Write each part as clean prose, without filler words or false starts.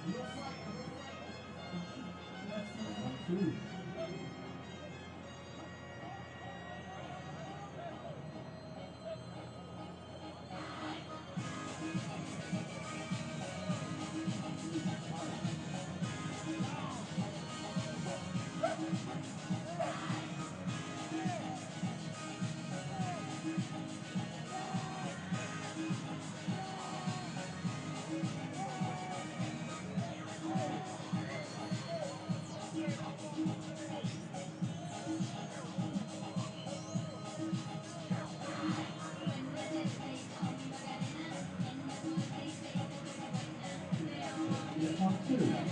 2. Kickoff 2.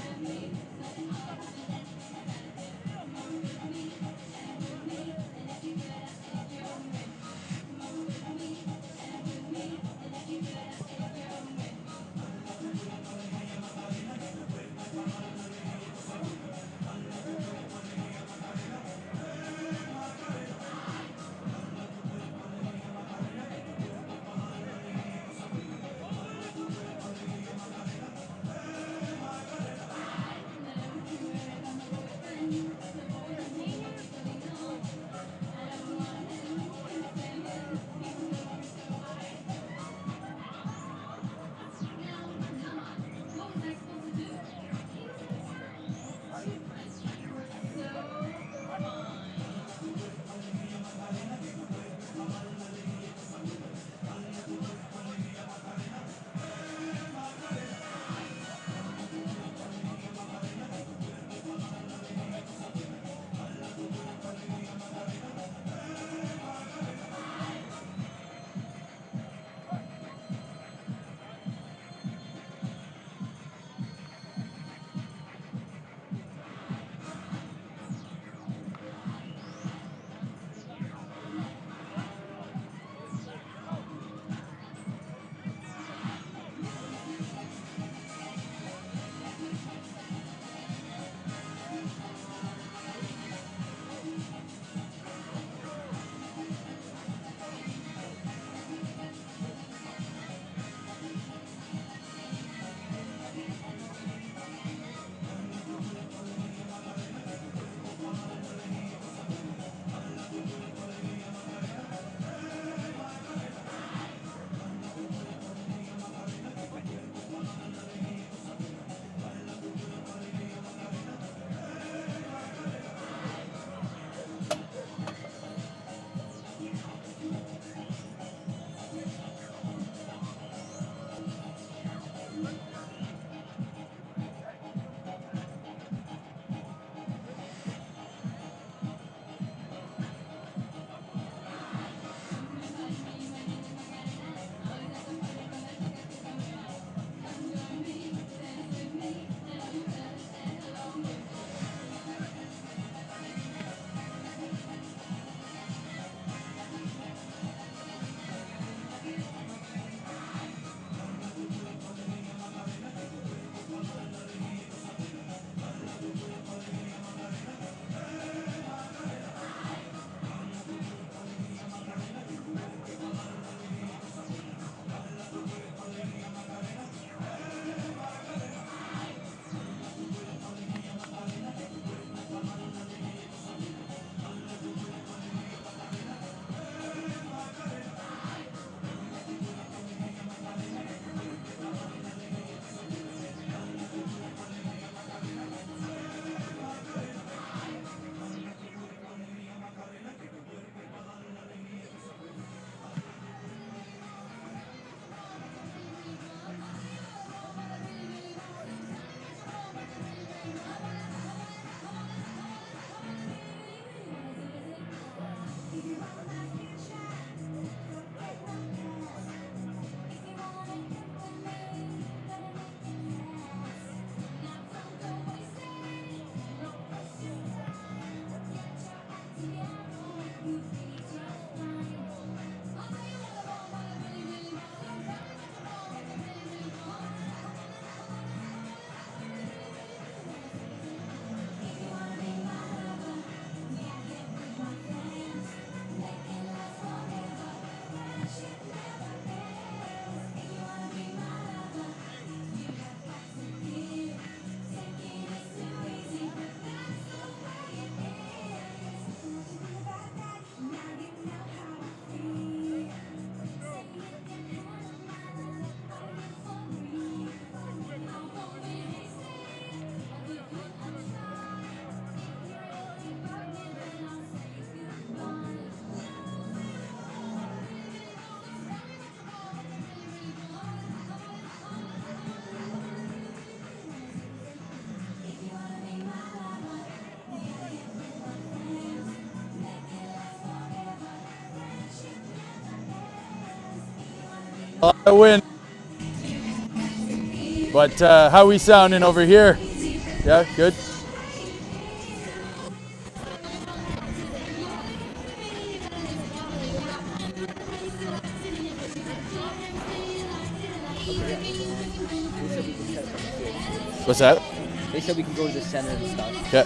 lot of wind. But how we sounding over here? Yeah, good. What's that? They said we can go to the center and stuff. Okay.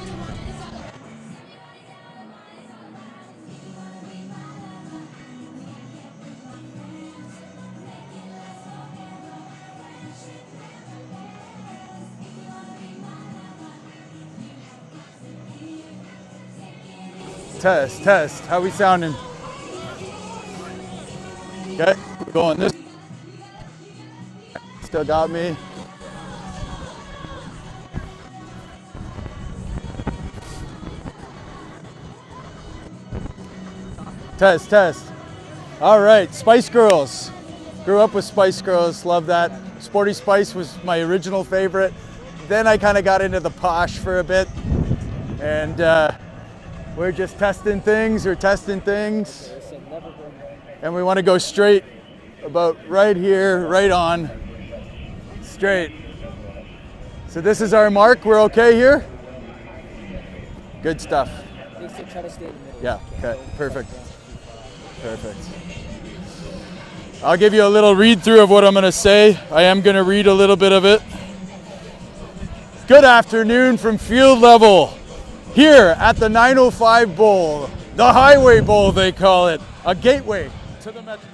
Test, test. How we sounding? Okay, we're going this. Still got me. Test, test. All right, Spice Girls. Grew up with Spice Girls, love that. Sporty Spice was my original favorite. Then I kind of got into the posh for a bit. And we're just testing things, and we want to go straight about right here, right on, straight. So this is our mark, we're okay here? Good stuff. They said try to stay in the middle. Yeah, okay, perfect. Perfect. I'll give you a little read through of what I'm gonna say. I am gonna read a little bit of it. Good afternoon from field level. Here at the 905 Bowl, the Highway Bowl they call it, a gateway to the Metro.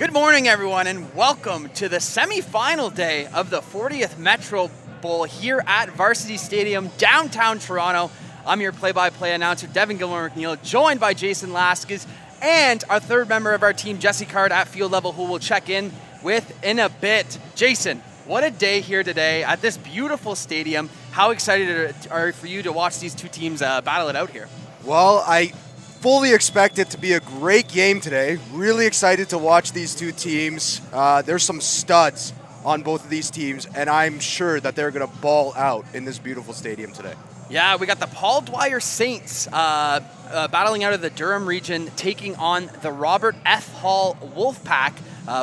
Good morning, everyone, and welcome to the semi-final day of the 40th Metro Bowl here at Varsity Stadium, downtown Toronto. I'm your play-by-play announcer, Devin Gilmore-McNeil, joined by Jason Laskas and our third member of our team, Jesse Card, at field level, who will check in with in a bit. Jason, what a day here today at this beautiful stadium. How excited are you for you to watch these two teams battle it out here? Well, I fully expect it to be a great game today. Really excited to watch these two teams. There's some studs on both of these teams, and I'm sure that they're going to ball out in this beautiful stadium today. Yeah, we got the Paul Dwyer Saints battling out of the Durham region, taking on the Robert F. Hall Wolfpack.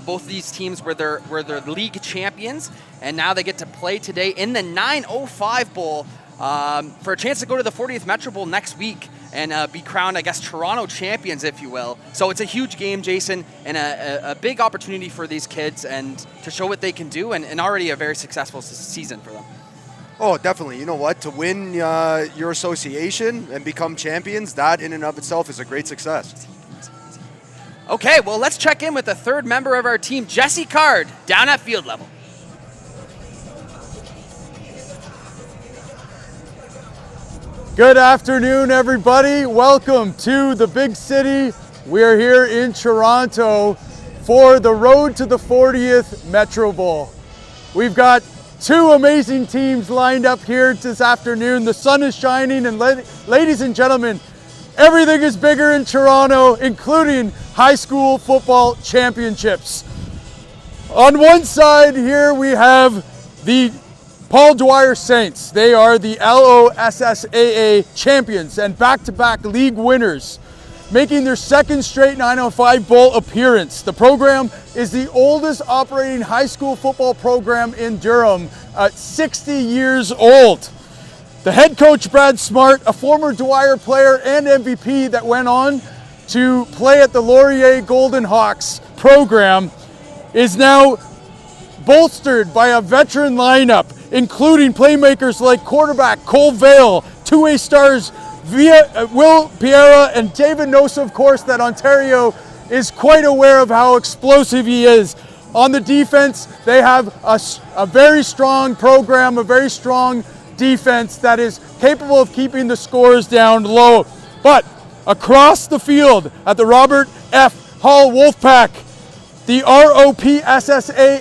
Both of these teams were their league champions, and now they get to play today in the 905 Bowl for a chance to go to the 40th Metro Bowl next week and be crowned, I guess, Toronto champions, if you will. So it's a huge game, Jason, and a big opportunity for these kids and to show what they can do, and already a very successful season for them. Oh, definitely. You know what? To win your association and become champions, that in and of itself is a great success. Okay, well, let's check in with the third member of our team, Jesse Card, down at field level. Good afternoon, everybody. Welcome to the big city. We're here in Toronto for the road to the 40th Metro Bowl. We've got two amazing teams lined up here this afternoon. The sun is shining, and ladies and gentlemen, everything is bigger in Toronto, including high school football championships. On one side here we have the Paul Dwyer Saints. They are the LOSSAA champions and back-to-back league winners, making their second straight 905 Bowl appearance. The program is the oldest operating high school football program in Durham, 60 years old. The head coach, Brad Smart, a former Dwyer player and MVP that went on to play at the Laurier Golden Hawks program, is now bolstered by a veteran lineup, including playmakers like quarterback Cole Vale, two-way stars Will Piera, and David Nosa, of course, that Ontario is quite aware of how explosive he is. On the defense, they have a very strong program, a very strong defense that is capable of keeping the scores down low. But across the field at the Robert F. Hall Wolfpack, the ROPSSAA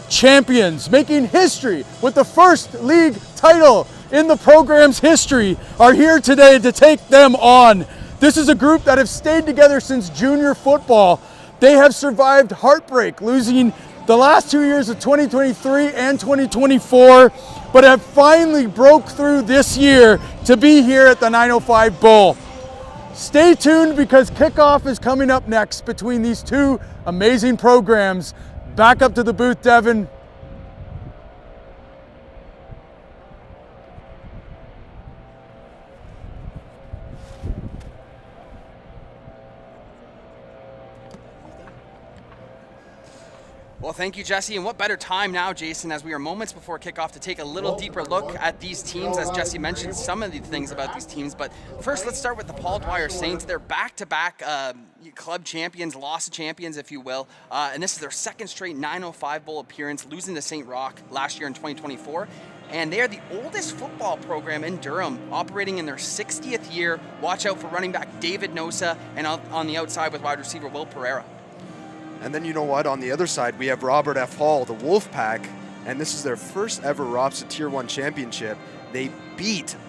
champions, making history with the first league title in the program's history, are here today to take them on. This is a group that have stayed together since junior football. They have survived heartbreak, losing the last 2 years of 2023 and 2024, but have finally broke through this year to be here at the 905 Bowl. Stay tuned, because kickoff is coming up next between these two amazing programs. Back up to the booth, Devin. Well, thank you, Jesse. And what better time now, Jason, as we are moments before kickoff, to take a little deeper look at these teams. As Jesse mentioned, some of the things about these teams. But first, let's start with the Paul Dwyer Saints. They're back-to-back club champions, lost champions, if you will. And this is their second straight 905 Bowl appearance, losing to St. Roch last year in 2024. And they are the oldest football program in Durham, operating in their 60th year. Watch out for running back David Nosa, and on the outside with wide receiver Will Pereira. And then you know what? On the other side, we have Robert F. Hall, the Wolfpack, and this is their first ever ROPS Tier 1 championship. They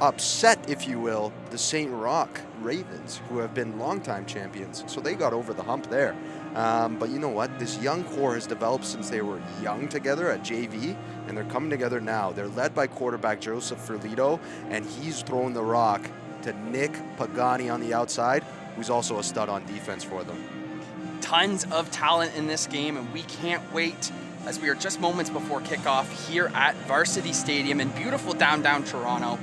upset, if you will, the St. Roch Ravens, who have been longtime champions. So they got over the hump there. But you know what? This young core has developed since they were young together at JV, and they're coming together now. They're led by quarterback Joseph Ferlito, and he's throwing the rock to Nick Pagani on the outside, who's also a stud on defense for them. Tons of talent in this game, and we can't wait, as we are just moments before kickoff here at Varsity Stadium in beautiful downtown Toronto.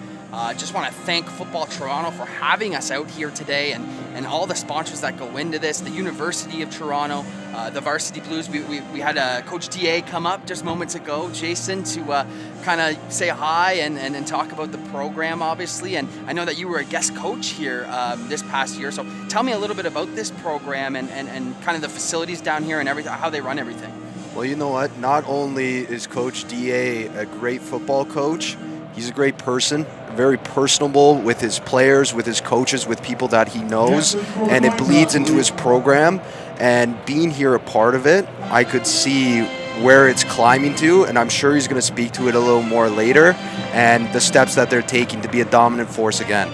Just want to thank Football Toronto for having us out here today, and all the sponsors that go into this, the University of Toronto, the Varsity Blues. We had Coach DA come up just moments ago, Jason, to kind of say hi and talk about the program, obviously. And I know that you were a guest coach here this past year. So tell me a little bit about this program and kind of the facilities down here and everything, how they run everything. Well, you know what? Not only is Coach DA a great football coach, he's a great person, very personable with his players, with his coaches, with people that he knows, and it bleeds into his program. And being here a part of it, I could see where it's climbing to, and I'm sure he's going to speak to it a little more later, and the steps that they're taking to be a dominant force again.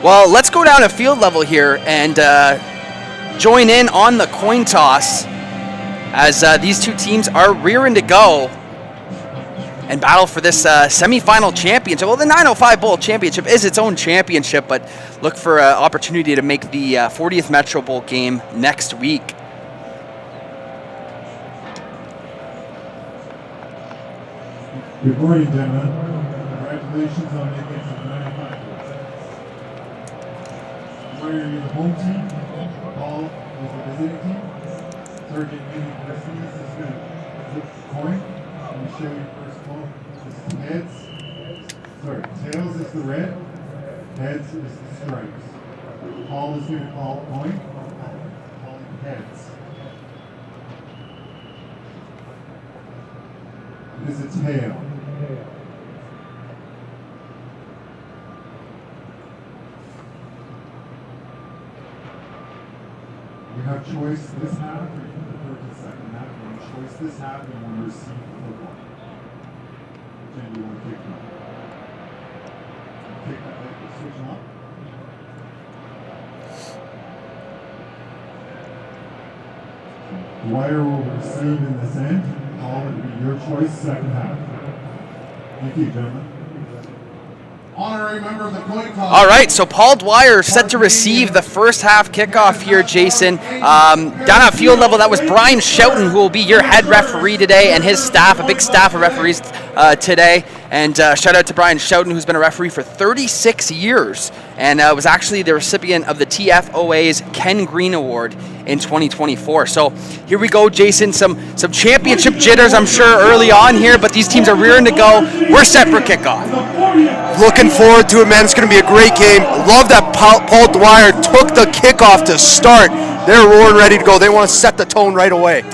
Well, let's go down to field level here and join in on the coin toss as these two teams are rearing to go and battle for this semifinal championship. Well, the 905 Bowl championship is its own championship, but look for an opportunity to make the 40th Metro Bowl game next week. Good morning, gentlemen. Congratulations on making it to the 905 Bowl. Dwyer, you're the home team. Paul is the visiting team. Sergeant Amy Preston, this is going to flip the coin. Let me show you first of all. This is heads. Sorry, tails is the red. Heads is the stripes. Paul is going to call coin. Calling heads. It is a tail. You have choice this half, or you can defer to the second half. You have choice this half, and you want to receive the football. Which end do you want to kick from? Kick that leg, switch them up. Dwyer will receive in this end. All would be your choice, second half. Thank you, gentlemen. Honorary member of the coin toss. All right, so Paul Dwyer set to receive the first half kickoff here, Jason. Down at field level, that was Brian Schouten, who will be your head referee today, and his staff, a big staff of referees today. And shout out to Brian Schouten, who's been a referee for 36 years, and was actually the recipient of the TFOA's Ken Green Award in 2024. So here we go, Jason. Some championship jitters, I'm sure, early on here, but these teams are rearing to go. We're set for kickoff. Looking forward to it, man. It's going to be a great game. Love that Paul Dwyer took the kickoff to start. They're roaring ready to go. They want to set the tone right away.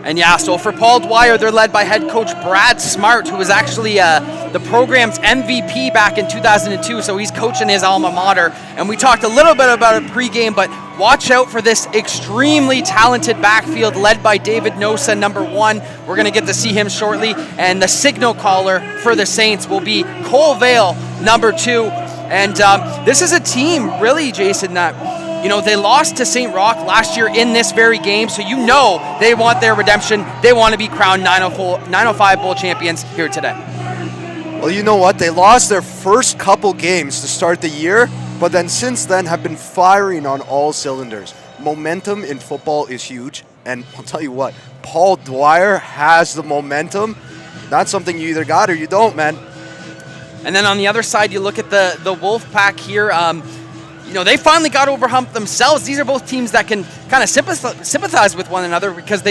And yeah, so for Paul Dwyer, they're led by head coach Brad Smart, who was actually the program's MVP back in 2002. So he's coaching his alma mater. And we talked a little bit about it pregame, but watch out for this extremely talented backfield led by David Nosa, number 1. We're going to get to see him shortly. And the signal caller for the Saints will be Cole Vale, number 2. And this is a team, really, Jason, that they lost to St. Roch last year in this very game, so they want their redemption. They want to be crowned 905 Bowl champions here today. Well, you know what? They lost their first couple games to start the year, but then since then have been firing on all cylinders. Momentum in football is huge, and I'll tell you what, Paul Dwyer has the momentum. That's something you either got or you don't, man. And then on the other side, you look at the Wolfpack here. They finally got over hump themselves. These are both teams that can kind of sympathize with one another because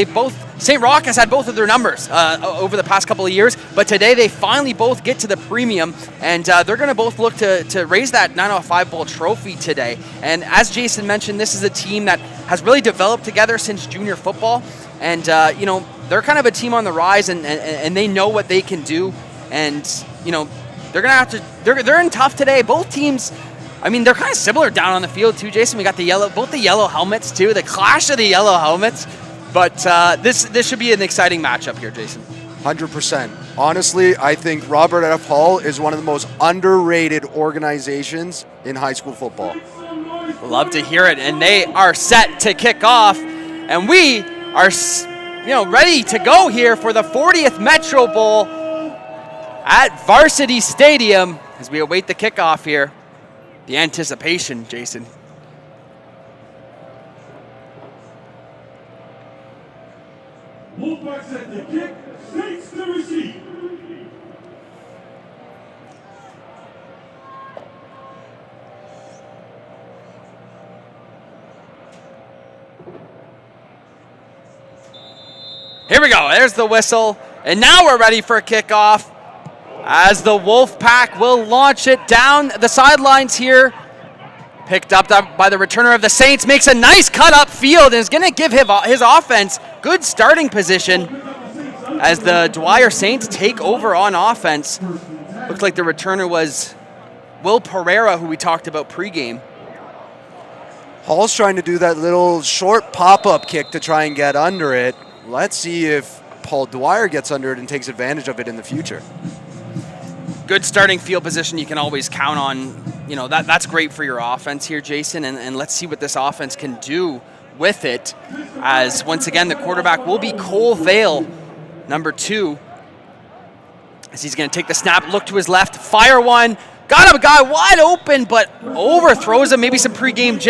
St. Roch has had both of their numbers over the past couple of years, but today they finally both get to the premium, and they're going to both look to raise that 905 Bowl trophy today. And as Jason mentioned, this is a team that has really developed together since junior football, and they're kind of a team on the rise, and they know what they can do, and they're going to have to. They're in tough today. Both teams. I mean, they're kind of similar down on the field too, Jason. We got both the yellow helmets too, the clash of the yellow helmets. But this should be an exciting matchup here, Jason. 100%. Honestly, I think Robert F. Hall is one of the most underrated organizations in high school football. Love to hear it, and they are set to kick off, and we are, ready to go here for the 40th Metro Bowl at Varsity Stadium as we await the kickoff here. The anticipation, Jason. Wolfpack set to kick, Saints to receive. Here we go. There's the whistle. And now we're ready for kickoff as the Wolfpack will launch it down the sidelines here. Picked up by the returner of the Saints. Makes a nice cut upfield and is going to give his offense good starting position as the Dwyer Saints take over on offense. Looks like the returner was Will Pereira, who we talked about pregame. Hall's trying to do that little short pop-up kick to try and get under it. Let's see if Paul Dwyer gets under it and takes advantage of it in the future. Good starting field position you can always count on. You know, that's great for your offense here, Jason, and let's see what this offense can do with it, as once again the quarterback will be Cole Vale, number 2, as he's going to take the snap, look to his left, fire one, got a guy wide open, but overthrows him. Maybe some pregame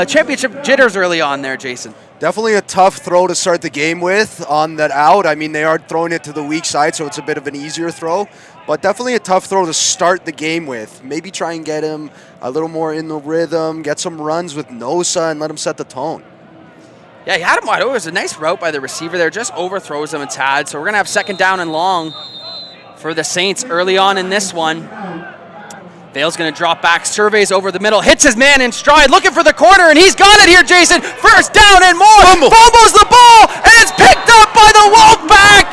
championship jitters early on there, Jason. Definitely a tough throw to start the game with on that out. I mean, they are throwing it to the weak side, so it's a bit of an easier throw. But definitely a tough throw to start the game with. Maybe try and get him a little more in the rhythm, get some runs with Nosa, and let him set the tone. Yeah, he had him wide open. It was a nice route by the receiver there. Just overthrows him a tad. So we're going to have second down and long for the Saints early on in this one. Vale's going to drop back, surveys over the middle, hits his man in stride, looking for the corner, and he's got it here, Jason. First down and more. Fumbles the ball, and it's picked up by the Wolfpack.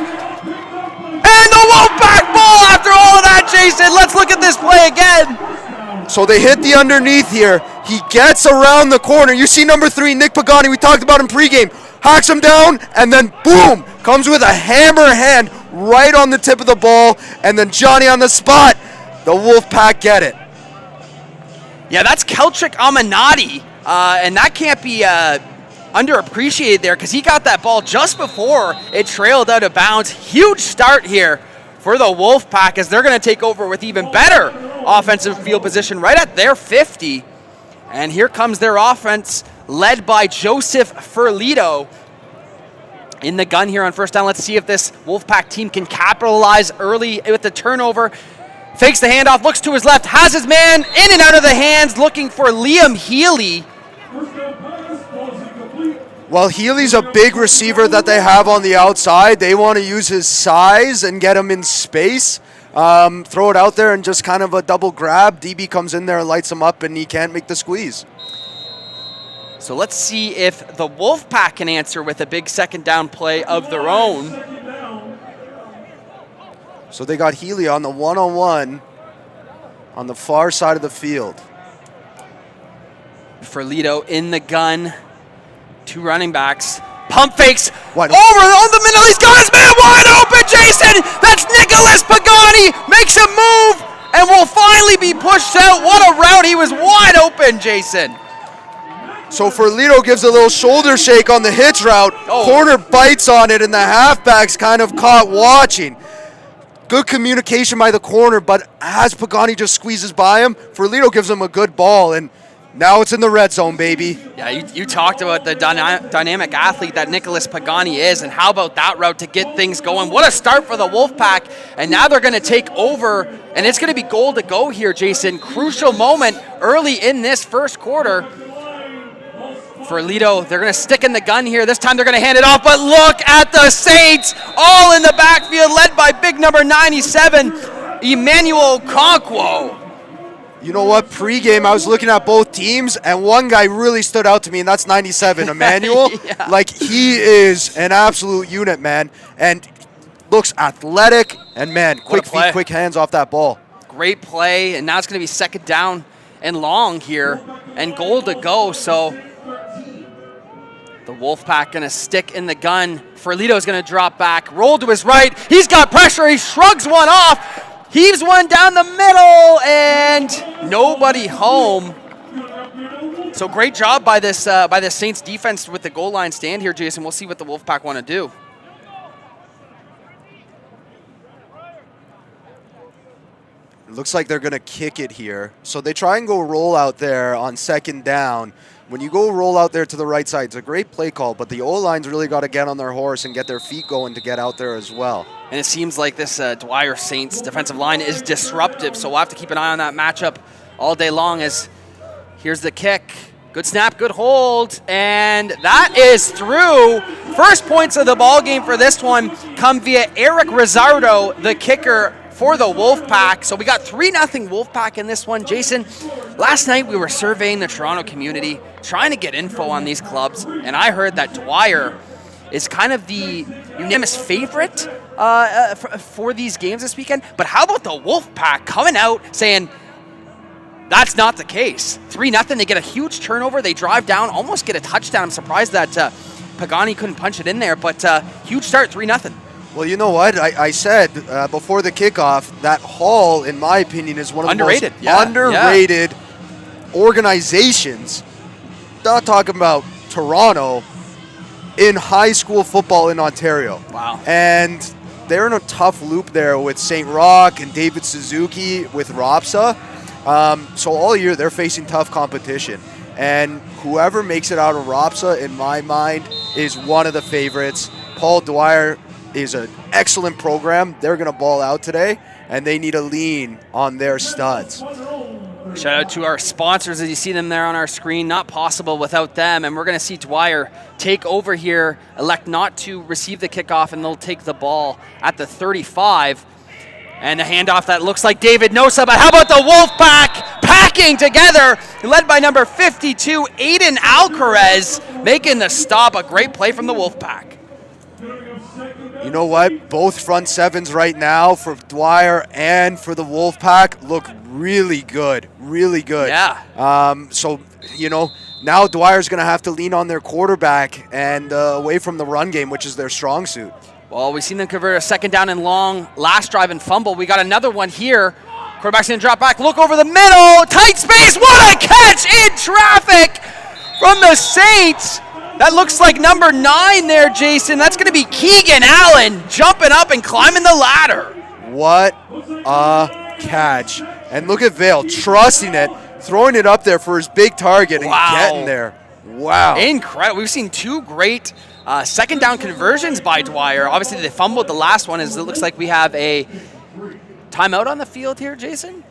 And the Wolfpack ball after all of that, Jason. Let's look at this play again. So they hit the underneath here. He gets around the corner. You see number 3, Nick Pagani, we talked about him pregame. Hacks him down, and then boom, comes with a hammer hand right on the tip of the ball, and then Johnny on the spot. The Wolfpack get it. Yeah, that's Keltrick Amanati, and that can't be underappreciated there because he got that ball just before it trailed out of bounds. Huge start here for the Wolfpack as they're going to take over with even better offensive field position right at their 50. And here comes their offense led by Joseph Ferlito in the gun here on first down. Let's see if this Wolfpack team can capitalize early with the turnover. Fakes the handoff, looks to his left, has his man in and out of the hands, looking for Liam Healy. Well, Healy's a big receiver that they have on the outside. They want to use his size and get him in space. Throw it out there and just kind of a double grab. DB comes in there and lights him up, and he can't make the squeeze. So let's see if the Wolfpack can answer with a big second down play of their own. So they got Healy on the one-on-one on the far side of the field. Ferlito in the gun. 2 running backs. Pump fakes. Wide over on the middle. He's got his man wide open, Jason. That's Nicholas Pagani. Makes a move and will finally be pushed out. What a route. He was wide open, Jason. So Ferlito gives a little shoulder shake on the hitch route. Corner bites on it, and the halfback's kind of caught watching. Good communication by the corner, but as Pagani just squeezes by him, Ferlito gives him a good ball, and now it's in the red zone, baby. Yeah, you talked about the dynamic athlete that Nicholas Pagani is, and how about that route to get things going? What a start for the Wolfpack, and now they're going to take over, and it's going to be goal to go here, Jason. Crucial moment early in this first quarter. Ferlito, they're going to stick in the gun here. This time they're going to hand it off, but look at the Saints, all in the backfield, led by big number 97, Emmanuel Conquo. You know what? Pre-game, I was looking at both teams, and one guy really stood out to me, and that's 97, Emmanuel. Yeah. Like, he is an absolute unit, man, and looks athletic, and, man, quick feet, quick hands off that ball. Great play, and now it's going to be second down and long here, and goal to go, so the Wolfpack going to stick in the gun. Ferlito's going to drop back, roll to his right. He's got pressure. He shrugs one off, heaves one down the middle, and nobody home. So great job by this Saints defense with the goal line stand here, Jason. We'll see what the Wolfpack want to do. It looks like they're going to kick it here. So they try and go roll out there on second down. When you go roll out there to the right side, it's a great play call, but the O-line's really got to get on their horse and get their feet going to get out there as well. And it seems like this Dwyer Saints defensive line is disruptive, so we'll have to keep an eye on that matchup all day long as here's the kick. Good snap, good hold, and that is through. First points of the ball game for this one come via Eric Rizzardo, the kicker for the Wolfpack. So we got 3-0 Wolfpack in this one. Jason, last night we were surveying the Toronto community, trying to get info on these clubs, and I heard that Dwyer is kind of the unanimous favorite for these games this weekend. But how about the Wolfpack coming out saying, that's not the case. 3-0, they get a huge turnover, they drive down, almost get a touchdown. I'm surprised that Pagani couldn't punch it in there, but huge start, 3-0. Well, you know what? I said before the kickoff that Hall, in my opinion, is one of the most underrated organizations. Not talking about Toronto, in high school football in Ontario. Wow. And they're in a tough loop there with St. Roch and David Suzuki with Ropsa. So all year they're facing tough competition. And whoever makes it out of Ropsa, in my mind, is one of the favorites. Paul Dwyer is an excellent program. They're going to ball out today, and they need to lean on their studs. Shout out to our sponsors as you see them there on our screen. Not possible without them. And we're going to see Dwyer take over here, elect not to receive the kickoff, and they'll take the ball at the 35. And a handoff that looks like David Nosa. But how about the Wolfpack packing together, led by number 52, Aiden Alcarez, making the stop. A great play from the Wolfpack. You know what? Both front sevens right now for Dwyer and for the Wolfpack look really good. Really good. Yeah. So, you know, now Dwyer's going to have to lean on their quarterback and away from the run game, which is their strong suit. Well, we've seen them convert a second down and long, last drive and fumble. We got another one here. Quarterback's going to drop back, look over the middle, tight space. What a catch in traffic from the Saints. That looks like number 9 there, Jason. That's going to be Keegan Allen jumping up and climbing the ladder. What a catch. And look at Vale trusting it, throwing it up there for his big target and getting there. Wow. Incredible. We've seen 2 great second down conversions by Dwyer. Obviously, they fumbled the last one as it looks like we have a timeout on the field here, Jason.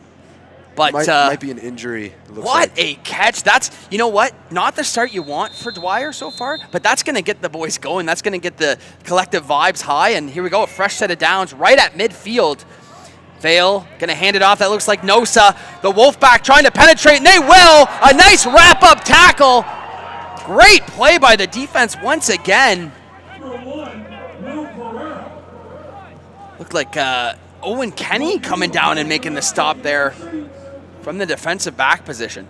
But might be an injury. What a catch. That's, you know what, not the start you want for Dwyer so far, but that's going to get the boys going. That's going to get the collective vibes high. And here we go, a fresh set of downs right at midfield. Vale going to hand it off. That looks like Nosa. The Wolfpack trying to penetrate, and they will. A nice wrap-up tackle. Great play by the defense once again. Looked like Owen Kenny coming down and making the stop there from the defensive back position.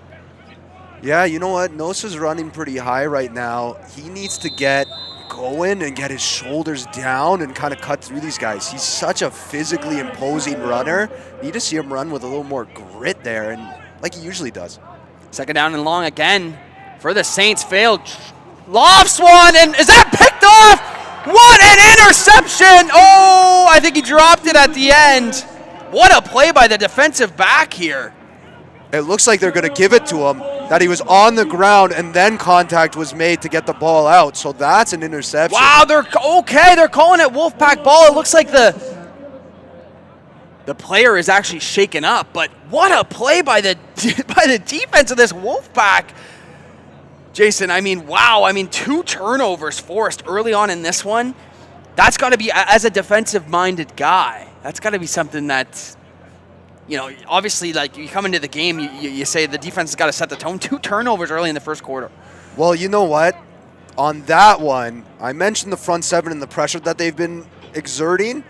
Yeah, you know what? Nosa's running pretty high right now. He needs to get going and get his shoulders down and kind of cut through these guys. He's such a physically imposing runner. You need to see him run with a little more grit there, and like he usually does. Second down and long again for the Saints. Failed. Lofts one, and is that picked off? What an interception! Oh, I think he dropped it at the end. What a play by the defensive back here. It looks like they're going to give it to him, that he was on the ground and then contact was made to get the ball out. So that's an interception. Wow, they're okay. They're calling it Wolfpack ball. It looks like the player is actually shaken up, but what a play by the defense of this Wolfpack. Jason, I mean, wow. I mean, 2 turnovers forced early on in this one. That's got to be, as a defensive-minded guy, that's got to be something that, you know, obviously, like, you come into the game, you say the defense has got to set the tone. 2 turnovers early in the first quarter. Well, you know what? On that one, I mentioned the front 7 and the pressure that they've been exerting.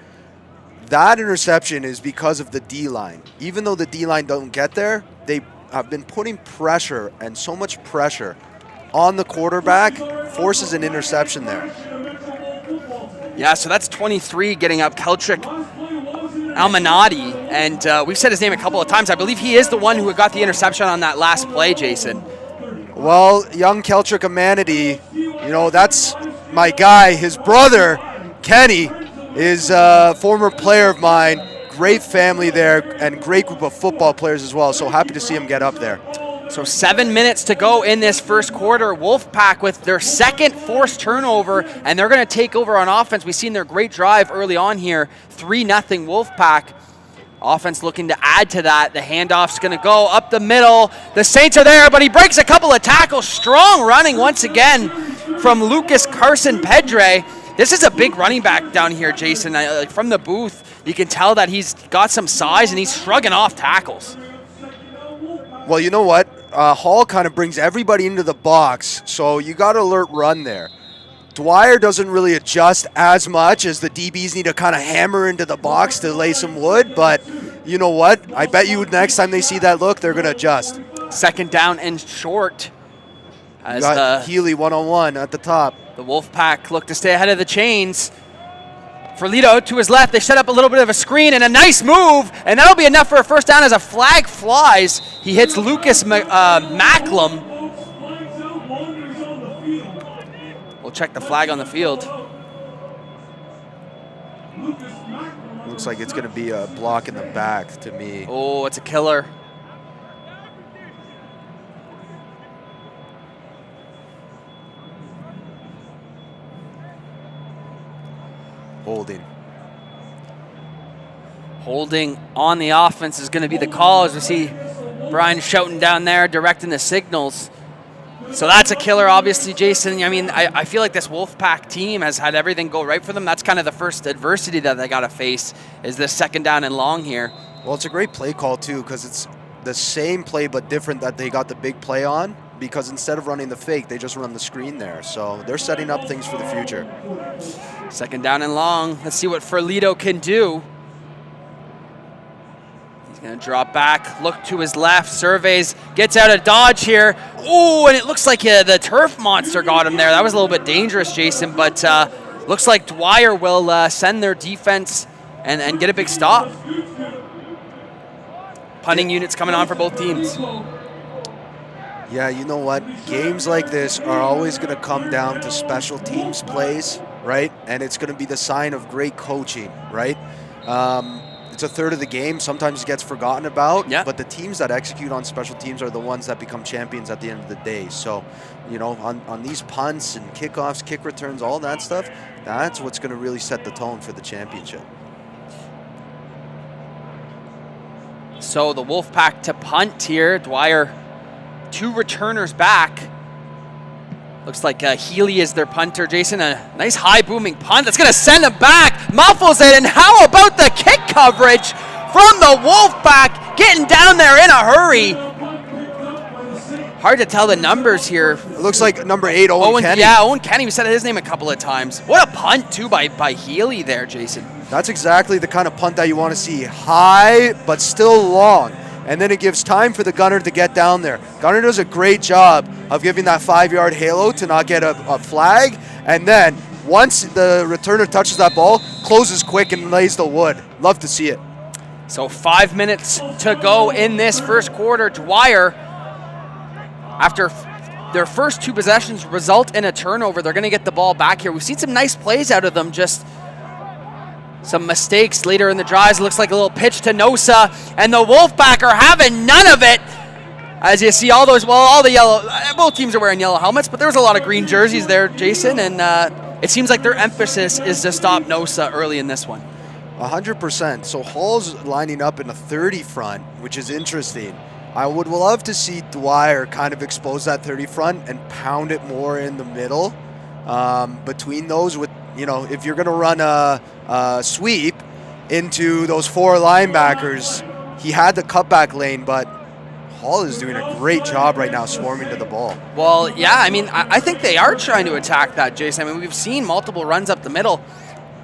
That interception is because of the D-line. Even though the D-line don't get there, they have been putting pressure, and so much pressure on the quarterback forces an interception there. Yeah, so that's 23 getting up, Keltrick Almanati, and we've said his name a couple of times. I believe he is the one who got the interception on that last play, Jason. Well, young Keltrick Almanati, you know, that's my guy. His brother, Kenny, is a former player of mine. Great family there and great group of football players as well, so happy to see him get up there. So 7 minutes to go in this first quarter. Wolfpack with their second forced turnover, and they're going to take over on offense. We've seen their great drive early on here. 3-0 Wolfpack. Offense looking to add to that. The handoff's going to go up the middle. The Saints are there, but he breaks a couple of tackles. Strong running once again from Lucas Carson Pedre. This is a big running back down here, Jason. From the booth, you can tell that he's got some size and he's shrugging off tackles. Well, you know what? Hall kind of brings everybody into the box, so you got to alert run there. Dwyer doesn't really adjust as much as the DBs need to kind of hammer into the box to lay some wood, but you know what? I bet you next time they see that look, they're going to adjust. Second down and short. As you got Healy one-on-one at the top. The Wolfpack look to stay ahead of the chains. Ferlito to his left, they set up a little bit of a screen and a nice move, and that'll be enough for a first down as a flag flies. He hits Lucas Macklem. We'll check the flag on the field. Looks like it's going to be a block in the back to me. Oh, it's a killer. Holding. Holding on the offense is going to be the call, as we see Brian shouting down there, directing the signals. So that's a killer, obviously, Jason. I mean, I feel like this Wolfpack team has had everything go right for them. That's kind of the first adversity that they got to face, is this second down and long here. Well, it's a great play call, too, because it's the same play but different that they got the big play on, because instead of running the fake, they just run the screen there. So they're setting up things for the future. Second down and long. Let's see what Ferlito can do. He's going to drop back, look to his left, surveys, gets out of dodge here. Ooh, and it looks like the turf monster got him there. That was a little bit dangerous, Jason, but looks like Dwyer will send their defense and get a big stop. Punting units coming on for both teams. Yeah, you know what? Games like this are always going to come down to special teams plays, right? And it's going to be the sign of great coaching, right? It's a third of the game. Sometimes it gets forgotten about. Yeah. But the teams that execute on special teams are the ones that become champions at the end of the day. So, you know, on these punts and kickoffs, kick returns, all that stuff, that's what's going to really set the tone for the championship. So the Wolfpack to punt here. Dwyer, 2 returners back. Looks like Healy is their punter. Jason, a nice high booming punt that's going to send him back. Muffles it, and how about the kick coverage from the Wolfpack, getting down there in a hurry. Hard to tell the numbers here. It looks like number 8, Owen Kenny. Yeah, Owen Kenny. We said his name a couple of times. What a punt, too, by Healy there, Jason. That's exactly the kind of punt that you want to see. High, but still long. And then it gives time for the gunner to get down there. Gunner does a great job of giving that 5-yard halo to not get a flag. And then once the returner touches that ball, closes quick and lays the wood. Love to see it. So 5 minutes to go in this first quarter. Dwyer, after their first 2 possessions result in a turnover, they're going to get the ball back here. We've seen some nice plays out of them, just some mistakes later in the drives. It looks like a little pitch to Nosa, and the Wolfpack are having none of it. As you see all those, well, all the yellow, both teams are wearing yellow helmets, but there was a lot of green jerseys there, Jason, and it seems like their emphasis is to stop Nosa early in this one. 100%. So Hall's lining up in a 30 front, which is interesting. I would love to see Dwyer kind of expose that 30 front and pound it more in the middle. Between those, with, you know, if you're going to run a sweep into those 4 linebackers, he had the cutback lane, but Hall is doing a great job right now swarming to the ball. Well, yeah, I mean, I think they are trying to attack that, Jason. I mean, we've seen multiple runs up the middle.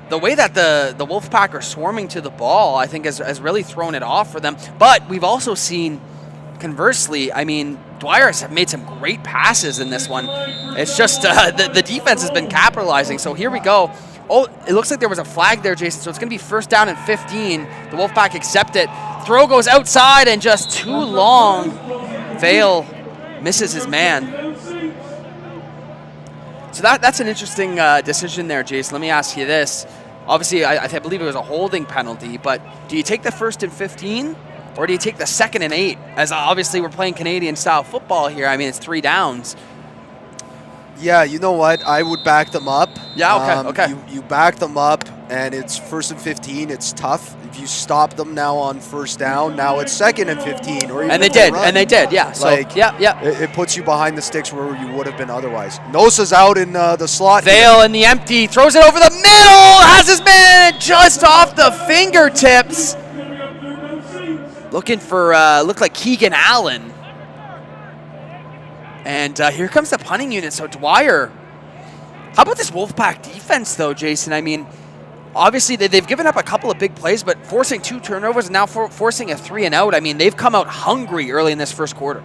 The way that the Wolfpack are swarming to the ball, I think, has really thrown it off for them. But we've also seen, conversely, I mean, Dwyer has made some great passes in this one. It's just the defense has been capitalizing. So here we go. Oh, it looks like there was a flag there, Jason. So it's going to be first down and 15. The Wolfpack accept it. Throw goes outside and just too long. Vale misses his man. So that's an interesting decision there, Jason. Let me ask you this. Obviously, I believe it was a holding penalty, but do you take the 1st and 15? Or do you take the 2nd and 8? As obviously we're playing Canadian-style football here. I mean, it's 3 downs. Yeah, you know what? I would back them up. Yeah, okay, okay. You back them up. and it's 1st and 15. It's tough. If you stop them now on 1st down, now it's 2nd and 15. Or even And they did, yeah. So, like, yeah. It puts you behind the sticks where you would have been otherwise. Nosa's out in the slot. Vale in the empty, throws it over the middle, has his man just off the fingertips. Looking for, looked like Keegan Allen. And here comes the punting unit, so Dwyer. How about this Wolfpack defense, though, Jason? I mean, obviously they've given up a couple of big plays, but forcing 2 turnovers and now forcing a 3-and-out. I mean, they've come out hungry early in this first quarter.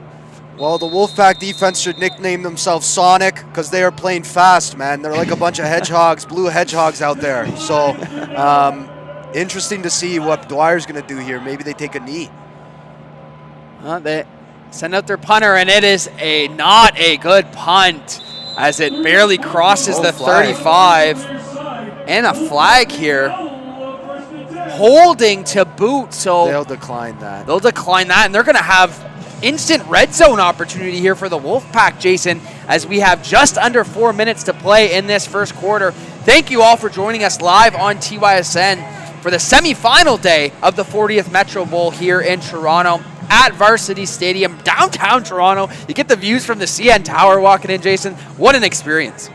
Well, the Wolfpack defense should nickname themselves Sonic because they are playing fast, man. They're like a bunch of hedgehogs, blue hedgehogs out there. So, interesting to see what Dwyer's going to do here. Maybe they take a knee. They send out their punter, and it is not a good punt as it barely crosses the 35. And a flag here. Holding to boot, so they'll decline that. They'll decline that, and they're going to have instant red zone opportunity here for the Wolfpack, Jason, as we have just under 4 minutes to play in this first quarter. Thank you all for joining us live on TYSN for the semifinal day of the 40th Metro Bowl here in Toronto at Varsity Stadium, downtown Toronto. You get the views from the CN Tower walking in, Jason. What an experience.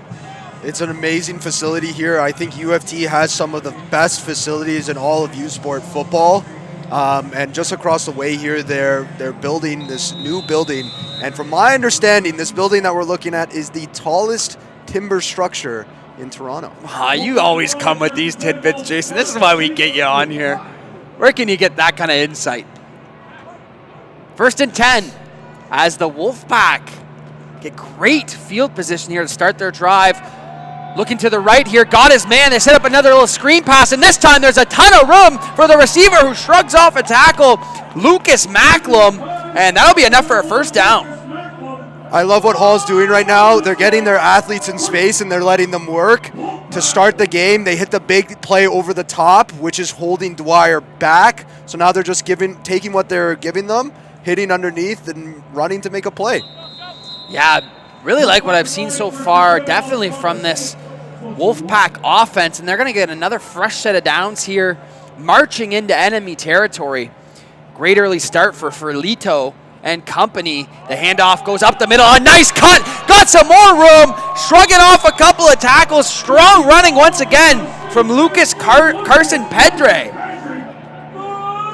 It's an amazing facility here. I think UFT has some of the best facilities in all of U Sport football. And just across the way here, they're building this new building. And from my understanding, this building that we're looking at is the tallest timber structure in Toronto. You always come with these tidbits, Jason. This is why we get you on here. Where can you get that kind of insight? 1st and 10 as the Wolfpack get great field position here to start their drive. Looking to the right here, got his man. They set up another little screen pass, and this time there's a ton of room for the receiver who shrugs off a tackle, Lucas Macklem, and that'll be enough for a 1st down. I love what Hall's doing right now. They're getting their athletes in space and they're letting them work. To start the game, they hit the big play over the top, which is holding Dwyer back. So now they're just taking what they're giving them, hitting underneath and running to make a play. Yeah, really like what I've seen so far, definitely from this Wolfpack offense, and they're going to get another fresh set of downs here, marching into enemy territory. Great early start for Ferlito and company. The handoff goes up the middle. A nice cut. Got some more room. Shrugging off a couple of tackles. Strong running once again from Lucas Carson Pedre.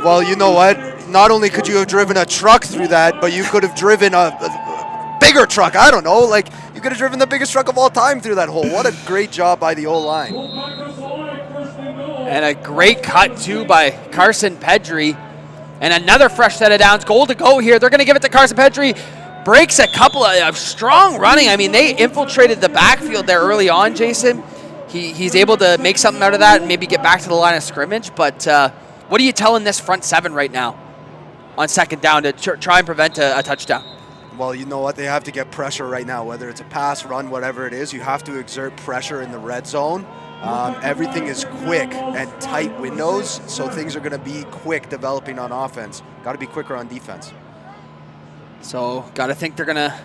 Well, you know what? Not only could you have driven a truck through that, but you could have driven a bigger truck. I don't know. Like, you could have driven the biggest truck of all time through that hole. What a great job by the O-line. And a great cut, too, by Carson Pedre. And another fresh set of downs. Goal to go here. They're going to give it to Carson Pedre. Breaks a couple of strong running. I mean, they infiltrated the backfield there early on, Jason. He's able to make something out of that and maybe get back to the line of scrimmage. But what are you telling this front seven right now on 2nd down to try and prevent a touchdown? Well, you know what? They have to get pressure right now, whether it's a pass, run, whatever it is. You have to exert pressure in the red zone. Everything is quick and tight windows, so things are going to be quick developing on offense. Got to be quicker on defense. So, got to think they're going to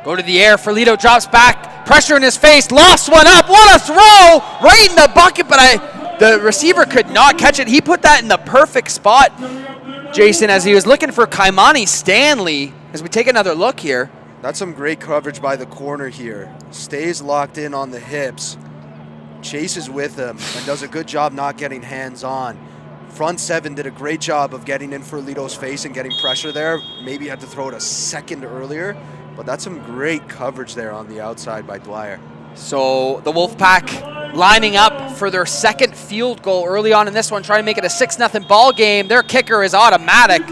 go to the air. Ferlito drops back, pressure in his face, lost one up. What a throw! Right in the bucket, but the receiver could not catch it. He put that in the perfect spot, Jason, as he was looking for Kaimani Stanley. As we take another look here. That's some great coverage by the corner here. Stays locked in on the hips, chases with him, and does a good job not getting hands on. Front seven did a great job of getting in Ferlito's face and getting pressure there. Maybe had to throw it a second earlier, but that's some great coverage there on the outside by Dwyer. So the Wolfpack lining up for their 2nd field goal early on in this one, trying to make it a 6-0 ball game. Their kicker is automatic,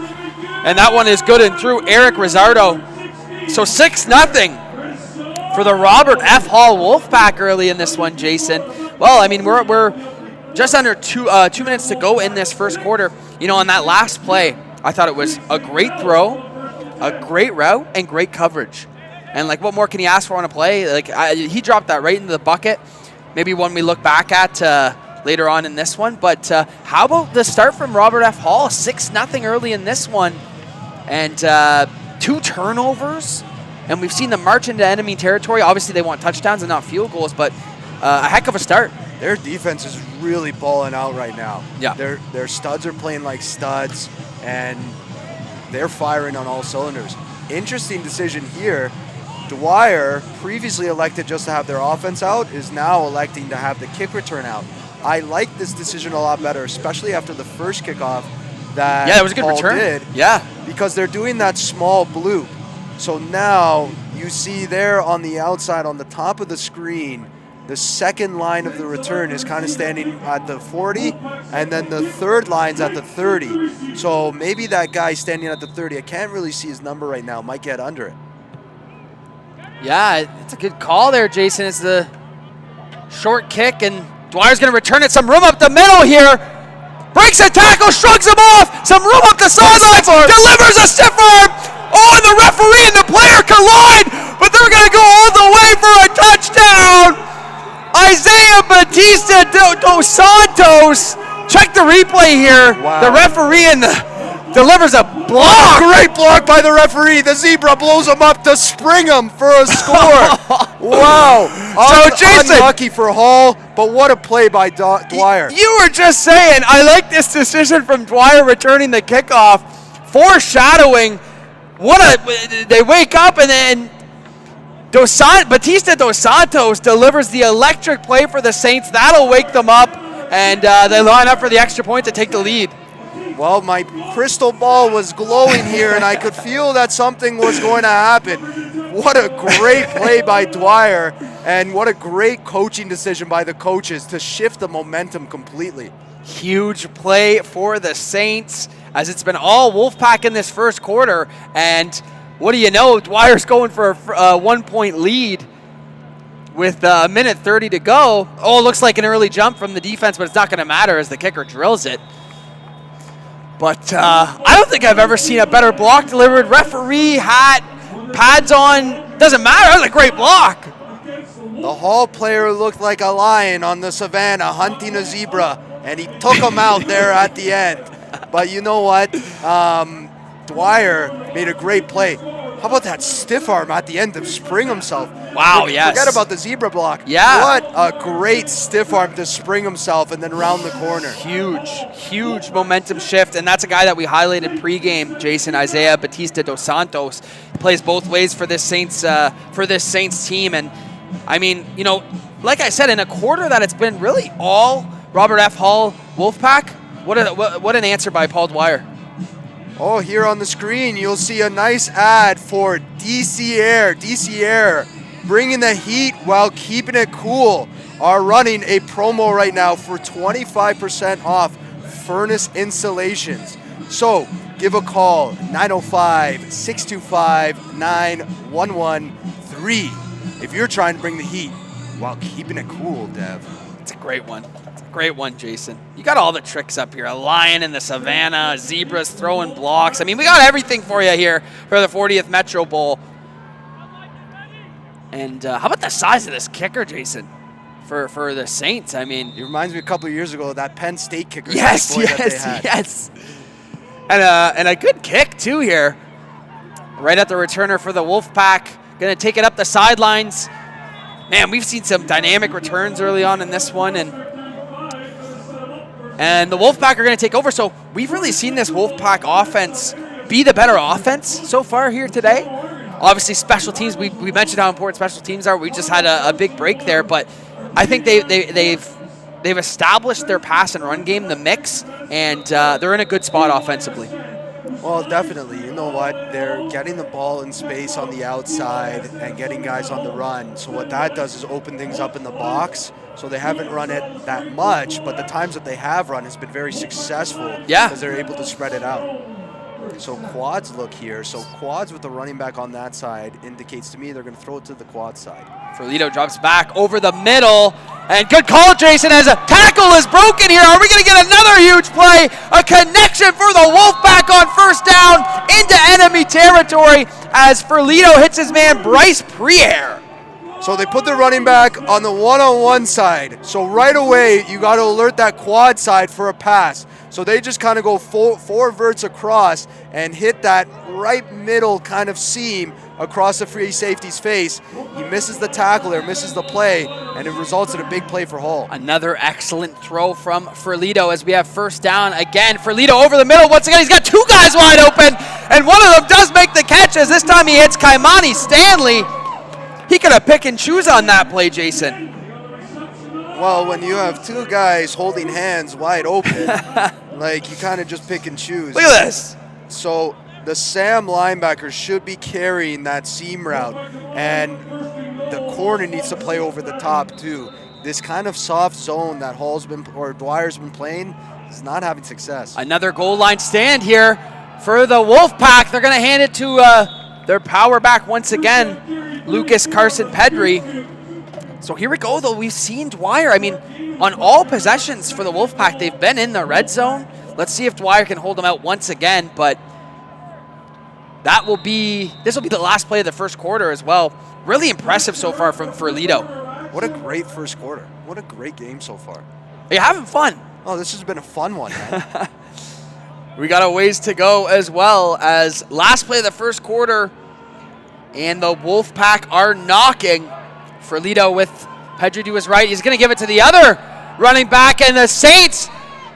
and that one is good and through, Eric Rizzardo. So 6-0 for the Robert F. Hall Wolfpack early in this one, Jason. Well, I mean, we're just under 2 minutes to go in this first quarter. You know, on that last play, I thought it was a great throw, a great route, and great coverage. And, like, what more can you ask for on a play? Like, he dropped that right into the bucket. Maybe one we look back at later on in this one. But how about the start from Robert F. Hall? 6-0 early in this one. And 2 turnovers. And we've seen them march into enemy territory. Obviously, they want touchdowns and not field goals. But a heck of a start. Their defense is really balling out right now. Yeah. Their studs are playing like studs, and they're firing on all cylinders. Interesting decision here. Dwyer, previously elected just to have their offense out, is now electing to have the kick return out. I like this decision a lot better, especially after the first kickoff that was a good Paul return. did. Yeah. Because they're doing that small bloop. So now you see there on the outside, on the top of the screen, the second line of the return is kind of standing at the 40, and then the third line's at the 30. So maybe that guy standing at the 30, I can't really see his number right now, might get under it. Yeah, it's a good call there, Jason. It's the short kick, and Dwyer's going to return it. Some room up the middle here. Breaks a tackle, shrugs him off. Some room up the sidelines. Delivers a stiff arm. Oh, and the referee and the player collide, but they're going to go all the way for a touchdown. Isaiah Batista dos Santos. Check the replay here. Wow. The referee and delivers a block. Great block by the referee. The zebra blows him up to spring him for a score. Wow. So, Jason, unlucky for Hall, but what a play by Dwyer. You were just saying, I like this decision from Dwyer returning the kickoff, foreshadowing. They wake up and then Batista dos Santos delivers the electric play for the Saints. That'll wake them up, and they line up for the extra point to take the lead. Well, my crystal ball was glowing here, and I could feel that something was going to happen. What a great play by Dwyer, and what a great coaching decision by the coaches to shift the momentum completely. Huge play for the Saints, as it's been all Wolfpack in this first quarter, and what do you know, Dwyer's going for a 1 point lead with a minute 30 to go. Oh, it looks like an early jump from the defense, but it's not going to matter as the kicker drills it. But I don't think I've ever seen a better block delivered. Referee, hat, pads on, doesn't matter. That was a great block. The Hall player looked like a lion on the savannah hunting a zebra, and he took him out there at the end. But you know what? Dwyer made a great play. How about that stiff arm at the end to spring himself? Wow, yes. Forget about the zebra block. Yeah. What a great stiff arm to spring himself and then round the corner. Huge momentum shift, and that's a guy that we highlighted pregame, Jason, Isaiah Batista dos Santos. He plays both ways for this Saints team, and I mean, you know, like I said, in a quarter that it's been really all Robert F. Hall Wolfpack. What an answer by Paul Dwyer. Oh, here on the screen, you'll see a nice ad for DC Air. DC Air, bringing the heat while keeping it cool, are running a promo right now for 25% off furnace installations. So give a call, 905-625-9113 if you're trying to bring the heat while keeping it cool, Dev. It's a great one. Great one, Jason. You got all the tricks up here. A lion in the savannah, zebras throwing blocks. I mean, we got everything for you here for the 40th Metro Bowl. And how about the size of this kicker, Jason, for the Saints? I mean, it reminds me a couple of years ago of that Penn State kicker. Yes. And a good kick, too, here. Right at the returner for the Wolfpack. Going to take it up the sidelines. Man, we've seen some dynamic returns early on in this one, and the Wolfpack are going to take over. So we've really seen this Wolfpack offense be the better offense so far here today. Obviously, special teams, we mentioned how important special teams are. We just had a big break there, but I think they've established their pass and run game, the mix, and they're in a good spot offensively. Well, definitely. You know what? They're getting the ball in space on the outside and getting guys on the run. So what that does is open things up in the box. So they haven't run it that much, but the times that they have run has been very successful. Yeah. Because they're able to spread it out. So quads look here. So quads with the running back on that side indicates to me they're going to throw it to the quad side. Ferlito drops back over the middle. And good call, Jason, as a tackle is broken here. Are we going to get another huge play? A connection for the Wolfpack on first down into enemy territory as Ferlito hits his man, Bryce Priere. So they put the running back on the one-on-one side. So right away, you got to alert that quad side for a pass. So they just kind of go four verts across and hit that right middle kind of seam across the free safety's face. He misses the tackle there, misses the play, and it results in a big play for Hall. Another excellent throw from Ferlito as we have first down. Again, Ferlito over the middle. Once again, he's got two guys wide open, and one of them does make the catch as this time he hits Kaimani Stanley. He could have pick and choose on that play, Jason. Well, when you have two guys holding hands wide open, like you kind of just pick and choose. Look at this. So the Sam linebacker should be carrying that seam route, and the corner needs to play over the top too. This kind of soft zone that Dwyer's been playing is not having success. Another goal line stand here for the Wolfpack. They're going to hand it to their power back once again, Lucas Carson Pedri. So here we go, though. We've seen Dwyer. I mean, on all possessions for the Wolfpack, they've been in the red zone. Let's see if Dwyer can hold them out once again, but this will be the last play of the first quarter as well. Really impressive so far from Ferlito. What a great first quarter. What a great game so far. Are you having fun? Oh, this has been a fun one, man. We got a ways to go as well, as last play of the first quarter, and the Wolfpack are knocking. Ferlito with Pedri to his right. He's going to give it to the other running back, and the Saints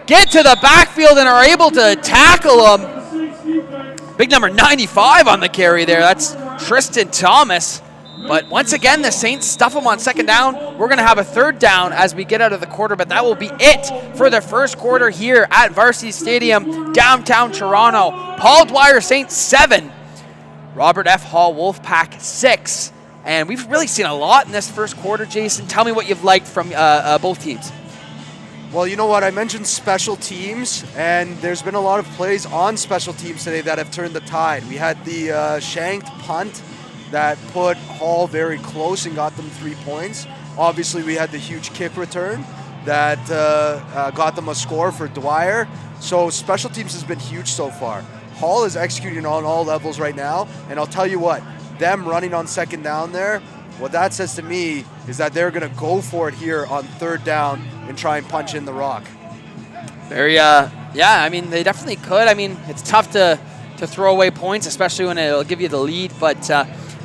get to the backfield and are able to tackle him. Big number 95 on the carry there. That's Tristan Thomas. But once again, the Saints stuff him on second down. We're going to have a third down as we get out of the quarter, but that will be it for the first quarter here at Varsity Stadium, downtown Toronto. Paul Dwyer Saints 7, Robert F. Hall Wolfpack 6. And we've really seen a lot in this first quarter, Jason. Tell me what you've liked from both teams. Well, you know what? I mentioned special teams, and there's been a lot of plays on special teams today that have turned the tide. We had the shanked punt that put Hall very close and got them 3 points. Obviously, we had the huge kick return that got them a score for Dwyer. So special teams has been huge so far. Hall is executing on all levels right now, and I'll tell you what, them running on second down there, what that says to me is that they're going to go for it here on third down and try and punch in the rock. Yeah, I mean, they definitely could. I mean, it's tough to throw away points, especially when it'll give you the lead, but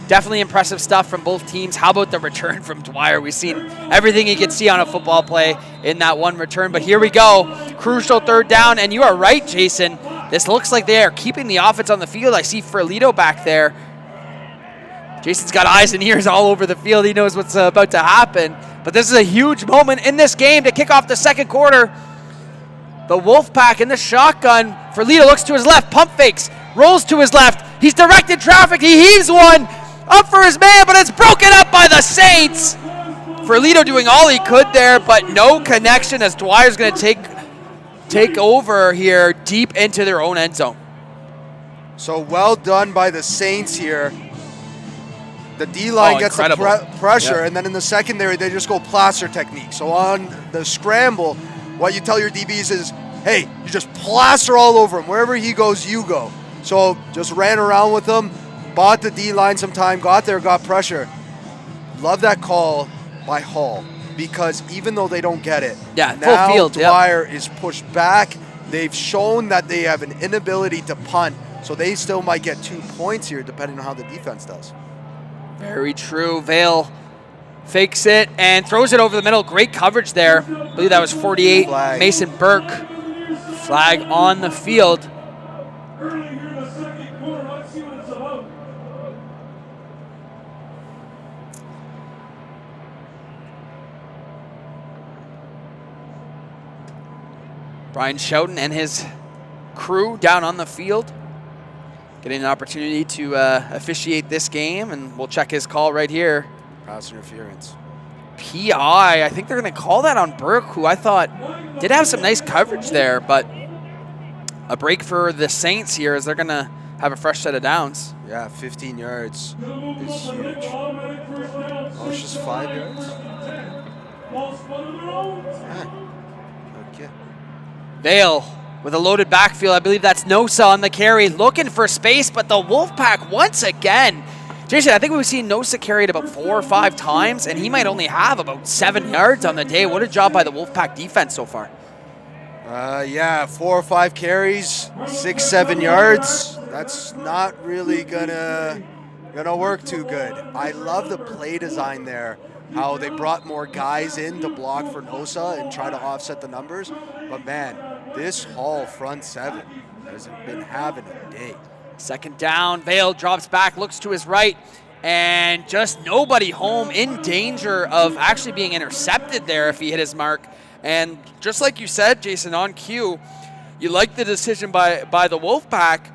definitely impressive stuff from both teams. How about the return from Dwyer? We've seen everything you could see on a football play in that one return, but here we go. Crucial third down, and you are right, Jason. This looks like they are keeping the offense on the field. I see Ferlito back there. Jason's got eyes and ears all over the field. He knows what's about to happen. But this is a huge moment in this game to kick off the second quarter. The Wolfpack in the shotgun. Ferlito looks to his left, pump fakes, rolls to his left. He's directed traffic. He heaves one up for his man, but it's broken up by the Saints. Ferlito doing all he could there, but no connection as Dwyer's going to take over here deep into their own end zone. So well done by the Saints here. The D-line gets the pressure, and then in the secondary, they just go plaster technique. So on the scramble, what you tell your DBs is, hey, you just plaster all over him. Wherever he goes, you go. So just ran around with him, bought the D-line some time, got there, got pressure. Love that call by Hall, because even though they don't get it, now full field, Dwyer is pushed back. They've shown that they have an inability to punt, so they still might get 2 points here, depending on how the defense does. Very true. Vale fakes it and throws it over the middle. Great coverage there. I believe that was 48. Flag. Mason Burke. Flag on the field. Brian Schouten and his crew down on the field, getting an opportunity to officiate this game, and we'll check his call right here. Pass interference. PI, I think they're going to call that on Burke, who I thought did have some nice coverage there, but a break for the Saints here as they're going to have a fresh set of downs. Yeah, 15 yards is huge. Oh, it's just 5 yards? Yeah. Okay. Vale with a loaded backfield. I believe that's Nosa on the carry, looking for space, but the Wolfpack once again. Jason, I think we've seen Nosa carried about 4 or 5 times, and he might only have about 7 yards on the day. What a job by the Wolfpack defense so far. Yeah, 4 or 5 carries, 6, 7 yards. That's not really gonna work too good. I love the play design there, how they brought more guys in to block for Nosa and try to offset the numbers. But man, this Hall front 7 has been having a day. Second down, Vale drops back, looks to his right, and just nobody home, in danger of actually being intercepted there if he hit his mark. And just like you said, Jason, on cue, you like the decision by the Wolfpack,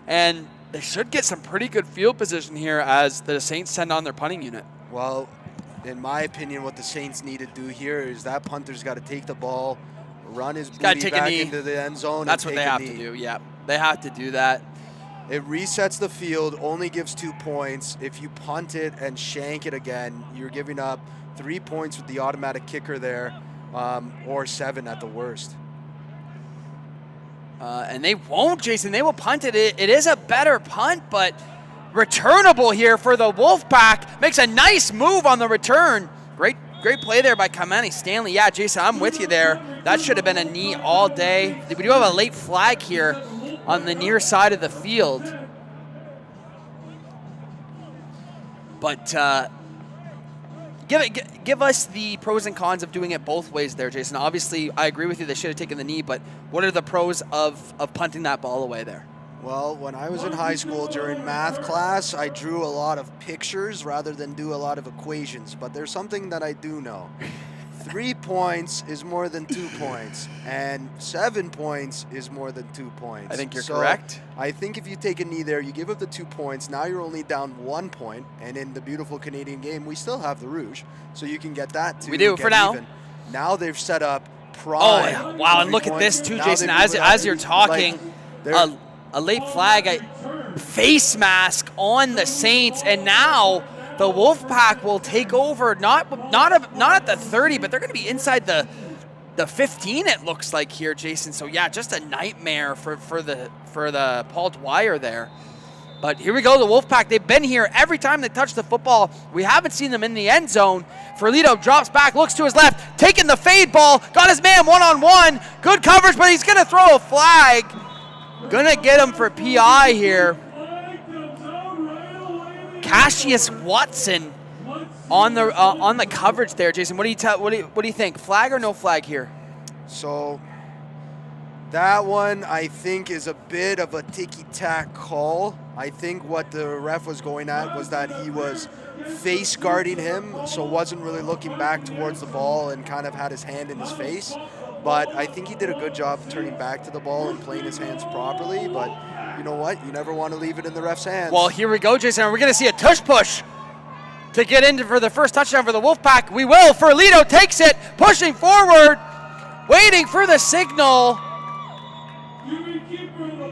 and they should get some pretty good field position here as the Saints send on their punting unit. Well, in my opinion, what the Saints need to do here is that punter's got to take the ball, run his booty back into the end zone. That's what they have to do, yeah. They have to do that. It resets the field, only gives 2 points. If you punt it and shank it again, you're giving up 3 points with the automatic kicker there, or 7 at the worst. And they won't, Jason. They will punt it. It is a better punt, but returnable here for the Wolfpack. Makes a nice move on the return. Great play there by Kamani Stanley. Yeah, Jason, I'm with you there. That should have been a knee all day. We do have a late flag here on the near side of the field. But give us the pros and cons of doing it both ways there, Jason. Obviously, I agree with you. They should have taken the knee, but what are the pros of punting that ball away there? Well, when I was in high school during math class, I drew a lot of pictures rather than do a lot of equations. But there's something that I do know. 3 points is more than 2 points, and 7 points is more than 2 points. I think you're correct. I think if you take a knee there, you give up the 2 points. Now you're only down 1 point, and in the beautiful Canadian game, we still have the Rouge, so you can get that too. We do for now. Even. Now they've set up prime. Oh wow! And look at this too, Jason. As you're talking, a late flag, a face mask on the Saints, and now the Wolfpack will take over, not at the 30, but they're going to be inside the 15. It looks like here, Jason. So yeah, just a nightmare for the Paul Dwyer there. But here we go, the Wolfpack. They've been here every time they touch the football. We haven't seen them in the end zone. Ferlito drops back, looks to his left, taking the fade ball, got his man one-on-one. Good coverage, but he's going to throw a flag. Going to get him for PI here. Cassius Watson on the coverage there, Jason. What do you think? Flag or no flag here? So that one I think is a bit of a ticky-tack call. I think what the ref was going at was that he was face guarding him, so wasn't really looking back towards the ball and kind of had his hand in his face. But I think he did a good job of turning back to the ball and playing his hands properly. But you know what? You never want to leave it in the ref's hands. Well, here we go, Jason. We're going to see a tush push to get into for the first touchdown for the Wolfpack. We will. Ferlito takes it, pushing forward, waiting for the signal.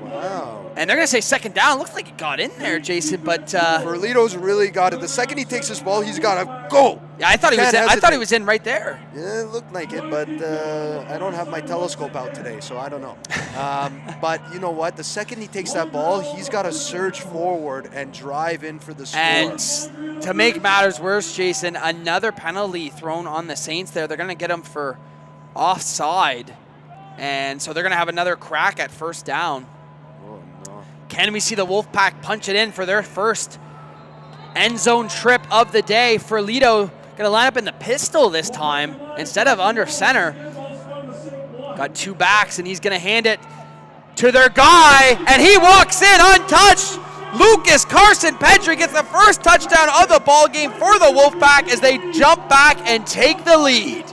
Wow. And they're going to say second down. Looks like it got in there, Jason, but Ferlito's really got it. The second he takes this ball, he's got to go. Yeah, I thought he was in right there. Yeah, it looked like it, but I don't have my telescope out today, so I don't know. But you know what? The second he takes that ball, he's got to surge forward and drive in for the score. And to make matters worse, Jason, another penalty thrown on the Saints there. They're going to get him for offside, and so they're going to have another crack at first down. Oh, no. Can we see the Wolfpack punch it in for their first end zone trip of the day? Ferlito going to line up in the pistol this time instead of under center. Got 2 backs, and he's going to hand it to their guy, and he walks in untouched. Lucas Carson Petrie gets the first touchdown of the ball game for the Wolfpack as they jump back and take the lead.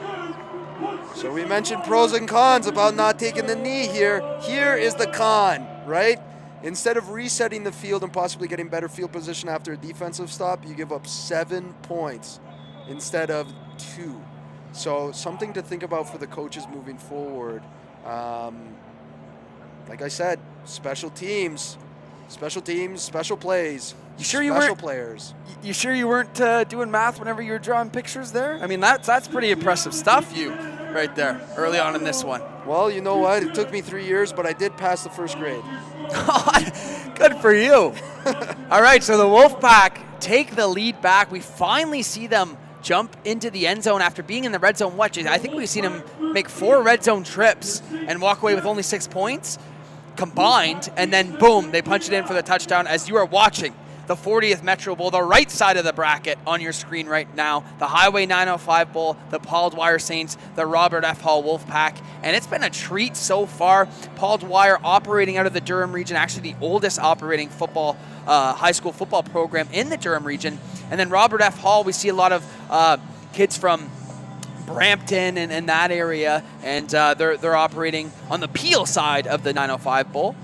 So we mentioned pros and cons about not taking the knee here. Here is the con, right? Instead of resetting the field and possibly getting better field position after a defensive stop, you give up 7 points instead of 2. So something to think about for the coaches moving forward. Like I said, special teams, special plays. You sure you special weren't players? You sure you weren't doing math whenever you were drawing pictures there? I mean, that's pretty impressive stuff, you right there early on in this one. Well, you know what? It took me 3 years, but I did pass the first grade. Good for you. All right, so the Wolfpack take the lead back. We finally see them jump into the end zone after being in the red zone. I think we've seen him make 4 red zone trips and walk away with only 6 points combined, and then boom, they punch it in for the touchdown. As you are watching the 40th Metro Bowl, the right side of the bracket on your screen right now, the Highway 905 Bowl, the Paul Dwyer Saints, the Robert F. Hall Wolfpack, and it's been a treat so far. Paul Dwyer operating out of the Durham region, actually the oldest operating high school football program in the Durham region. And then Robert F. Hall, we see a lot of kids from Brampton and that area, and they're operating on the Peel side of the 905 Bowl.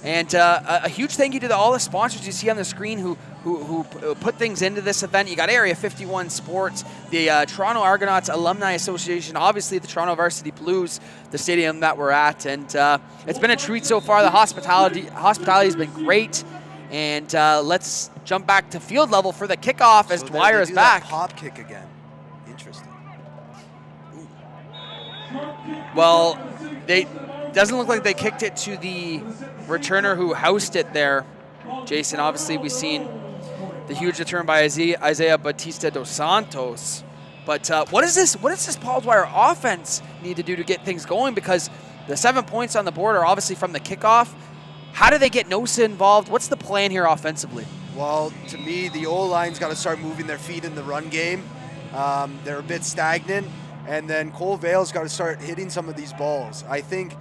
And a huge thank you to all the sponsors you see on the screen who put things into this event. You got Area 51 Sports, the Toronto Argonauts Alumni Association, obviously the Toronto Varsity Blues, the stadium that we're at. And it's been a treat so far. The hospitality has been great. And let's jump back to field level for the kickoff as Dwyer is back. That pop kick again. Interesting. Well, doesn't look like they kicked it to the returner who housed it there, Jason. Obviously, we've seen the huge return by Isaiah Batista dos Santos. But what does this Paul Dwyer offense need to do to get things going? Because the 7 points on the board are obviously from the kickoff. How do they get Nosa involved? What's the plan here offensively? Well, to me, the O-line's got to start moving their feet in the run game. They're a bit stagnant. And then Cole Vale's got to start hitting some of these balls. I think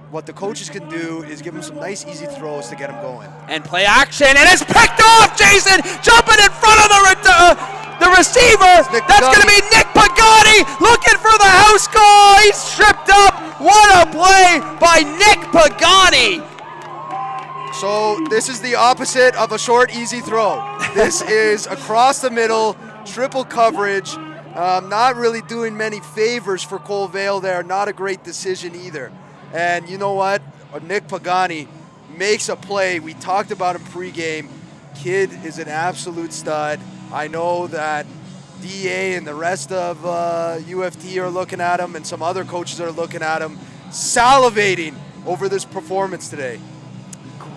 what the coaches can do is give them some nice, easy throws to get them going. And play action, and it's picked off, Jason! Jumping in front of the receiver! That's going to be Nick Pagani looking for the house call! He's stripped up! What a play by Nick Pagani! So this is the opposite of a short, easy throw. This is across the middle, triple coverage. Not really doing many favors for Cole Vale there. Not a great decision either. And you know what? Nick Pagani makes a play. We talked about him pregame. Kid is an absolute stud. I know that DA and the rest of UFT are looking at him, and some other coaches are looking at him, salivating over this performance today.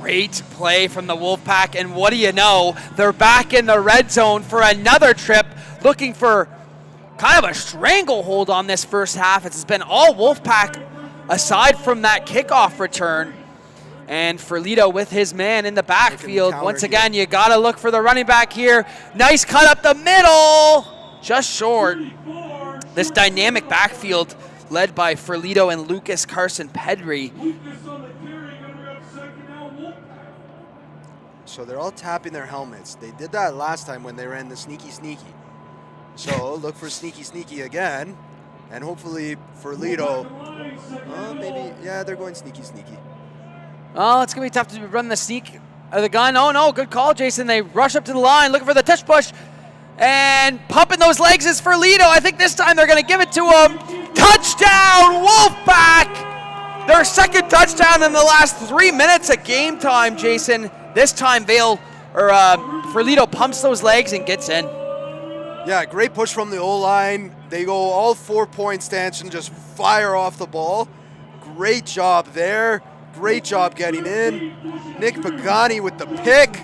Great play from the Wolfpack, and what do you know? They're back in the red zone for another trip, looking for kind of a stranglehold on this first half. It's been all Wolfpack aside from that kickoff return. And Ferlito with his man in the backfield. Once again, you got to look for the running back here. Nice cut up the middle. Just short. This dynamic backfield led by Ferlito and Lucas Carson Pedri. So they're all tapping their helmets. They did that last time when they ran the sneaky sneaky. So look for sneaky sneaky again. And hopefully Ferlito, maybe, yeah, they're going sneaky sneaky. Oh, it's going to be tough to run the sneak of the gun. Oh, no, good call, Jason. They rush up to the line, looking for the touch push. And pumping those legs is Ferlito. I think this time they're going to give it to him. Touchdown, Wolfpack! Their second touchdown in the last 3 minutes of game time, Jason. This time Ferlito pumps those legs and gets in. Yeah, great push from the O-line. They go all 4 point stance and just fire off the ball. Great job there. Great job getting in. Nick Pagani with the pick.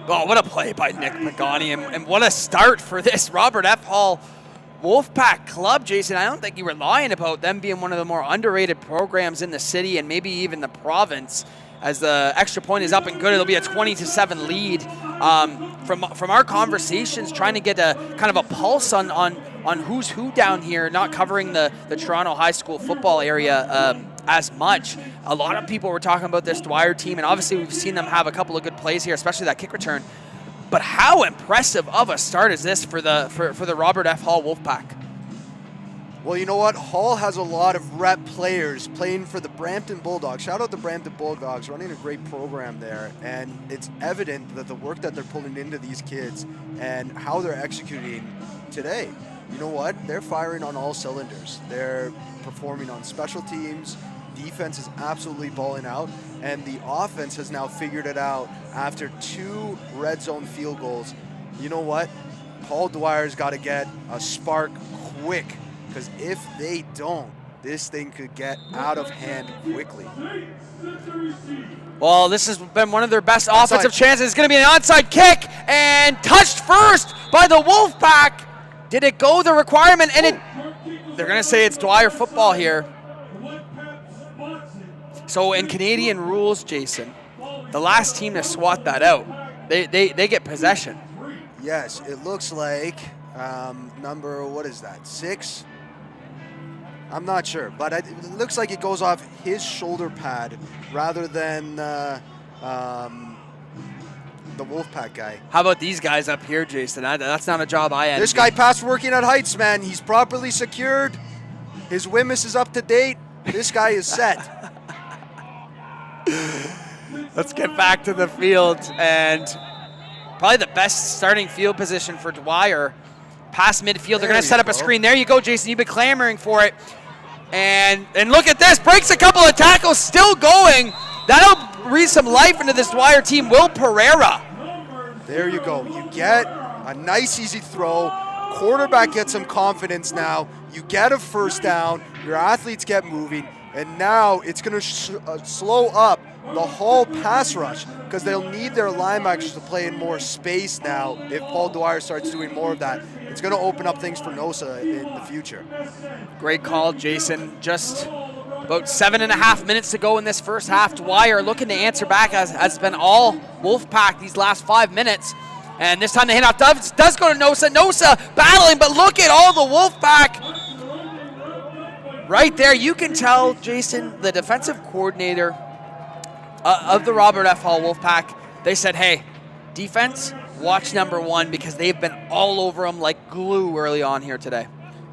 Oh, what a play by Nick Pagani, and what a start for this Robert F. Hall Wolfpack club, Jason. I don't think you were lying about them being one of the more underrated programs in the city and maybe even the province. As the extra point is up and good, it'll be a 20-7 lead. From our conversations, trying to get a kind of a pulse on who's who down here, not covering the Toronto high school football area as much. A lot of people were talking about this Dwyer team, and obviously we've seen them have a couple of good plays here, especially that kick return. But how impressive of a start is this for the Robert F. Hall Wolfpack? Well, you know what? Hall has a lot of rep players playing for the Brampton Bulldogs. Shout out the Brampton Bulldogs, running a great program there. And it's evident that the work that they're pulling into these kids and how they're executing today. You know what? They're firing on all cylinders. They're performing on special teams. Defense is absolutely balling out. And the offense has now figured it out after 2 red zone field goals. You know what? Paul Dwyer's got to get a spark quick. Because if they don't, this thing could get out of hand quickly. Well, this has been one of their best offensive chances. It's going to be an onside kick and touched first by the Wolfpack. Did it go the requirement? And they're going to say it's Dwyer football here. So in Canadian rules, Jason, the last team to swat that out, they get possession. Yes, it looks like number, what is that, 6? I'm not sure, but it looks like it goes off his shoulder pad rather than the Wolfpack guy. How about these guys up here, Jason? That's not a job I envy. This guy passed working at Heights, man. He's properly secured. His Wimmis is up to date. This guy is set. Let's get back to the field, and probably the best starting field position for Dwyer. Past midfield, they're going to set up a screen. There you go, Jason. You've been clamoring for it. And look at this. Breaks a couple of tackles, still going. That'll breathe some life into this Dwyer team. Will Pereira. There you go. You get a nice, easy throw. Quarterback gets some confidence now. You get a first down. Your athletes get moving. And now it's going to slow up the whole pass rush because they'll need their linebackers to play in more space now if Paul Dwyer starts doing more of that. It's going to open up things for Nosa in the future. Great call, Jason. Just about 7.5 minutes to go in this first half. Dwyer looking to answer back, as has been all Wolfpack these last 5 minutes. And this time the handoff does go to Nosa. Nosa battling, but look at all the Wolfpack. Right there, you can tell, Jason, the defensive coordinator of the Robert F. Hall Wolfpack, they said, hey, defense, watch number 1 because they've been all over them like glue early on here today.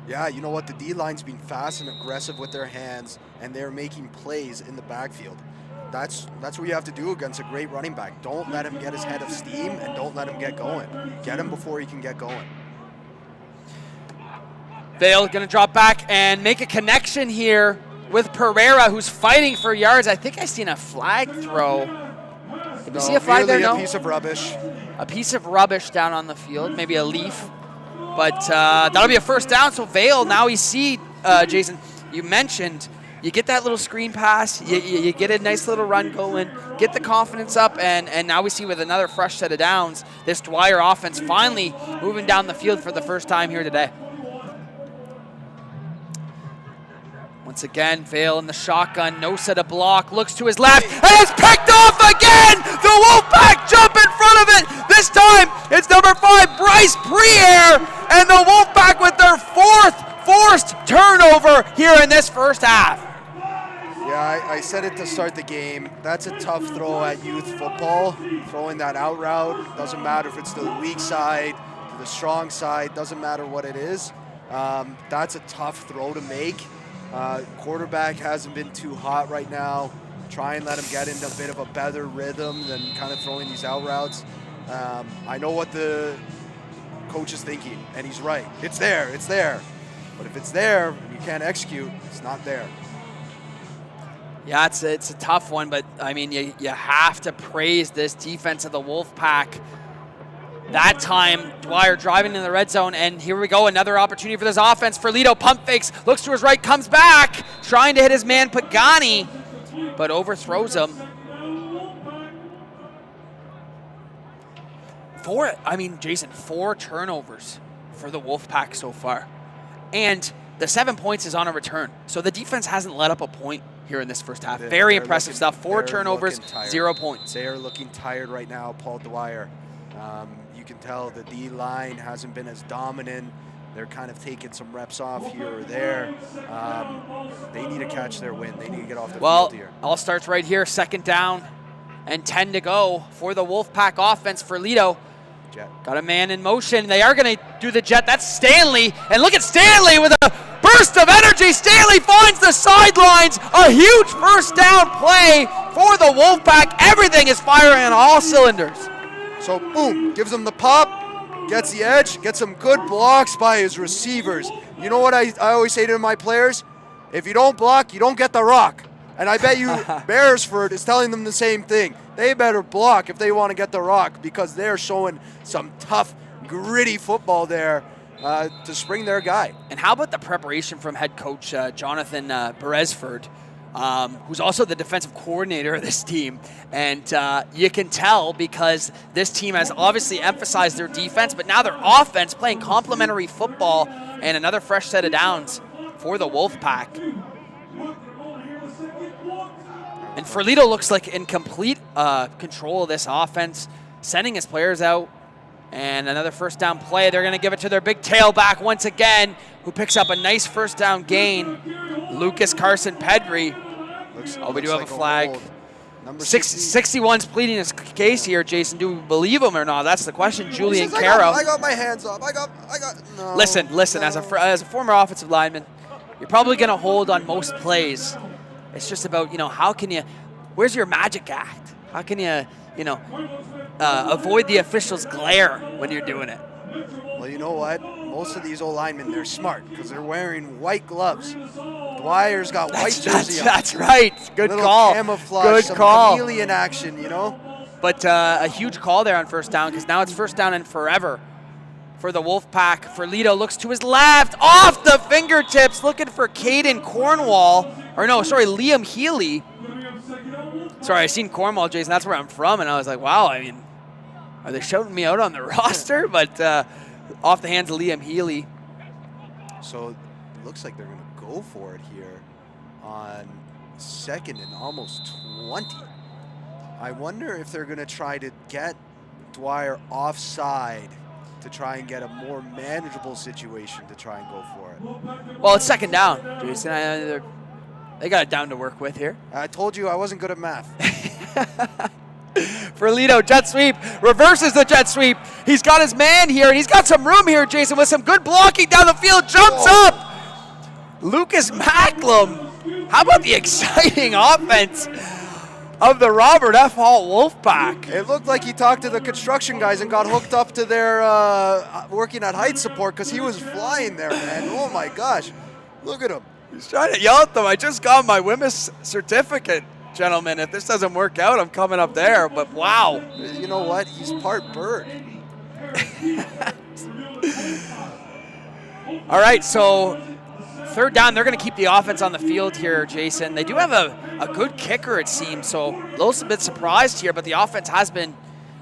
Yeah, you know what? The D-line's been fast and aggressive with their hands, and they're making plays in the backfield. That's what you have to do against a great running back. Don't let him get his head of steam, and don't let him get going. Get him before he can get going. Vale going to drop back and make a connection here with Pereira, who's fighting for yards. I think I seen a flag throw. Did you see a flag there? No. A piece of rubbish. A piece of rubbish down on the field, maybe a leaf. But that'll be a first down. So Vale, now we see, Jason, you mentioned, you get that little screen pass, you get a nice little run going, get the confidence up, and now we see with another fresh set of downs, this Dwyer offense finally moving down the field for the first time here today. Once again, Vale in the shotgun, no set of block, looks to his left, and it's picked off again! The Wolfpack jump in front of it! This time, it's number 5, Bryce Briere, and the Wolfpack with their 4th forced turnover here in this first half. Yeah, I said it to start the game. That's a tough throw at youth football. Throwing that out route, doesn't matter if it's to the weak side, to the strong side, doesn't matter what it is. That's a tough throw to make. Quarterback hasn't been too hot right now. Try and let him get into a bit of a better rhythm than kind of throwing these out routes. I know what the coach is thinking, and he's right. It's there. But if it's there and you can't execute, it's not there. Yeah, it's a tough one, but I mean, you have to praise this defense of the Wolfpack. That time, Dwyer driving in the red zone, and here we go, another opportunity for this offense. Ferlito pump fakes, looks to his right, comes back, trying to hit his man Pagani, but overthrows him. Jason, 4 turnovers for the Wolfpack so far. And the 7 points is on a return. So the defense hasn't let up a point here in this first half. Very impressive stuff. 4 turnovers, 0 points. They are looking tired right now, Paul Dwyer. You can tell the D-line hasn't been as dominant. They're kind of taking some reps off here or there. They need to catch their win. They need to get off the field here. All starts right here. 2nd down and 10 to go for the Wolfpack offense. Ferlito got a man in motion. They are going to do the jet. That's Stanley. And look at Stanley with a burst of energy. Stanley finds the sidelines. A huge first down play for the Wolfpack. Everything is firing on all cylinders. So, boom, gives him the pop, gets the edge, gets some good blocks by his receivers. You know what I always say to my players? If you don't block, you don't get the rock. And I bet you Beresford is telling them the same thing. They better block if they want to get the rock because they're showing some tough, gritty football there to spring their guy. And how about the preparation from head coach Jonathan Beresford? who's also the defensive coordinator of this team. And you can tell because this team has obviously emphasized their defense, but now their offense playing complementary football and another fresh set of downs for the Wolfpack. And Ferlito looks like in complete control of this offense, sending his players out. And another first down play. They're going to give it to their big tailback once again, who picks up a nice first down gain. Lucas Carson Pedri. We do have a flag. Number 61's pleading his case here, Jason. Do we believe him or not? That's the question. Julian Caro. I got my hands up. No. Listen. As a former offensive lineman, you're probably going to hold on most plays. It's just about, how can you, where's your magic act? How can you, avoid the officials' glare when you're doing it? Well, you know what? Most of these old linemen, they're smart because they're wearing white gloves. Dwyer's got white jersey on. That's right. Good little call. Camouflage, some chameleon action, But a huge call there on first down because now it's first down and forever for the Wolfpack. Ferlito looks to his left, off the fingertips, looking for Caden Cornwall. Liam Healy. Sorry, I seen Cornwall, Jason. That's where I'm from, and I was like, wow. Are they shouting me out on the roster? But off the hands of Liam Healy. So it looks like they're going to go for it here on second and almost 20. I wonder if they're going to try to get Dwyer offside to try and get a more manageable situation to try and go for it. Well, it's second down, Jason. They got it down to work with here. I told you I wasn't good at math. Ferlito, jet sweep, reverses the jet sweep. He's got his man here, and he's got some room here, Jason, with some good blocking down the field. Jumps up. Lucas Macklem. How about the exciting offense of the Robert F. Hall Wolfpack? It looked like he talked to the construction guys and got hooked up to their working at height support because he was flying there, man. Oh, my gosh. Look at him. He's trying to yell at them. I just got my WMIS certificate, gentlemen. If this doesn't work out, I'm coming up there. But wow. You know what? He's part bird. All right, so third down. They're going to keep the offense on the field here, Jason. They do have a good kicker, it seems. So a little bit surprised here, but the offense has been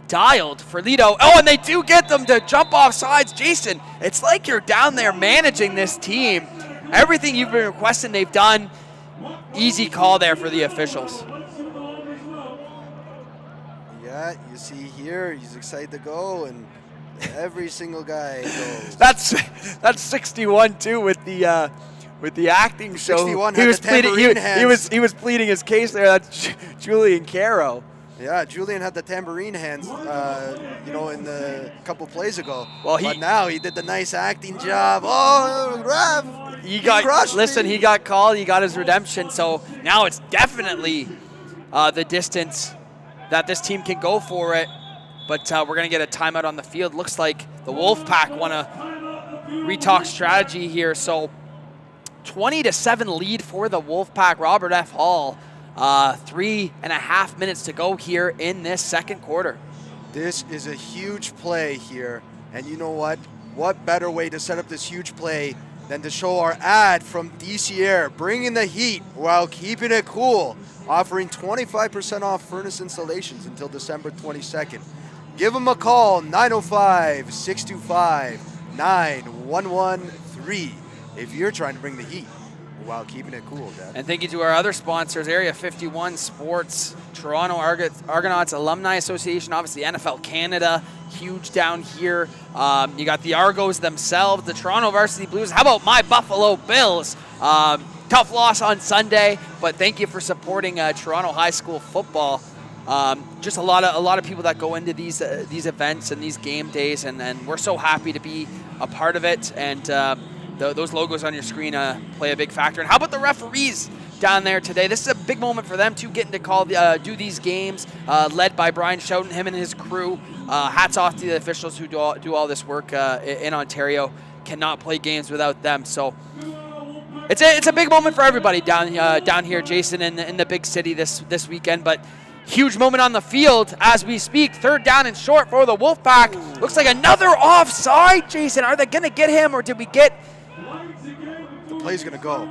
dialed. Ferlito. Oh, and they do get them to jump off sides. Jason, it's like you're down there managing this team. Everything you've been requesting, they've done. Easy call there for the officials. Yeah, you see here, he's excited to go, and every single guy goes. That's 61 too with the acting show. 61 had the tambourine hands. He was pleading his case there. That's Julian Caro. Yeah, Julian had the tambourine hands, in the couple plays ago. Well, but now he did the nice acting job. Oh, ref! He got called. He got his redemption. So now it's definitely the distance that this team can go for it. But we're going to get a timeout on the field. Looks like the Wolfpack want to retalk strategy here. So 20-7 lead for the Wolfpack. Robert F. Hall. 3.5 minutes to go here in this second quarter. This is a huge play here. And you know what? What better way to set up this huge play than to show our ad from DC Air, bringing the heat while keeping it cool, offering 25% off furnace installations until December 22nd. Give them a call, 905-625-9113, if you're trying to bring the heat while keeping it cool, Dad. And thank you to our other sponsors, Area 51 Sports, Toronto Argonauts Alumni Association, obviously NFL Canada, huge down here. You got the Argos themselves, the Toronto Varsity Blues. How about my Buffalo Bills? Tough loss on Sunday, but thank you for supporting Toronto high school football. Just a lot of people that go into these events and these game days, and we're so happy to be a part of it. And those logos on your screen play a big factor. And how about the referees down there today? This is a big moment for them too, getting to do these games, led by Brian Schouten, him and his crew. Hats off to the officials who do all this work in Ontario. Cannot play games without them. So it's a big moment for everybody down here, Jason, in the big city this weekend. But huge moment on the field as we speak. Third down and short for the Wolfpack. Looks like another offside, Jason. Are they going to get him, or did we get... The play's going to go.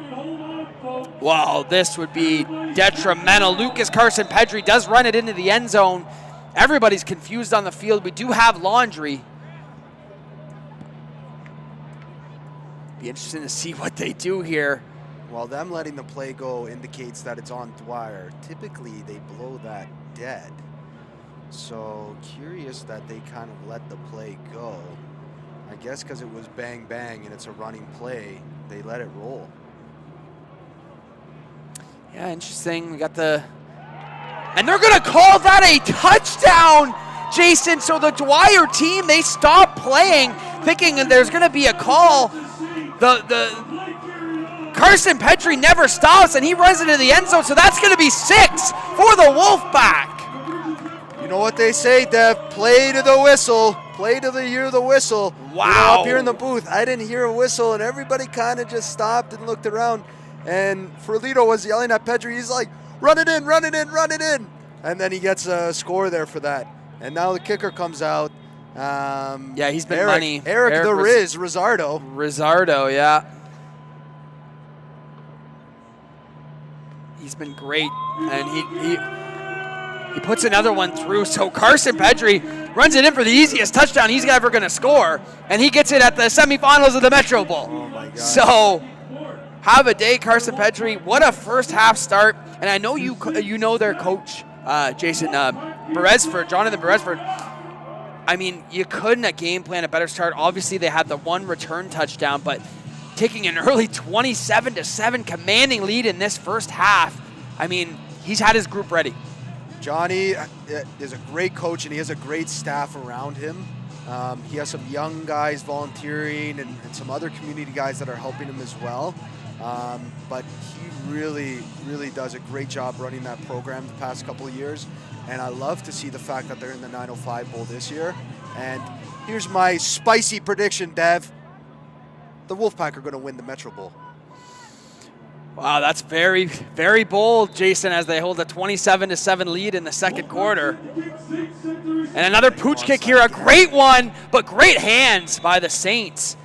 Wow, this would be detrimental. Lucas Carson Pedri does run it into the end zone. Everybody's confused on the field. We do have laundry. Be interesting to see what they do here. Well, them letting the play go indicates that it's on Dwyer. Typically, they blow that dead. So curious that they kind of let the play go. I guess because it was bang, bang, and it's a running play, they let it roll. Yeah, interesting. We got the... And they're going to call that a touchdown, Jason. So the Dwyer team, they stopped playing, thinking that there's going to be a call. The Carson Pedri never stops, and he runs into the end zone, so that's going to be 6 for the Wolfpack. You know what they say, Dev? Play to the whistle. Play to the hear the whistle. Wow. You know, up here in the booth, I didn't hear a whistle, and everybody kind of just stopped and looked around. And Ferlito was yelling at Pedri. He's like, run it in, run it in, run it in. And then he gets a score there for that. And now the kicker comes out. Yeah, he's been Eric, money. Eric the Riz, Rizzardo. Rizzardo, yeah. He's been great, and he puts another one through. So Carson Pedri runs it in for the easiest touchdown he's ever going to score, and he gets it at the semifinals of the Metro Bowl. Oh my God. So have a day, Carson Pedri. What a first half start, and I know you know their coach, Jason Beresford, Jonathan Beresford. I mean, you couldn't have game planned a better start. Obviously, they had the one return touchdown, but taking an early 27-7 commanding lead in this first half. I mean, he's had his group ready. Johnny is a great coach, and he has a great staff around him. He has some young guys volunteering and some other community guys that are helping him as well. But he really, really does a great job running that program the past couple of years. And I love to see the fact that they're in the 905 Bowl this year. And here's my spicy prediction, Dev. The Wolfpack are going to win the Metro Bowl. Wow, that's very, very bold, Jason, as they hold a 27-7 lead in the second quarter. And another pooch kick here, a great one, but great hands by the Saints.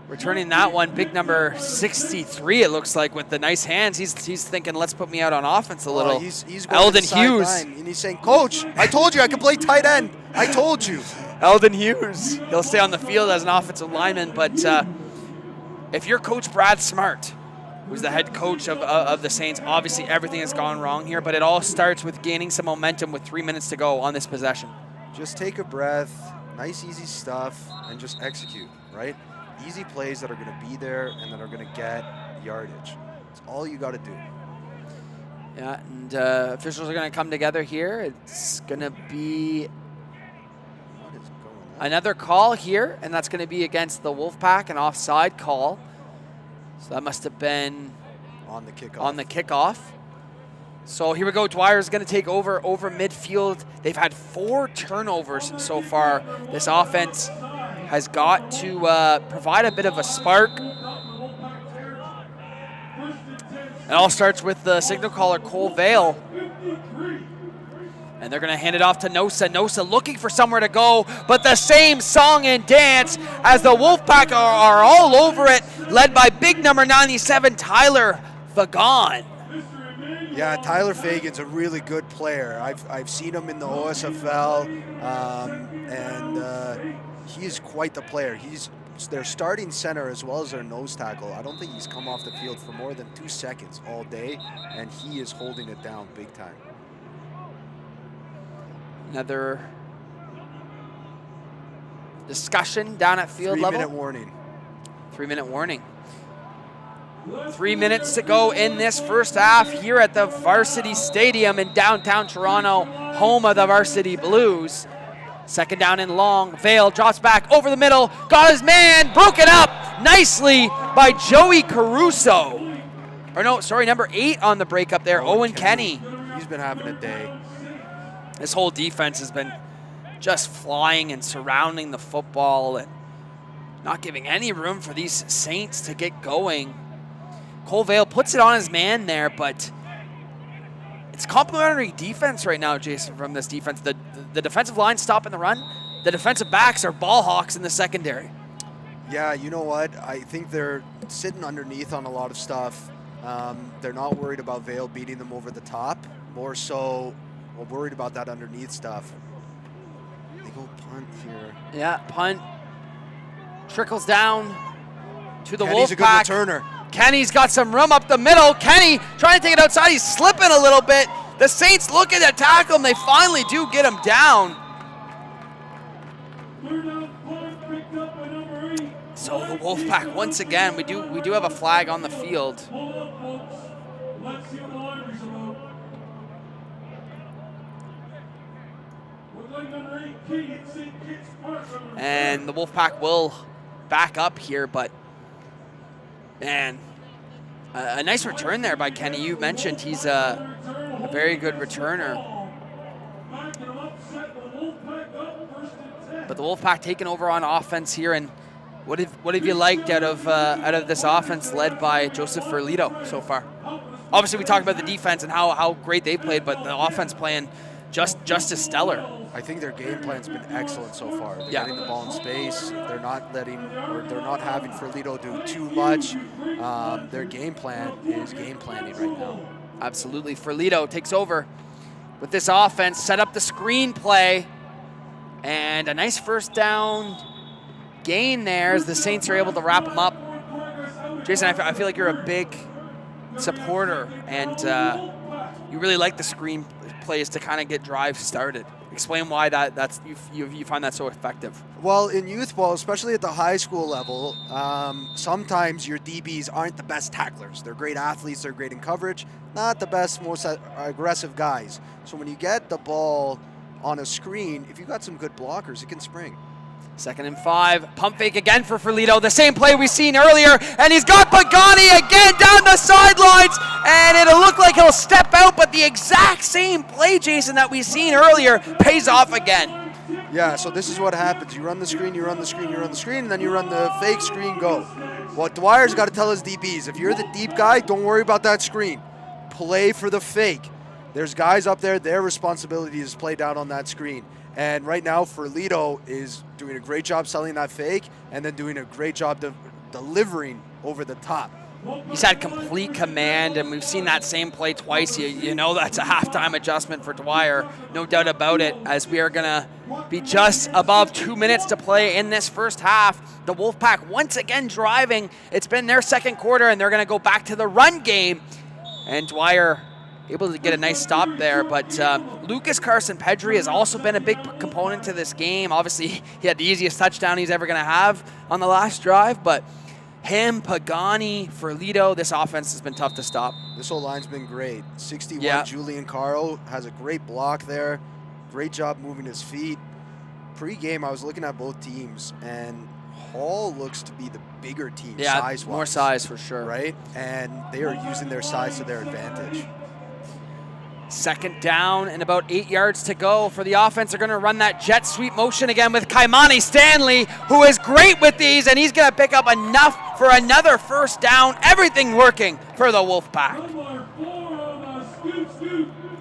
Returning that one, big number 63, it looks like, with the nice hands. He's thinking, let's put me out on offense a little. He's going Eldon to the Hughes. sideline, and he's saying, Coach, I told you I could play tight end. I told you. Eldon Hughes. He'll stay on the field as an offensive lineman, but if you're Coach Brad Smart, who's the head coach of the Saints, obviously everything has gone wrong here, but it all starts with gaining some momentum with 3 minutes to go on this possession. Just take a breath, nice easy stuff, and just execute, right? Easy plays that are going to be there and that are going to get yardage. That's all you got to do. Yeah, and officials are going to come together here. It's going to be another call here, and that's going to be against the Wolfpack, an offside call. So that must have been on the kickoff. On the kickoff. So here we go. Dwyer's going to take over midfield. They've had 4 turnovers so far. This offense has got to provide a bit of a spark. It all starts with the signal caller, Cole Vale. And they're going to hand it off to Nosa. Nosa looking for somewhere to go, but the same song and dance as the Wolfpack are all over it, led by big number 97, Tyler Fagan. Yeah, Tyler Fagan's a really good player. I've seen him in the OSFL, and he is quite the player. He's their starting center as well as their nose tackle. I don't think he's come off the field for more than 2 seconds all day, and he is holding it down big time. Another discussion down at field level. 3-minute warning. 3-minute warning. 3 minutes to go in this first half here at the Varsity Stadium in downtown Toronto, home of the Varsity Blues. Second down and long. Vale drops back over the middle. Got his man. Broken up nicely by Joey Caruso. Or no, sorry, number 8 on the breakup there, Owen Kenny. He's been having a day. This whole defense has been just flying and surrounding the football and not giving any room for these Saints to get going. Cole Vale puts it on his man there, but it's complimentary defense right now, Jason, from this defense. The defensive line stopping the run. The defensive backs are ball hawks in the secondary. Yeah, you know what? I think they're sitting underneath on a lot of stuff. They're not worried about Vale beating them over the top. More so, worried about that underneath stuff. They go punt here. Yeah, punt. Trickles down to the Kenny's a good Wolfpack. returner. Kenny's got some room up the middle. Kenny trying to take it outside. He's slipping a little bit. The Saints looking to tackle him. They finally do get him down. So the Wolfpack, once again, we do have a flag on the field. And the Wolfpack will back up here, but man, a nice return there by Kenny. You mentioned he's a very good returner. But the Wolfpack taking over on offense here, and what have you liked out of this offense led by Joseph Ferlito so far? Obviously, we talked about the defense and how great they played, but the offense playing just as stellar. I think their game plan's been excellent so far. They're getting the ball in space. They're not having Ferlito do too much. Their game plan is game planning right now. Absolutely. Ferlito takes over with this offense, set up the screen play, and a nice first down gain there as the Saints are able to wrap them up. Jason, I feel like you're a big supporter, and you really like the screen plays to kind of get drives started. Explain why you find that so effective. Well, in youth ball, especially at the high school level, sometimes your DBs aren't the best tacklers. They're great athletes, they're great in coverage, not the best, most aggressive guys. So when you get the ball on a screen, if you've got some good blockers, it can spring. 2nd and 5, pump fake again for Ferlito. The same play we seen earlier, and he's got Pagani again down the sidelines, and it'll look like he'll step out, but the exact same play, Jason, that we seen earlier pays off again. Yeah, so this is what happens. You run the screen, you run the screen, you run the screen, and then you run the fake screen, go. Well, Dwyer's got to tell his DBs, if you're the deep guy, don't worry about that screen. Play for the fake. There's guys up there, their responsibility is to play down on that screen. And right now, Ferlito is doing a great job selling that fake and then doing a great job delivering over the top. He's had complete command, and we've seen that same play twice. You know that's a halftime adjustment for Dwyer, no doubt about it, as we are going to be just above 2 minutes to play in this first half. The Wolfpack once again driving. It's been their second quarter, and they're going to go back to the run game. And Dwyer able to get a nice stop there, but Lucas Carson-Pedri has also been a big component to this game. Obviously, he had the easiest touchdown he's ever going to have on the last drive, but him, Pagani, Ferlito, this offense has been tough to stop. This whole line's been great. 61, Julian Caro has a great block there. Great job moving his feet. Pre-game, I was looking at both teams, and Hall looks to be the bigger team size-wise. More size for sure. Right? And they are using their size to their advantage. 2nd down and about 8 yards to go for the offense. They're going to run that jet sweep motion again with Kaimani Stanley, who is great with these, and he's going to pick up enough for another first down. Everything working for the Wolfpack.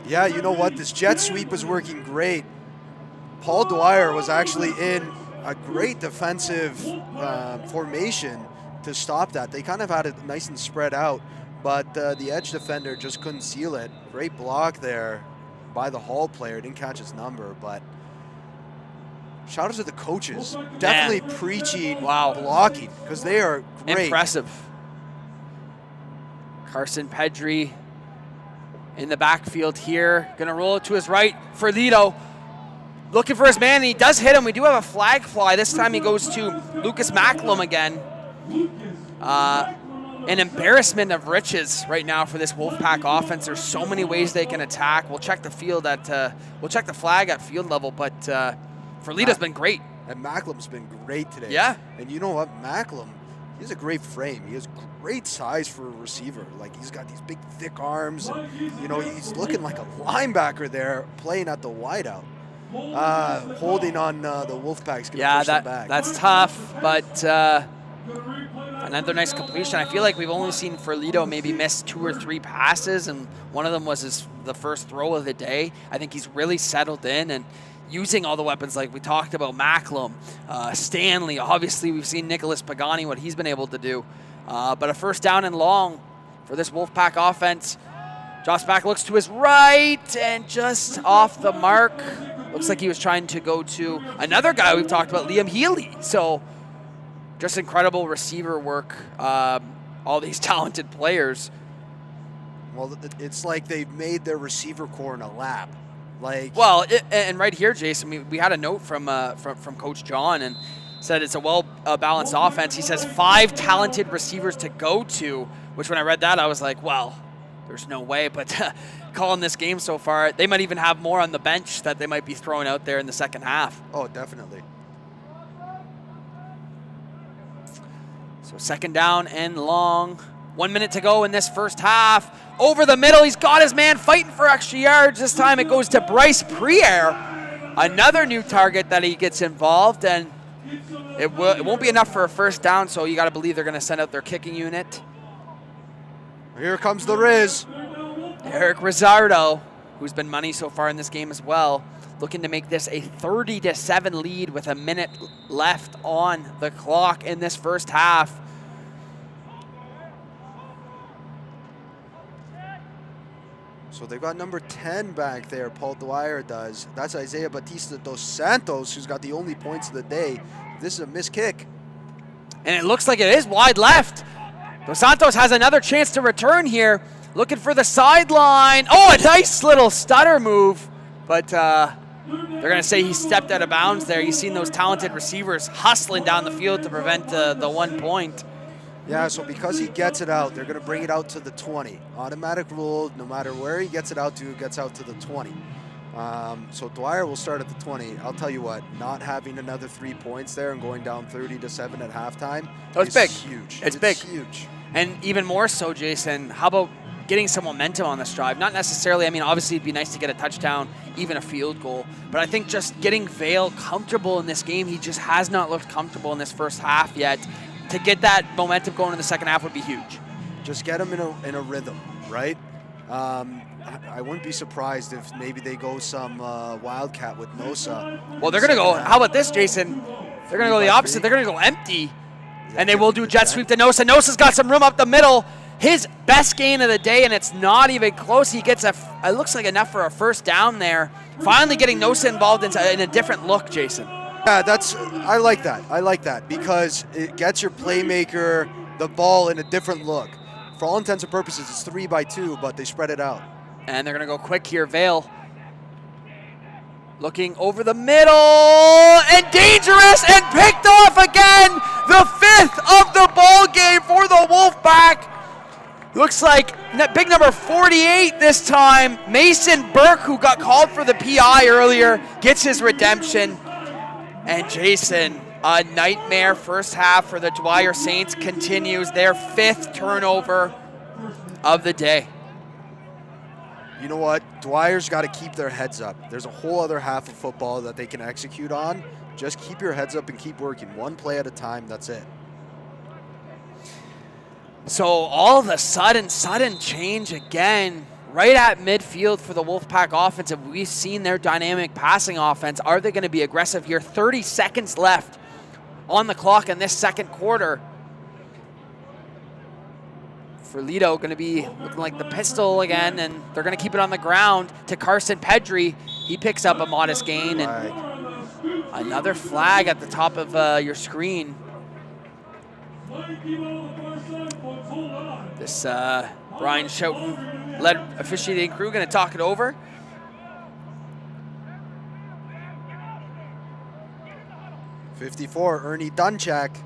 Yeah, you know what? This jet sweep was working great. Paul Dwyer was actually in a great defensive formation to stop that. They kind of had it nice and spread out, but the edge defender just couldn't seal it. Great block there by the Hall player. Didn't catch his number, but shout out to the coaches. Definitely preaching blocking, because they are great. Impressive. Carson-Pedri in the backfield here. Going to roll it to his right. Ferlito looking for his man, and he does hit him. We do have a flag fly. This time he goes to Lucas Macklem again. An embarrassment of riches right now for this Wolfpack offense. There's so many ways they can attack. We'll check the field we'll check the flag at field level, but Ferlito's been great. And Macklem's been great today. Yeah. And you know what? Macklem, he has a great frame. He has great size for a receiver. Like, he's got these big, thick arms. And, you know, he's looking like a linebacker there playing at the wideout. Holding on the Wolfpack's going to push them back. That's tough, but another nice completion. I feel like we've only seen Ferlito maybe miss 2 or 3 passes, and one of them was the first throw of the day. I think he's really settled in and using all the weapons like we talked about. Macklem, Stanley, obviously we've seen Nicholas Pagani, what he's been able to do. But a first down and long for this Wolfpack offense. Drops back, looks to his right, and just off the mark. Looks like he was trying to go to another guy we've talked about, Liam Healy. So just incredible receiver work. All these talented players. Well, it's like they've made their receiver core in a lab. Like, well, and right here, Jason, we had a note from Coach John and said it's a well-balanced offense. He says 5 talented receivers to go to, which when I read that, I was like, well, there's no way. But calling this game so far, they might even have more on the bench that they might be throwing out there in the second half. Oh, definitely. So second down and long. 1 minute to go in this first half. Over the middle, he's got his man fighting for extra yards. This time it goes to Bryce Priere. Another new target that he gets involved, and it won't be enough for a first down, so you got to believe they're going to send out their kicking unit. Here comes the Riz. Eric Rizzardo, who's been money so far in this game as well, looking to make this a 30-7 lead with a minute left on the clock in this first half. So they've got number 10 back there, Paul Dwyer does. That's Isaiah Batista dos Santos, who's got the only points of the day. This is a missed kick. And it looks like it is wide left. Dos Santos has another chance to return here. Looking for the sideline. Oh, a nice little stutter move. But they're going to say he stepped out of bounds there. You've seen those talented receivers hustling down the field to prevent the 1 point. Yeah, so because he gets it out, they're going to bring it out to the 20. Automatic rule, no matter where he gets it out to, it gets out to the 20. So Dwyer will start at the 20. I'll tell you what, not having another 3 points there and going down 30-7 at halftime is big. Huge. It's big. Huge. And even more so, Jason, how about getting some momentum on this drive? Not necessarily, I mean, obviously it'd be nice to get a touchdown, even a field goal. But I think just getting Vale comfortable in this game, he just has not looked comfortable in this first half yet. To get that momentum going in the second half would be huge. Just get him in a rhythm, right? I wouldn't be surprised if maybe they go some Wildcat with Nosa. Well, they're going to go, how about this, Jason? They're going to go the opposite. They're going to go empty, and they will do jet sweep to Nosa. Nosa's got some room up the middle. His best gain of the day, and it's not even close. He gets it looks like enough for a first down there. Finally getting Nosa involved in a different look, Jason. Yeah, I like that. I like that because it gets your playmaker the ball in a different look. For all intents and purposes, it's 3-by-2, but they spread it out. And they're going to go quick here. Vale looking over the middle, and dangerous, and picked off again. The 5th of the ball game for the Wolfpack. Looks like big number 48 this time. Mason Burke, who got called for the PI earlier, gets his redemption. And Jason, a nightmare first half for the Dwyer Saints continues their 5th turnover of the day. You know what? Dwyer's got to keep their heads up. There's a whole other half of football that they can execute on. Just keep your heads up and keep working. One play at a time, that's it. So all of a sudden change again. Right at midfield for the Wolfpack offense. We've seen their dynamic passing offense. Are they going to be aggressive here? 30 seconds left on the clock in this second quarter. Ferlito going to be looking like the pistol again, and they're going to keep it on the ground to Carson Pedri. He picks up a modest gain, and another flag at the top of your screen. This Brian Schouten-led officiating crew going to talk it over. .54, Ernie Dunchak.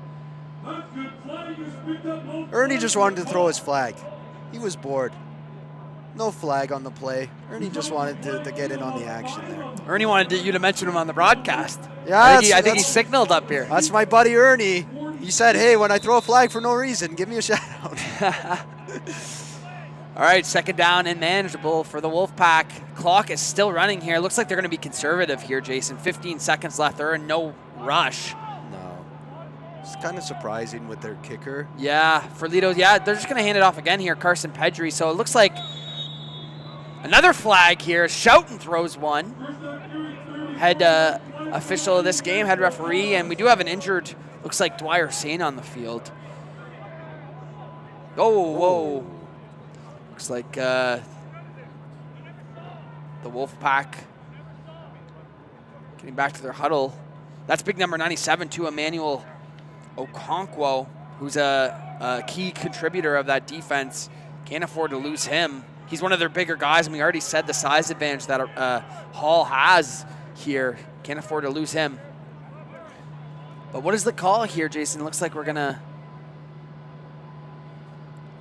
Ernie just wanted to throw his flag. He was bored. No flag on the play. Ernie just wanted to get in on the action there. Ernie wanted you to mention him on the broadcast. Yeah, I think he signaled up here. That's my buddy Ernie. He said, hey, when I throw a flag for no reason, give me a shout out. All right, second down and manageable for the Wolfpack. Clock is still running here. Looks like they're going to be conservative here, Jason. 15 seconds left. They're in no rush. No. It's kind of surprising with their kicker. Yeah, Ferlito, yeah, they're just going to hand it off again here, Carson Pedri. So it looks like another flag here. Schouten throws one. Head official of this game, head referee, and we do have an injured, looks like Dwyer Sane on the field. Oh, whoa. Looks like the Wolfpack getting back to their huddle. That's big number 97 to Emmanuel Okonkwo, who's a key contributor of that defense. Can't afford to lose him. He's one of their bigger guys, and we already said the size advantage that Hall has here. Can't afford to lose him. But what is the call here, Jason? Looks like we're going to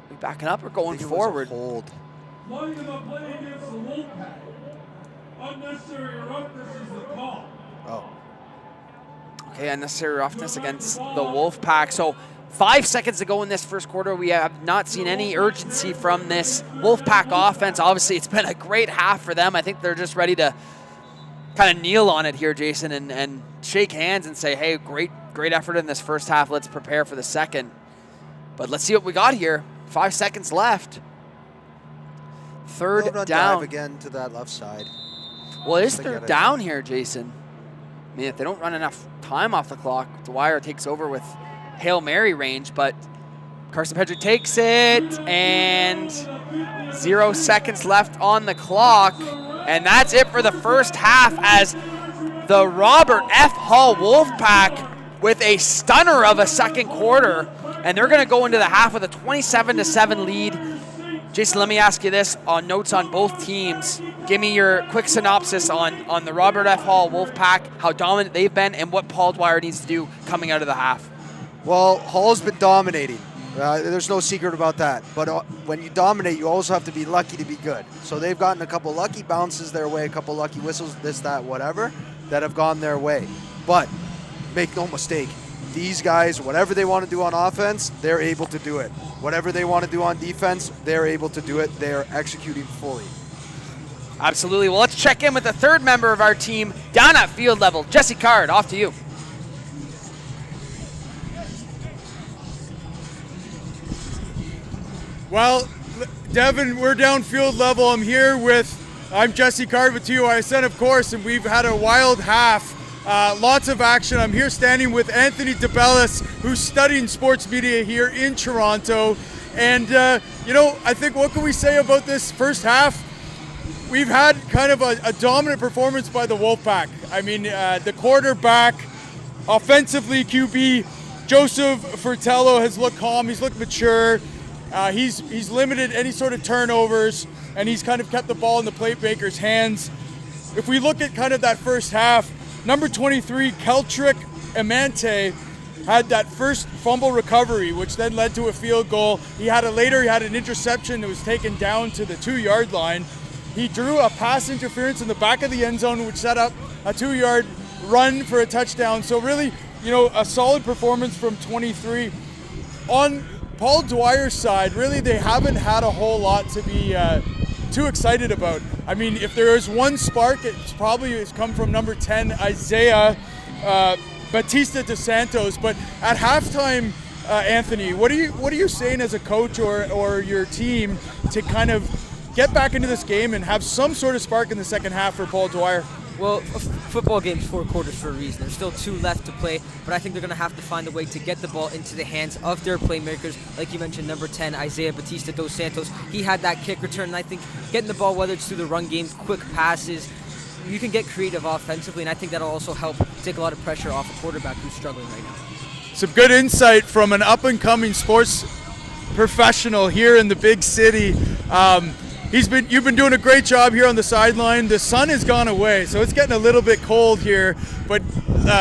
be backing up or going forward. Hold. Lining up play against the Wolfpack. Unnecessary roughness is the call. Oh. Okay, unnecessary roughness against the Wolfpack. So 5 seconds to go in this first quarter. We have not seen any urgency from this Wolfpack offense. Obviously, it's been a great half for them. I think they're just ready to kind of kneel on it here, Jason, and shake hands and say, hey, great effort in this first half. Let's prepare for the second. But let's see what we got here. 5 seconds left. Third down. Dive again to that left side. Well, it is third down here, Jason. I mean, if they don't run enough time off the clock, Dwyer takes over with Hail Mary range, but Carson Pedrick takes it, and 0 seconds left on the clock. And that's it for the first half as the Robert F. Hall Wolfpack with a stunner of a second quarter. And they're going to go into the half with a 27-7 lead. Jason, let me ask you this on notes on both teams. Give me your quick synopsis on the Robert F. Hall Wolfpack, how dominant they've been, and what Paul Dwyer needs to do coming out of the half. Well, Hall's been dominating. There's no secret about that. But when you dominate, you also have to be lucky to be good. So they've gotten a couple lucky bounces their way, a couple lucky whistles, this, that, whatever, that have gone their way. But make no mistake, these guys, whatever they want to do on offense, they're able to do it. Whatever they want to do on defense, they're able to do it. They're executing fully. Absolutely. Well, let's check in with the third member of our team down at field level. Jesse Card, off to you. Well, Devin, we're down field level. I'm Jesse Card with TUISN, of course, and we've had a wild half. Lots of action. I'm here standing with Anthony DeBellis, who's studying sports media here in Toronto. And, I think what can we say about this first half? We've had kind of a dominant performance by the Wolfpack. I mean, the quarterback, offensively, QB, Joseph Fertello has looked calm. He's looked mature. He's limited any sort of turnovers, and he's kind of kept the ball in the playmaker's hands. If we look at kind of that first half, number 23, Keltrick Amante, had that first fumble recovery, which then led to a field goal. He had an interception that was taken down to the 2-yard line. He drew a pass interference in the back of the end zone, which set up a 2-yard run for a touchdown. So really, a solid performance from 23. On Paul Dwyer's side, really they haven't had a whole lot to be too excited about. I mean, if there is one spark, it's probably come from number 10, Isaiah Batista dos Santos. But at halftime, Anthony, what are you saying as a coach or your team to kind of get back into this game and have some sort of spark in the second half for Paul Dwyer? Well, a football game's 4 quarters for a reason. There's still 2 left to play, but I think they're going to have to find a way to get the ball into the hands of their playmakers. Like you mentioned, number 10, Isaiah Batista dos Santos. He had that kick return, and I think getting the ball, whether it's through the run game, quick passes, you can get creative offensively, and I think that'll also help take a lot of pressure off a quarterback who's struggling right now. Some good insight from an up-and-coming sports professional here in the big city. You've been doing a great job here on the sideline. The sun has gone away, so it's getting a little bit cold here. But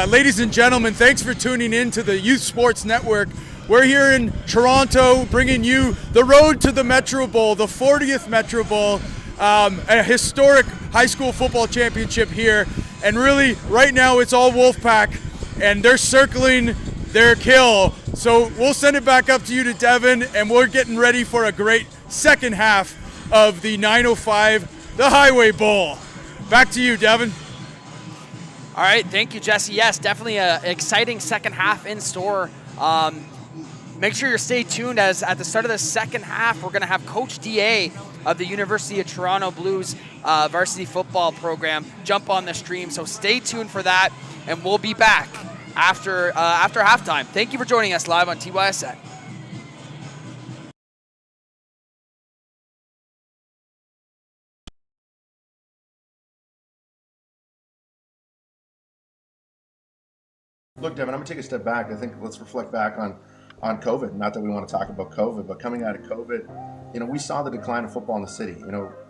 ladies and gentlemen, thanks for tuning in to the Youth Sports Network. We're here in Toronto bringing you the road to the Metro Bowl, the 40th Metro Bowl, a historic high school football championship here. And really, right now, it's all Wolfpack, and they're circling their kill. So we'll send it back up to you to Devin, and we're getting ready for a great second half of the 905, the Highway Bowl. Back to you, Devin. All right, thank you, Jesse. Yes, definitely an exciting second half in store. Make sure you stay tuned, as at the start of the second half, we're going to have Coach DA of the University of Toronto Blues varsity football program jump on the stream. So stay tuned for that, and we'll be back after halftime. Thank you for joining us live on TYSN. Look, Devin, I'm going to take a step back. I think let's reflect back on COVID. Not that we want to talk about COVID, but coming out of COVID, we saw the decline of football in the city.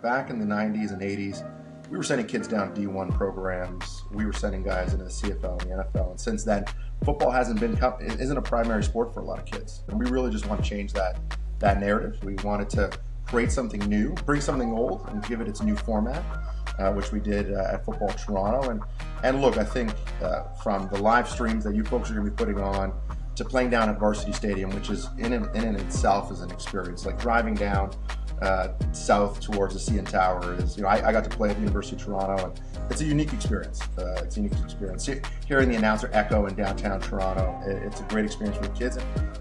Back in the 90s and 80s, we were sending kids down D1 programs. We were sending guys into the CFL and the NFL. And since then, football isn't a primary sport for a lot of kids. And we really just want to change that narrative. We wanted to create something new, bring something old, and give it its new format, which we did at Football Toronto. And look, I think from the live streams that you folks are going to be putting on to playing down at Varsity Stadium, which is in and itself is an experience. Like driving down south towards the CN Tower is, I got to play at the University of Toronto, and it's a unique experience. Hearing the announcer echo in downtown Toronto, it's a great experience for the kids.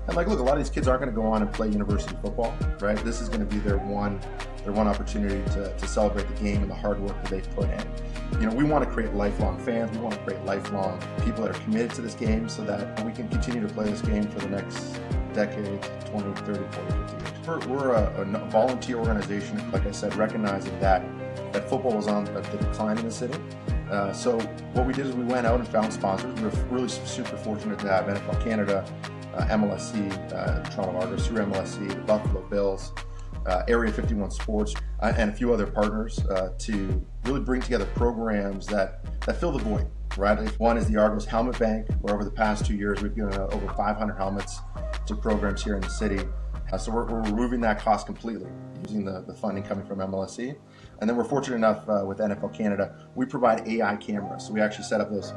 And look, a lot of these kids aren't going to go on and play university football, right? This is going to be their one opportunity to celebrate the game and the hard work that they've put in. We want to create lifelong fans. We want to create lifelong people that are committed to this game so that we can continue to play this game for the next decade, 20, 30, 40, 50 years. We're a volunteer organization, like I said, recognizing that football was on the decline in the city. So what we did is we went out and found sponsors. We were really super fortunate to have NFL Canada, MLSC, Toronto Argos through MLSC, the Buffalo Bills, Area 51 Sports, and a few other partners to really bring together programs that fill the void, right? One is the Argos Helmet Bank, where over the past 2 years we've given over 500 helmets to programs here in the city. So we're removing that cost completely using the funding coming from MLSC. And then we're fortunate enough with NFL Canada, we provide AI cameras. So we actually set up those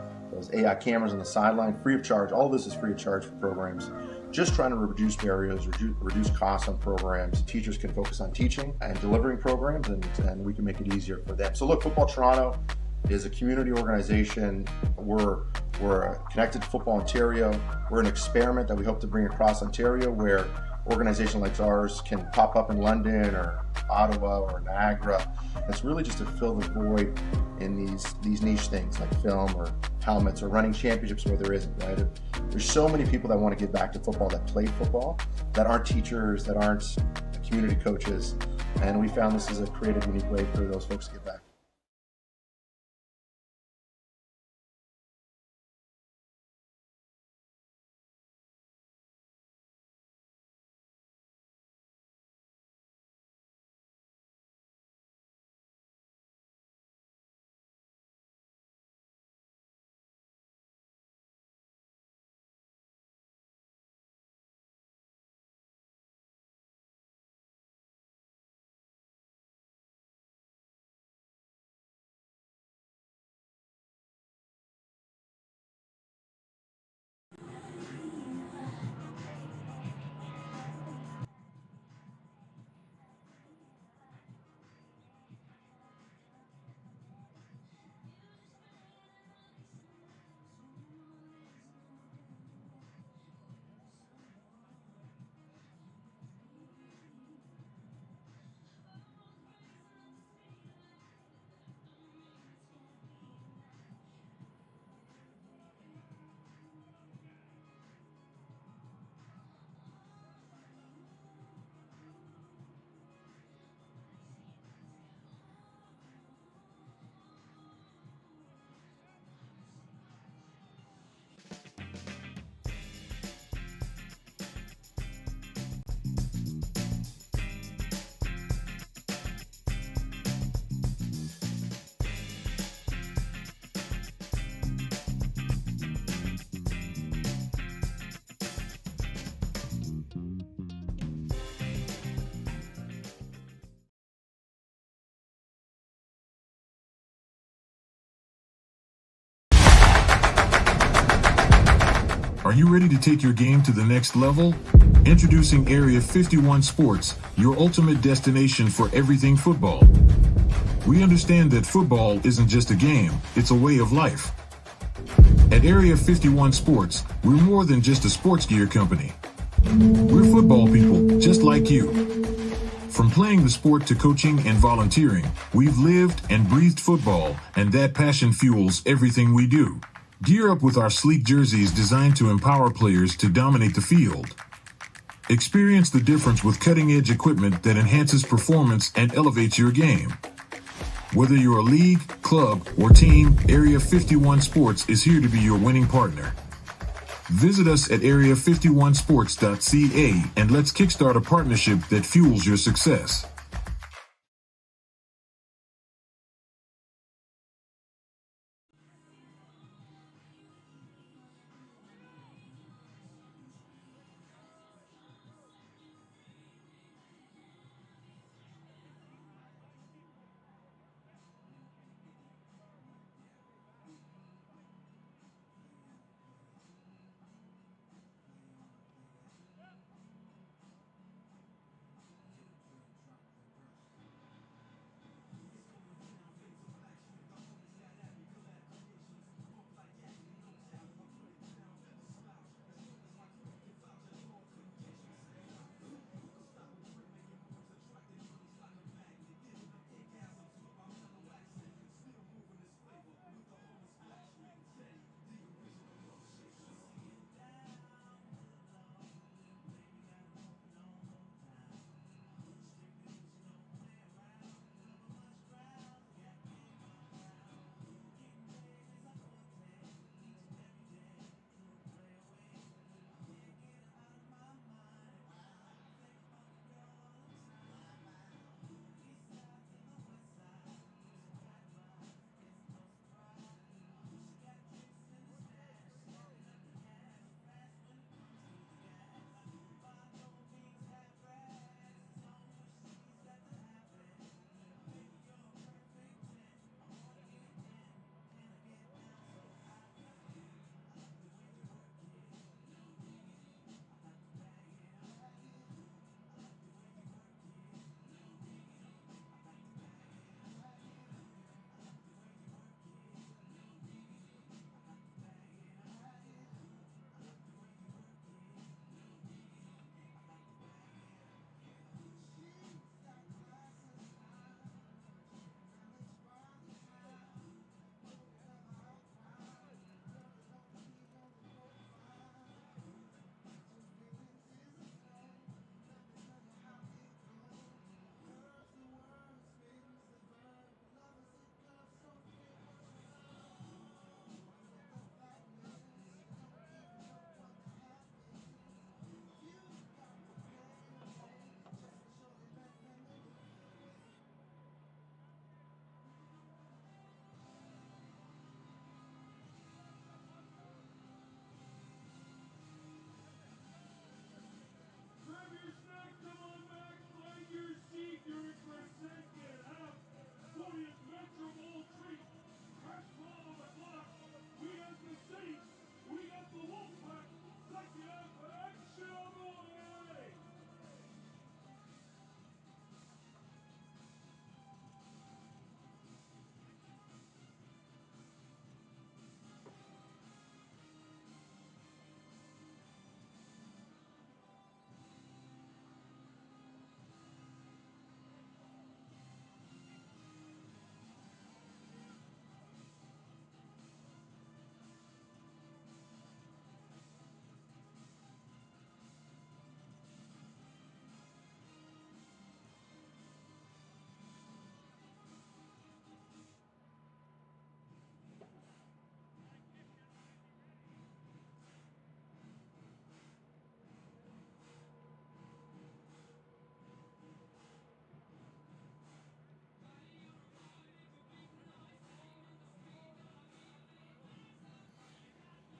AI cameras on the sideline free of charge. All of this is free of charge for programs. Just trying to reduce barriers, reduce costs on programs. Teachers can focus on teaching and delivering programs, and we can make it easier for them. So look, Football Toronto is a community organization. We're connected to Football Ontario. We're an experiment that we hope to bring across Ontario, where organizations like ours can pop up in London or Ottawa or Niagara. It's really just to fill the void in these niche things like film or helmets or running championships where there isn't, right? There's so many people that want to get back to football, that play football, that aren't teachers, that aren't community coaches. And we found this is a creative, unique way for those folks to get back. Are you ready to take your game to the next level? Introducing Area 51 Sports, your ultimate destination for everything football. We understand that football isn't just a game, it's a way of life. At Area 51 Sports, we're more than just a sports gear company. We're football people, just like you. From playing the sport to coaching and volunteering, we've lived and breathed football, and that passion fuels everything we do. Gear up with our sleek jerseys designed to empower players to dominate the field. Experience the difference with cutting-edge equipment that enhances performance and elevates your game. Whether you're a league, club, or team, Area 51 Sports is here to be your winning partner. Visit us at area51sports.ca and let's kickstart a partnership that fuels your success.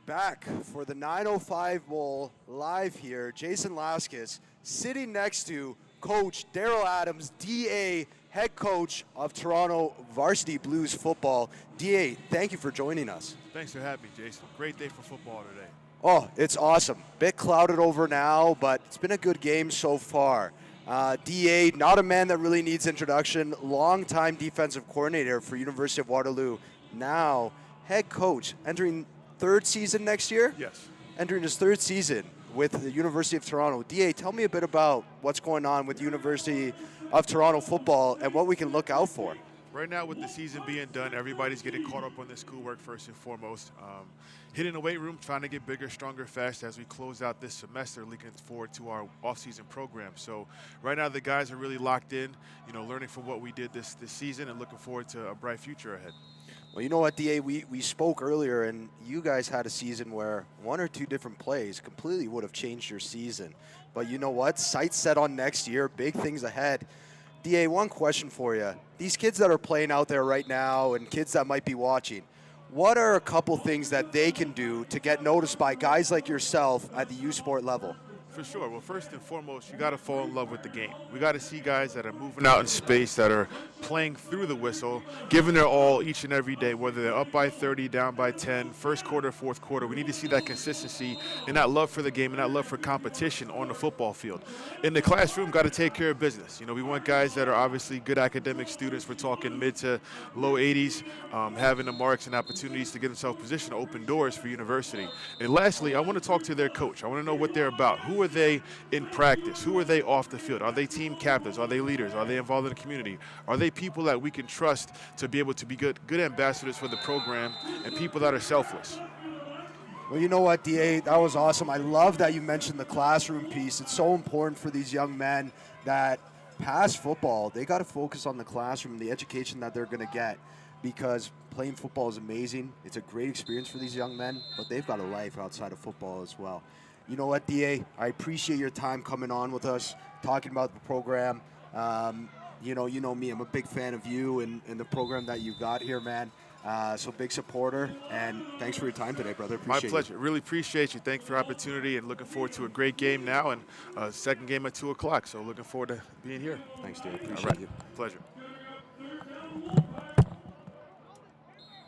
Back for the 9:05 Bowl live here. Jason Laskus sitting next to Coach Daryl Adams, DA, head coach of Toronto Varsity Blues football. DA, thank you for joining us. Thanks for having me, Jason. Great day for football today. Oh, it's awesome. Bit clouded over now, but it's been a good game so far. DA, not a man that really needs introduction, longtime defensive coordinator for University of Waterloo, now head coach, entering third season next year? Yes. Entering his third season with the University of Toronto. DA, tell me a bit about what's going on with University of Toronto football and what we can look out for. Right now, with the season being done, everybody's getting caught up on their schoolwork first and foremost. Hitting the weight room, trying to get bigger, stronger, faster as we close out this semester, looking forward to our off-season program. So right now, the guys are really locked in, learning from what we did this season and looking forward to a bright future ahead. Well, you know what, DA, we spoke earlier, and you guys had a season where 1 or 2 different plays completely would have changed your season. But you know what? Sights set on next year, big things ahead. DA, one question for you. These kids that are playing out there right now and kids that might be watching, what are a couple things that they can do to get noticed by guys like yourself at the U Sport level? For sure. Well, first and foremost, you got to fall in love with the game. We got to see guys that are moving out in space, that are playing through the whistle, giving their all each and every day, whether they're up by 30, down by 10, first quarter, fourth quarter. We need to see that consistency and that love for the game and that love for competition on the football field. In the classroom, got to take care of business. You know, we want guys that are obviously good academic students. We're talking mid to low 80s, having the marks and opportunities to get themselves positioned to open doors for university. And lastly, I want to talk to their coach. I want to know what they're about. Who are they in practice? Who are they off the field? Are they team captains? Are they leaders? Are they involved in the community? Are they people that we can trust to be able to be good ambassadors for the program and people that are selfless? Well, you know what, DA, that was awesome. I love that you mentioned the classroom piece. It's so important for these young men that past football, they got to focus on the classroom and the education that they're going to get, because playing football is amazing. It's a great experience for these young men, but they've got a life outside of football as well. You know what, DA, I appreciate your time coming on with us, talking about the program. You know me, I'm a big fan of you and the program that you got here, man. So big supporter, and thanks for your time today, brother. Appreciate My pleasure. Really appreciate you. Thanks for the opportunity, and looking forward to a great game now and a second game at 2 o'clock. So looking forward to being here. Thanks, DA. Appreciate All right. you. Pleasure.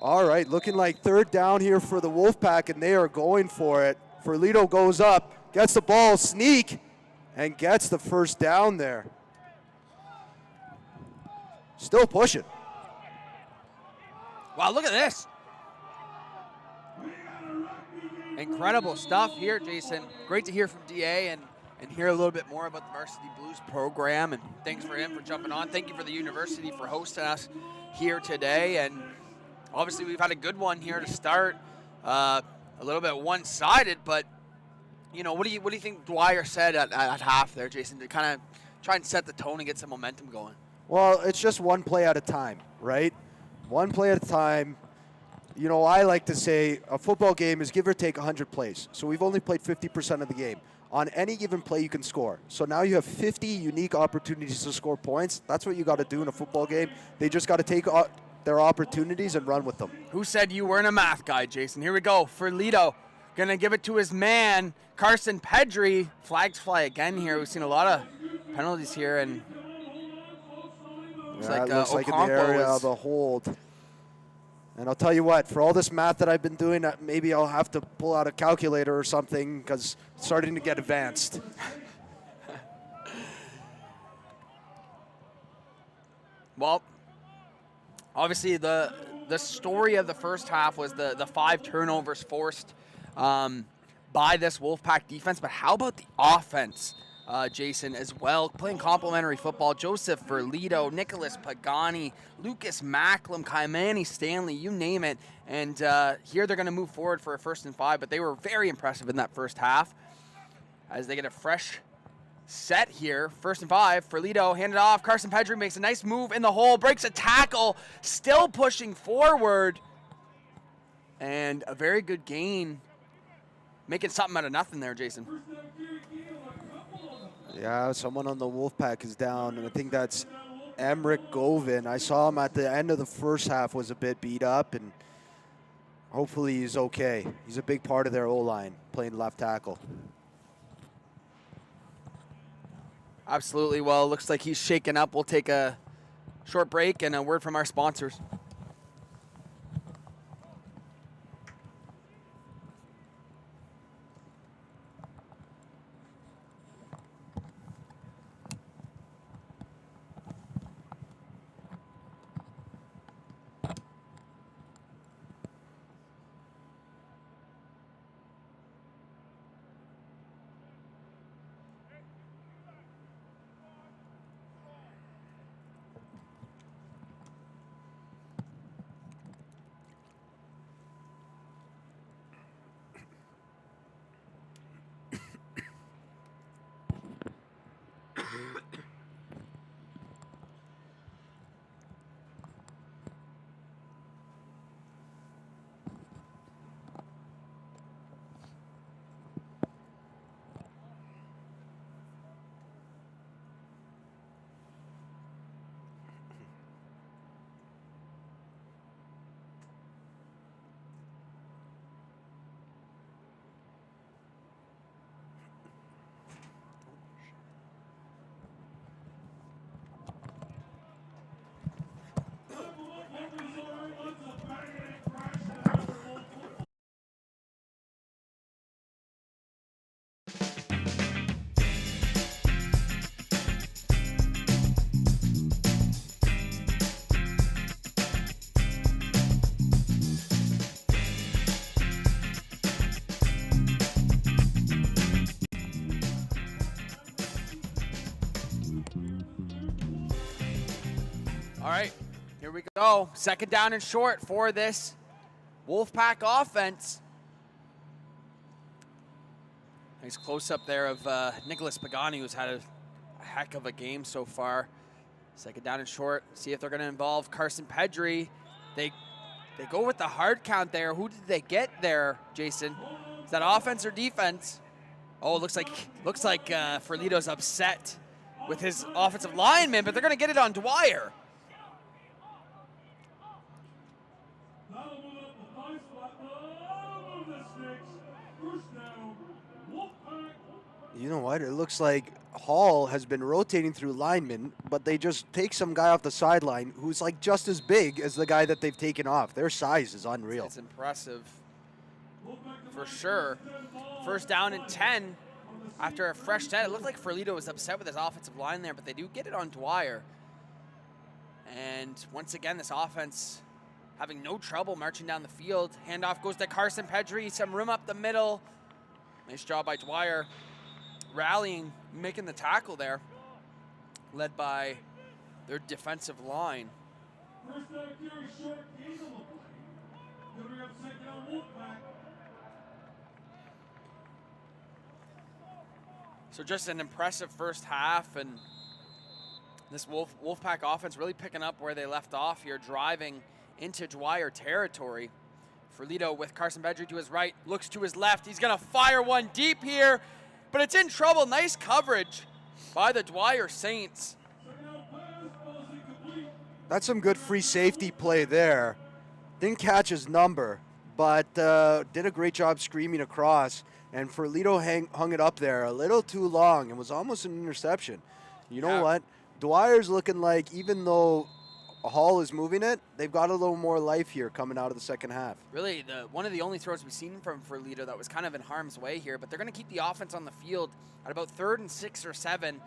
All right, looking like third down here for the Wolfpack, and they are going for it. Ferlito goes up, gets the ball, sneak, and gets the first down there. Still pushing. Wow, look at this. Incredible stuff here, Jason. Great to hear from DA and hear a little bit more about the Varsity Blues program, and thanks for him for jumping on. Thank you for the university for hosting us here today, and obviously we've had a good one here to start. A little bit one-sided, but you know, what do you think Dwyer said at half there, Jason, to kind of try and set the tone and get some momentum going? Well, it's just one play at a time, right? One play at a time. You know, I like to say a football game is give or take 100 plays. So we've only played 50% of the game. On any given play, you can score. So now you have 50 unique opportunities to score points. That's what you got to do in a football game. They just got to take their opportunities and run with them. Who said you weren't a math guy, Jason? Here we go. Ferlito gonna give it to his man, Carson Pedri. Flags fly again here. We've seen a lot of penalties here, and looks like in the area of a hold. And I'll tell you what, for all this math that I've been doing, maybe I'll have to pull out a calculator or something, because it's starting to get advanced. Well, obviously the story of the first half was the 5 turnovers forced by this Wolfpack defense, but how about the offense, Jason, as well? Playing complementary football, Joseph Ferlito, Nicholas Pagani, Lucas Macklem, Kaimani Stanley, you name it. And here they're going to move forward for a 1st and 5, but they were very impressive in that first half as they get a fresh set here. 1st and 5, Ferlito handed off. Carson Pedri makes a nice move in the hole, breaks a tackle, still pushing forward. And a very good gain, making something out of nothing there, Jason. Yeah, someone on the Wolfpack is down, and I think that's Emric Govin. I saw him at the end of the first half, was a bit beat up, and hopefully he's okay. He's a big part of their O-line, playing left tackle. Absolutely. Well, looks like he's shaken up. We'll take a short break and a word from our sponsors. All right, here we go. Second down and short for this Wolfpack offense. Nice close-up there of Nicholas Pagani, who's had a heck of a game so far. Second down and short. See if they're going to involve Carson Pedri. They go with the hard count there. Who did they get there, Jason? Is that offense or defense? Oh, it looks like Ferlito's upset with his offensive lineman, but they're going to get it on Dwyer. You know what? It looks like Hall has been rotating through linemen, but they just take some guy off the sideline who's like just as big as the guy that they've taken off. Their size is unreal. It's impressive for sure. First down and 10 after a fresh set. It looked like Ferlito was upset with his offensive line there, but they do get it on Dwyer. And once again, this offense having no trouble marching down the field. Handoff goes to Carson Pedri. Some room up the middle. Nice job by Dwyer. Rallying, making the tackle there, led by their defensive line. So just an impressive first half, and this Wolfpack offense really picking up where they left off here, driving into Dwyer territory. Ferlito with Carson Pedri to his right, looks to his left. He's going to fire one deep here, but it's in trouble. Nice coverage by the Dwyer Saints. That's some good free safety play there. Didn't catch his number, but did a great job screaming across. And Ferlito hung it up there a little too long and was almost an interception. You know what? Dwyer's looking like, even though Hall is moving it, they've got a little more life here coming out of the second half. Really, one of the only throws we've seen from Ferlito that was kind of in harm's way here, but they're going to keep the offense on the field at about 3rd and 6 or 7.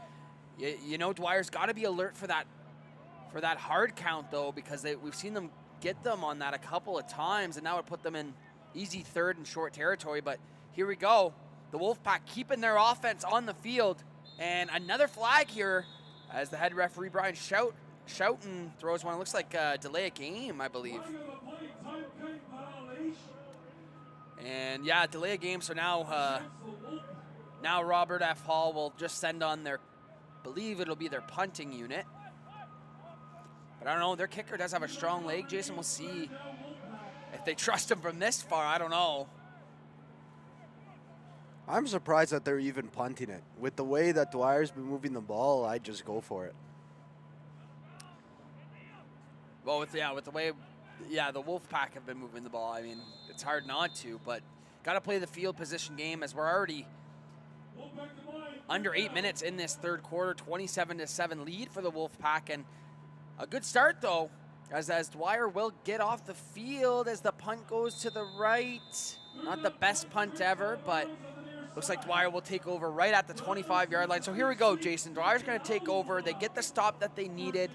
You know, Dwyer's got to be alert for that hard count, though, because we've seen them get them on that a couple of times, and now it put them in easy 3rd and short territory. But here we go. The Wolfpack keeping their offense on the field, and another flag here as the head referee, Brian Schouten, throws one. It looks like delay a game, I believe. And yeah, delay a game. So now Robert F. Hall will just send on believe it'll be their punting unit. But I don't know. Their kicker does have a strong leg, Jason. We'll see if they trust him from this far. I don't know. I'm surprised that they're even punting it. With the way that Dwyer's been moving the ball, I'd just go for it. Well, with the way, the Wolfpack have been moving the ball, I mean, it's hard not to, but got to play the field position game as we're already under 8 minutes in this third quarter, 27-7 lead for the Wolfpack, and a good start, though, as Dwyer will get off the field as the punt goes to the right. Not the best punt ever, but looks like Dwyer will take over right at the 25-yard line. So here we go, Jason. Dwyer's going to take over. They get the stop that they needed.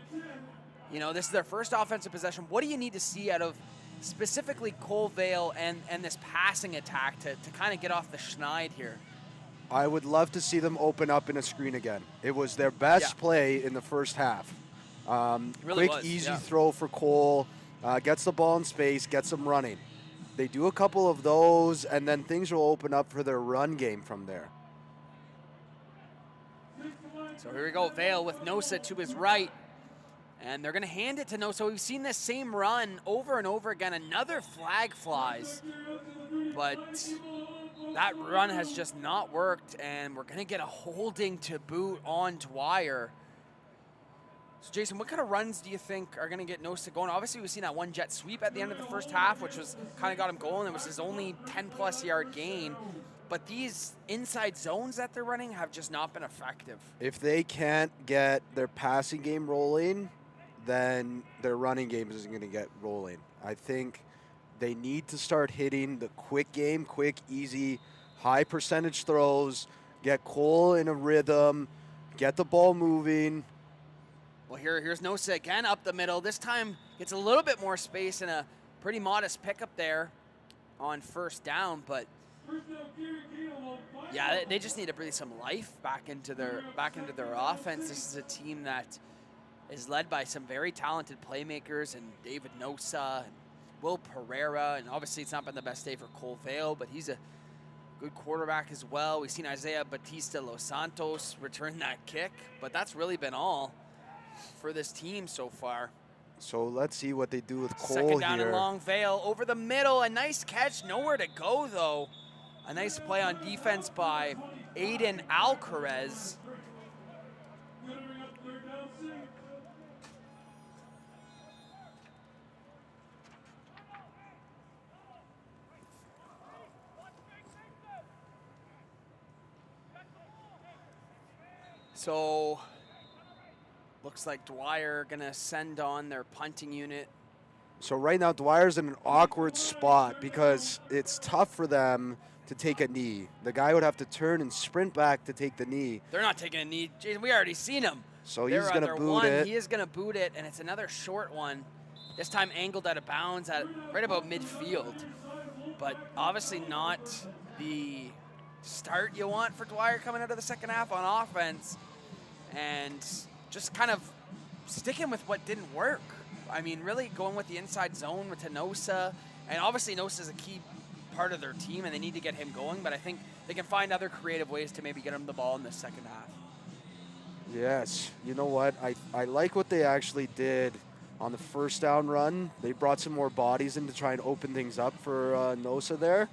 You know, this is their first offensive possession. What do you need to see out of specifically Cole Vale and this passing attack to kind of get off the schneid here? I would love to see them open up in a screen again. It was their best play in the first half. Really quick, easy throw for Cole. Gets the ball in space, gets them running. They do a couple of those, and then things will open up for their run game from there. So here we go, Vale with Nosa to his right. And they're going to hand it to Nosa. We've seen this same run over and over again. Another flag flies. But that run has just not worked, and we're going to get a holding to boot on Dwyer. So, Jason, what kind of runs do you think are going to get Nosa going? Obviously, we've seen that one jet sweep at the end of the first half, which was kind of got him going. It was his only 10-plus yard gain. But these inside zones that they're running have just not been effective. If they can't get their passing game rolling, then their running game isn't going to get rolling. I think they need to start hitting the quick game, quick, easy, high percentage throws, get Cole in a rhythm, get the ball moving. Well, here's Nosa again up the middle. This time gets a little bit more space and a pretty modest pickup there on first down. But yeah, they just need to breathe some life back into their offense. This is a team that is led by some very talented playmakers and David Nosa and Will Pereira, and obviously it's not been the best day for Cole Vale, but he's a good quarterback as well. We've seen Isaiah Batista Los Santos return that kick, but that's really been all for this team so far. So let's see what they do with Cole Second down here. and long, Vale over the middle. A nice catch, nowhere to go though. A nice play on defense by Aiden Alcarez. So, looks like Dwyer gonna send on their punting unit. So right now, Dwyer's in an awkward spot because it's tough for them to take a knee. The guy would have to turn and sprint back to take the knee. They're not taking a knee. Jason, we already seen him. So They're he's on going their to boot one. it. He is gonna boot it, and it's another short one. This time angled out of bounds at right about midfield. But obviously not the start you want for Dwyer coming out of the second half on offense. And just kind of sticking with what didn't work. I mean, really going with the inside zone with Nosa. And obviously Nosa is a key part of their team, and they need to get him going. But I think they can find other creative ways to maybe get him the ball in the second half. Yes. You know what? I like what they actually did on the first down run. They brought some more bodies in to try and open things up for Nosa there.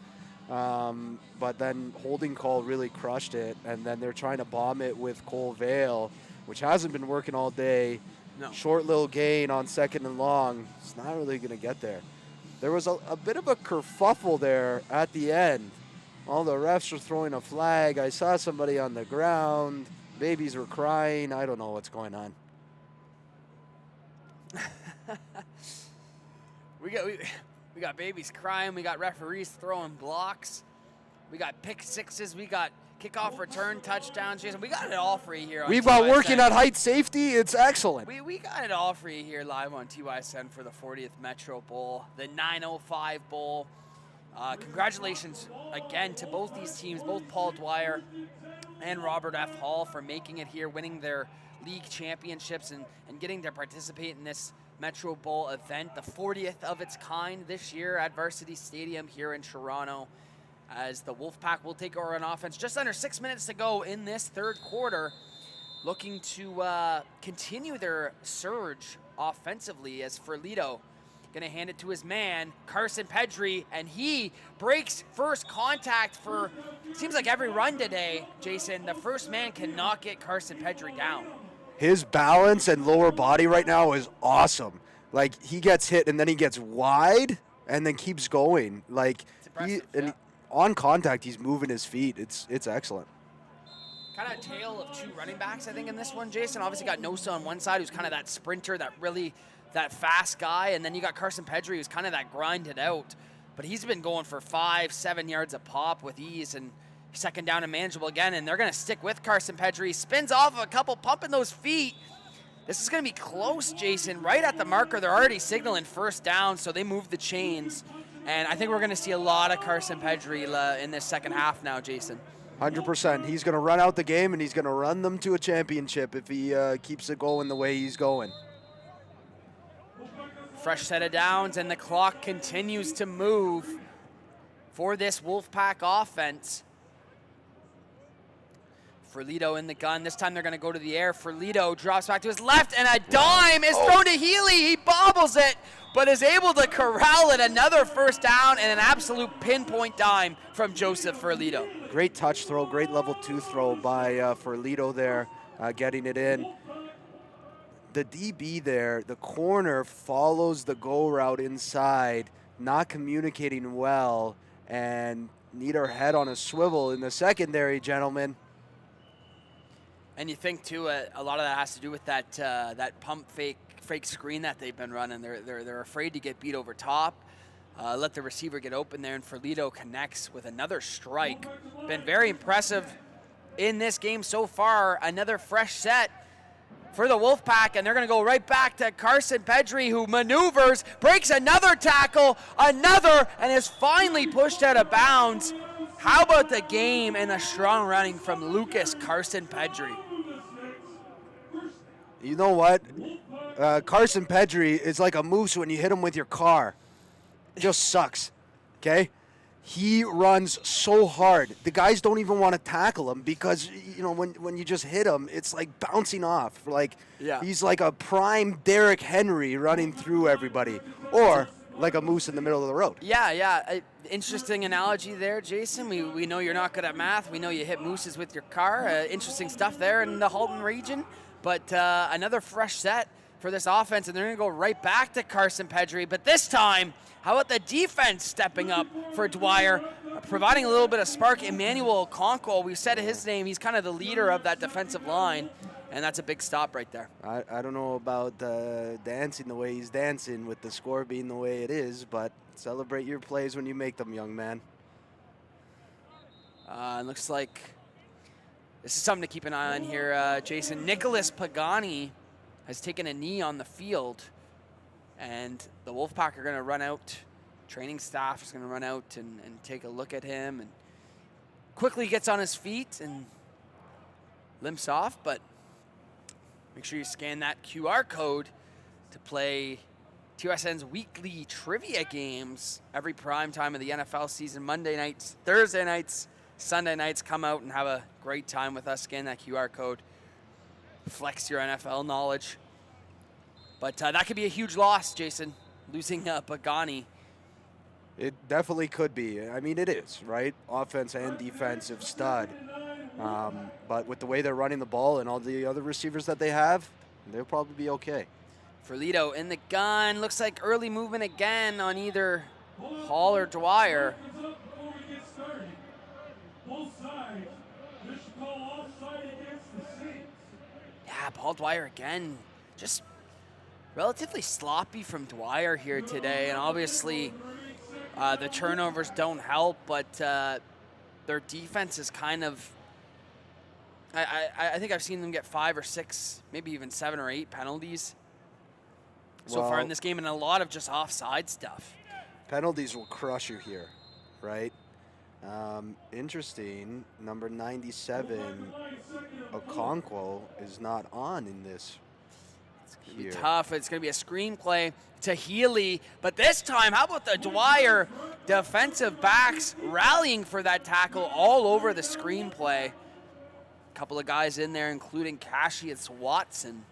But then holding call really crushed it, and then they're trying to bomb it with Cole Vale, which hasn't been working all day. No. Short little gain on second and long. It's not really going to get there. There was a bit of a kerfuffle there at the end. All the refs were throwing a flag. I saw somebody on the ground. Babies were crying. I don't know what's going on. We got babies crying. We got referees throwing blocks. We got pick sixes. We got kickoff return touchdowns. Jason, we got it all for you here on We've got TYSN. working at height safety. It's excellent. We got it all for you here live on TYSN for the 40th Metro Bowl, the 905 Bowl. Congratulations again to both these teams, both Paul Dwyer and Robert F. Hall, for making it here, winning their league championships and getting to participate in this Metro Bowl event, the 40th of its kind this year at Varsity Stadium here in Toronto, as the Wolfpack will take over on offense. Just under 6 minutes to go in this third quarter, looking to continue their surge offensively as Ferlito gonna hand it to his man, Carson Pedri, and he breaks first contact for, seems like every run today, Jason. The first man cannot get Carson Pedri down. His balance and lower body right now is awesome. Like, he gets hit and then he gets wide and then keeps going. Like, on contact, he's moving his feet. It's excellent. Kind of a tale of two running backs, I think, in this one, Jason. Obviously got Nosa on one side, who's kind of that sprinter, that fast guy, and then you got Carson Pedri, who's kind of that grinded out. But he's been going for 5-7 yards a pop with ease, and second down and manageable again, and they're going to stick with Carson Pedri. Spins off of a couple, pumping those feet. This is going to be close, Jason. Right at the marker, they're already signaling first down, so they move the chains. And I think we're going to see a lot of Carson Pedri in this second half now, Jason. 100%. He's going to run out the game, and he's going to run them to a championship if he keeps it going the way he's going. Fresh set of downs, and the clock continues to move for this Wolfpack offense. Ferlito in the gun. This time they're going to go to the air. Ferlito drops back to his left, and a dime is thrown to Healy. He bobbles it, but is able to corral it. Another first down and an absolute pinpoint dime from Joseph Ferlito. Great touch throw, great level 2 throw by Ferlito there, getting it in. The DB there, the corner follows the go route inside, not communicating well, and need our head on a swivel in the secondary, gentlemen. And you think too, a lot of that has to do with that pump fake screen that they've been running. They're afraid to get beat over top. Let the receiver get open there, and Ferlito connects with another strike. Been very impressive in this game so far. Another fresh set for the Wolfpack, and they're going to go right back to Carson Pedri, who maneuvers, breaks another tackle, and is finally pushed out of bounds. How about the game and the strong running from Lucas Carson Pedri? You know what? Carson Pedri is like a moose when you hit him with your car. It just sucks. Okay? He runs so hard. The guys don't even want to tackle him because, you know, when you just hit him, it's like bouncing off. Like, he's like a prime Derrick Henry running through everybody. Or like a moose in the middle of the road. Yeah. Interesting analogy there, Jason. We know you're not good at math. We know you hit mooses with your car. Interesting stuff there in the Halton region. But another fresh set for this offense, and they're going to go right back to Carson Pedri. But this time, how about the defense stepping up for Dwyer, providing a little bit of spark? Emmanuel Okonkwo, we said his name. He's kind of the leader of that defensive line, and that's a big stop right there. I don't know about dancing the way he's dancing with the score being the way it is, but celebrate your plays when you make them, young man. Looks like this is something to keep an eye on here, Jason. Nicholas Pagani has taken a knee on the field, and the Wolfpack are going to run out. Training staff is going to run out and take a look at him, and quickly gets on his feet and limps off, but make sure you scan that QR code to play TUSN's weekly trivia games every prime time of the NFL season. Monday nights, Thursday nights, Sunday nights. Come out and have a great time with us. Scan that QR code. Flex your NFL knowledge. But that could be a huge loss, Jason, losing Pagani. It definitely could be. I mean, it is, right? Offense and defensive stud. But with the way they're running the ball and all the other receivers that they have, they'll probably be okay. Ferlito in the gun. Looks like early movement again on either Hall or Dwyer. Yeah, Paul Dwyer again. Just relatively sloppy from Dwyer here today. And obviously the turnovers don't help, but their defense is kind of... I think I've seen them get 5 or 6, maybe even 7 or 8 penalties so far in this game, and a lot of just offside stuff. Penalties will crush you here, right? Interesting, number 97, Okonkwo, is not on in this. It's going to be tough. It's going to be a screenplay to Healy, but this time, how about the Dwyer defensive backs rallying for that tackle all over the screenplay? Couple of guys in there, including Cassius Watson.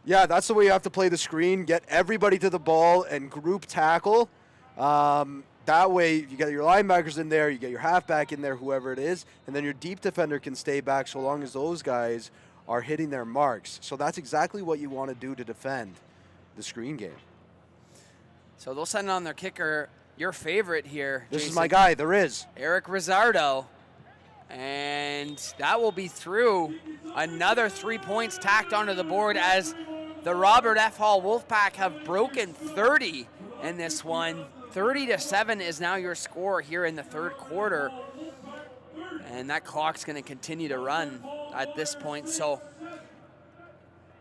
Yeah, that's the way you have to play the screen. Get everybody to the ball and group tackle. That way, you get your linebackers in there, you get your halfback in there, whoever it is, and then your deep defender can stay back so long as those guys are hitting their marks. So that's exactly what you want to do to defend the screen game. So they'll send on their kicker, your favorite here, This Jason. is my guy, there is. Eric Rizzardo. And that will be through. Another 3 points tacked onto the board as the Robert F. Hall Wolfpack have broken 30 in this one. 30-7 is now your score here in the third quarter. And that clock's going to continue to run at this point. So,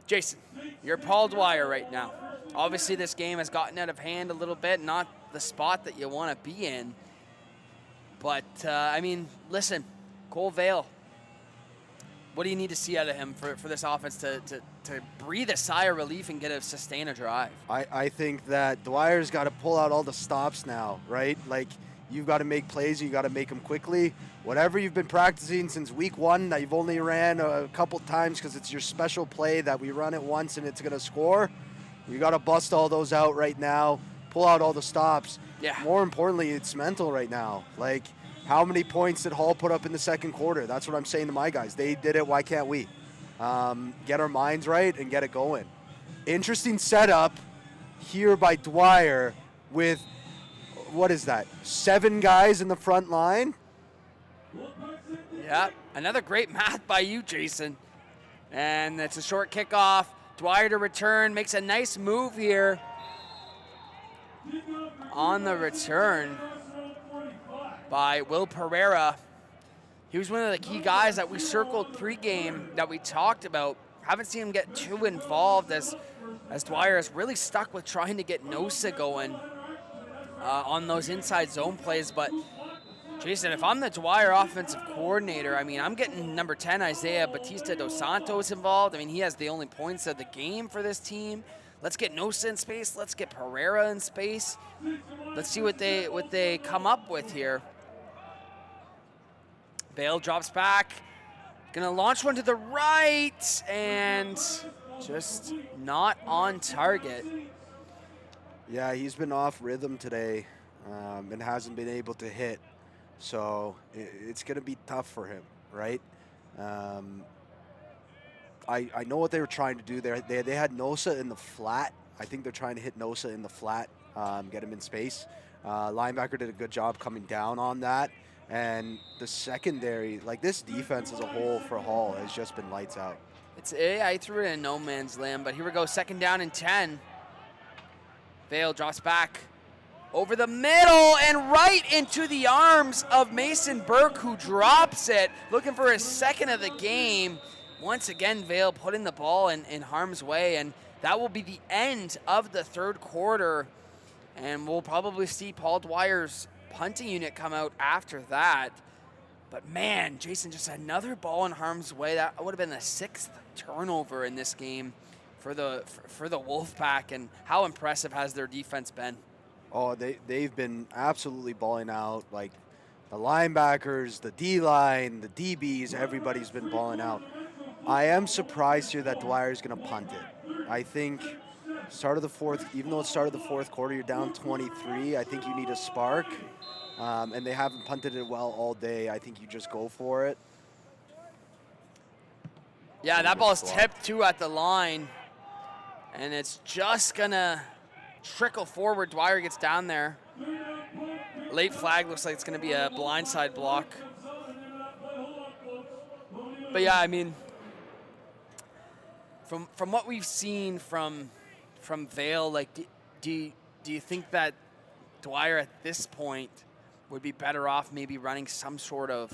Jason, you're Paul Dwyer right now. Obviously, this game has gotten out of hand a little bit, not the spot that you want to be in. But, I mean, listen, Cole Vale, what do you need to see out of him for this offense to breathe a sigh of relief and sustain a drive? I think that Dwyer's got to pull out all the stops now, right? Like, you've got to make plays, you got to make them quickly. Whatever you've been practicing since week 1 that you've only ran a couple times because it's your special play that we run it once and it's going to score, you got to bust all those out right now, pull out all the stops. Yeah. More importantly, it's mental right now. Like, how many points did Hall put up in the second quarter? That's what I'm saying to my guys. They did it, why can't we? Get our minds right and get it going. Interesting setup here by Dwyer with, what is that, 7 guys in the front line? Yeah, another great math by you, Jason. And it's a short kickoff. Dwyer to return, makes a nice move here on the return by Will Pereira. He was one of the key guys that we circled pregame that we talked about. Haven't seen him get too involved as Dwyer is really stuck with trying to get Nosa going on those inside zone plays. But Jason, if I'm the Dwyer offensive coordinator, I mean, I'm getting number 10, Isaiah Batista dos Santos involved. I mean, he has the only points of the game for this team. Let's get Nosa in space. Let's get Pereira in space. Let's see what they come up with here. Vale drops back. Gonna launch one to the right, and just not on target. Yeah, he's been off rhythm today and hasn't been able to hit. So it's going to be tough for him, right? I know what they were trying to do there. They had Nosa in the flat. I think they're trying to hit Nosa in the flat, get him in space. Linebacker did a good job coming down on that. And the secondary, like this defense as a whole for Hall has just been lights out. I threw it in no man's land, but here we go, 2nd down and 10. Vale drops back over the middle and right into the arms of Mason Burke, who drops it, looking for his 2nd of the game. Once again, Vale putting the ball in harm's way, and that will be the end of the 3rd quarter. And we'll probably see Paul Dwyer's punting unit come out after that. But man, Jason, just another ball in harm's way. That would have been the 6th turnover in this game for the Wolfpack, and how impressive has their defense been? Oh, they've been absolutely balling out. Like the linebackers, the D-line, the DBs, everybody's been balling out. I am surprised here that Dwyer's going to punt it. I think start of the 4th, even though it started the 4th quarter, you're down 23. I think you need a spark, and they haven't punted it well all day. I think you just go for it. Yeah, that ball's tipped too at the line, and it's just gonna trickle forward. Dwyer gets down there. Late flag, looks like it's gonna be a blindside block. But yeah, I mean, from what we've seen from Vale, like, do you think that Dwyer at this point would be better off maybe running some sort of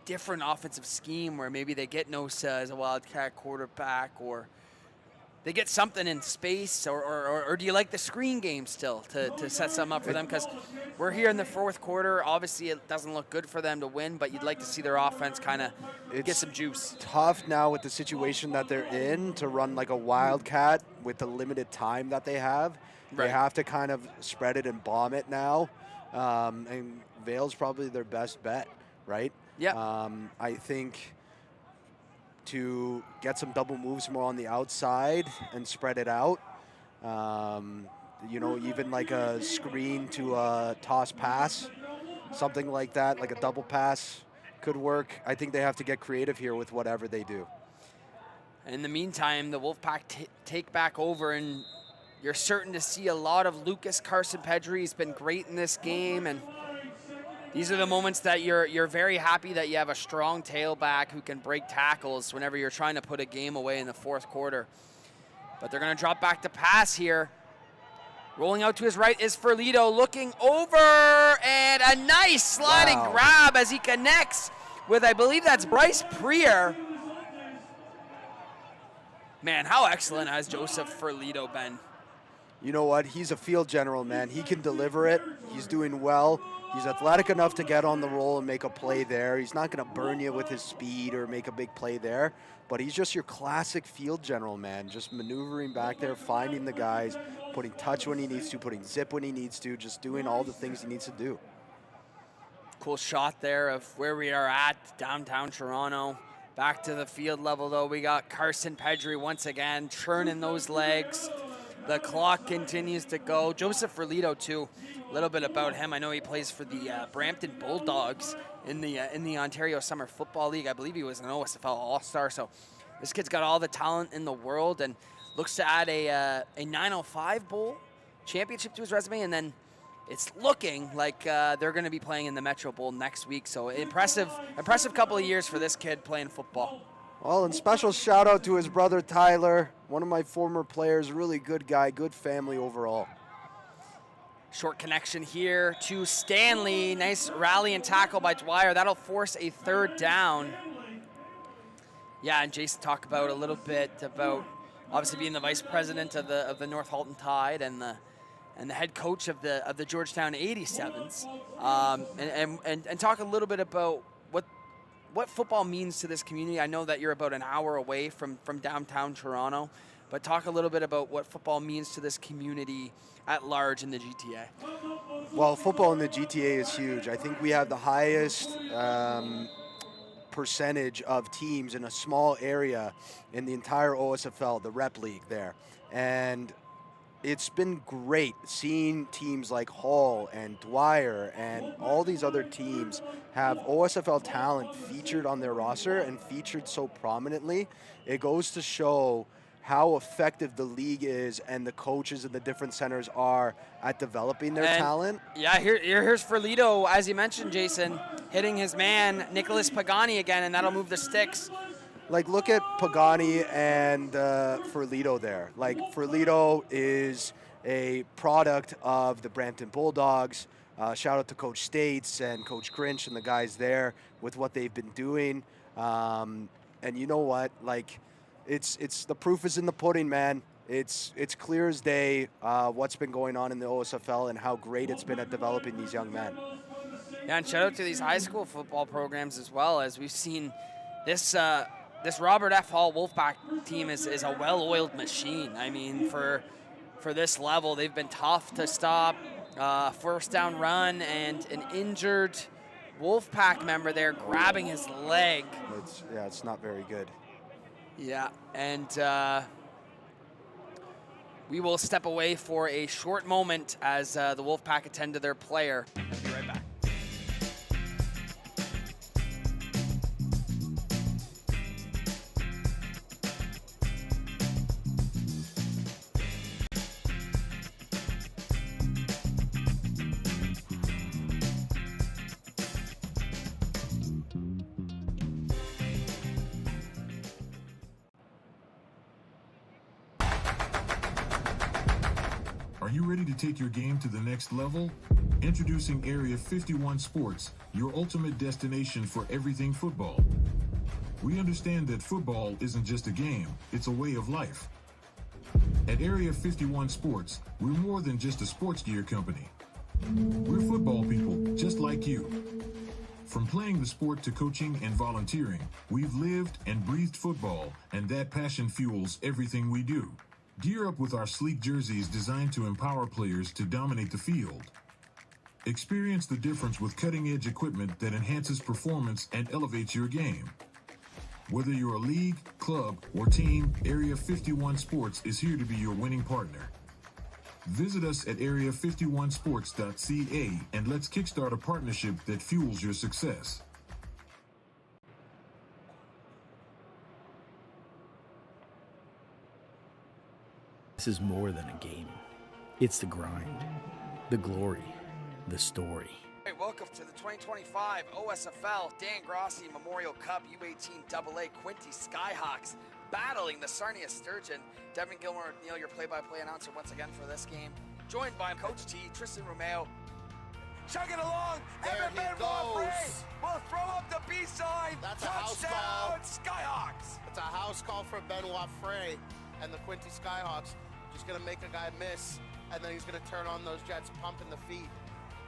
different offensive scheme where maybe they get Nosa as a wildcat quarterback, or they get something in space, or do you like the screen game still to set something up for them? Because we're here in the 4th quarter. Obviously, it doesn't look good for them to win, but you'd like to see their offense kind of get some juice. Tough now with the situation that they're in to run like a wildcat with the limited time that they have. Right. They have to kind of spread it and bomb it now, and Vale's probably their best bet, right? Yeah. I think to get some double moves more on the outside and spread it out. You know, even like a screen to a toss pass, something like that, like a double pass could work. I think they have to get creative here with whatever they do. In the meantime, the Wolfpack take back over, and you're certain to see a lot of Lucas Carson-Pedri. He's been great in this game, and these are the moments that you're very happy that you have a strong tailback who can break tackles whenever you're trying to put a game away in the 4th quarter. But they're going to drop back to pass here. Rolling out to his right is Ferlito, looking over, and a nice sliding grab as he connects with, I believe that's Bryce Prier. Man, how excellent has Joseph Ferlito been? You know what? He's a field general, man. He can deliver it. He's doing well. He's athletic enough to get on the roll and make a play there. He's not going to burn you with his speed or make a big play there, but he's just your classic field general, man. Just maneuvering back there, finding the guys, putting touch when he needs to, putting zip when he needs to, just doing all the things he needs to do. Cool shot there of where we are at, downtown Toronto. Back to the field level, though, we got Carson-Pedri once again, churning those legs. The clock continues to go. Joseph Ferlito, too. A little bit about him. I know he plays for the Brampton Bulldogs in the Ontario Summer Football League. I believe he was an OSFL All-Star. So this kid's got all the talent in the world and looks to add a 905 Bowl championship to his resume. And then it's looking like they're going to be playing in the Metro Bowl next week. So impressive couple of years for this kid playing football. Well, and special shout out to his brother Tyler, one of my former players, really good guy, good family overall. Short connection here to Stanley. Nice rally and tackle by Dwyer. That'll force a 3rd down. Yeah, and Jason talked about a little bit about obviously being the vice president of the North Halton Tide and the and the head coach of the Georgetown 87s, and talk a little bit about what football means to this community. I know that you're about an hour away from downtown Toronto, but talk a little bit about what football means to this community at large in the GTA. Well, football in the GTA is huge. I think we have the highest percentage of teams in a small area in the entire OSFL, the rep league there. And it's been great seeing teams like Hull and Dwyer and all these other teams have OSFL talent featured on their roster and featured so prominently. It goes to show how effective the league is and the coaches in the different centers are at developing their talent. Yeah, here's Ferlito, as you mentioned, Jason, hitting his man, Nicholas Pagani again, and that'll move the sticks. Like, look at Pagani and Ferlito there. Like, Ferlito is a product of the Brampton Bulldogs. Shout out to Coach States and Coach Grinch and the guys there with what they've been doing. And you know what? Like, it's the proof is in the pudding, man. It's clear as day what's been going on in the OSFL and how great it's been at developing these young men. Yeah, and shout out to these high school football programs as well, as we've seen this Robert F. Hall Wolfpack team is a well-oiled machine. I mean, for this level, they've been tough to stop. First down run and an injured Wolfpack member there grabbing his leg. It's not very good. Yeah, and we will step away for a short moment as the Wolfpack attend to their player. We'll be right back. Are you ready to take your game to the next level? Introducing Area 51 Sports, your ultimate destination for everything football. We understand that football isn't just a game, it's a way of life. At Area 51 Sports, we're more than just a sports gear company. We're football people, just like you. From playing the sport to coaching and volunteering, we've lived and breathed football, and that passion fuels everything we do. Gear up with our sleek jerseys designed to empower players to dominate the field. Experience the difference with cutting-edge equipment that enhances performance and elevates your game. Whether you're a league, club, or team, Area 51 Sports is here to be your winning partner. Visit us at area51sports.ca and let's kickstart a partnership that fuels your success. This is more than a game. It's the grind, the glory, the story. Hey, welcome to the 2025 OSFL Dan Grossi Memorial Cup U18 AA Quinty Skyhawks battling the Sarnia Sturgeon. Devin Gilmore, Neil, your play-by-play announcer once again for this game. Joined by Coach T, Tristan Romeo. Chugging along, Evan Benoit will throw up the B sign. That's a house call. Skyhawks. It's a house call for Benoit Frey and the Quinty Skyhawks. Just gonna make a guy miss, and then he's gonna turn on those jets, pumping the feet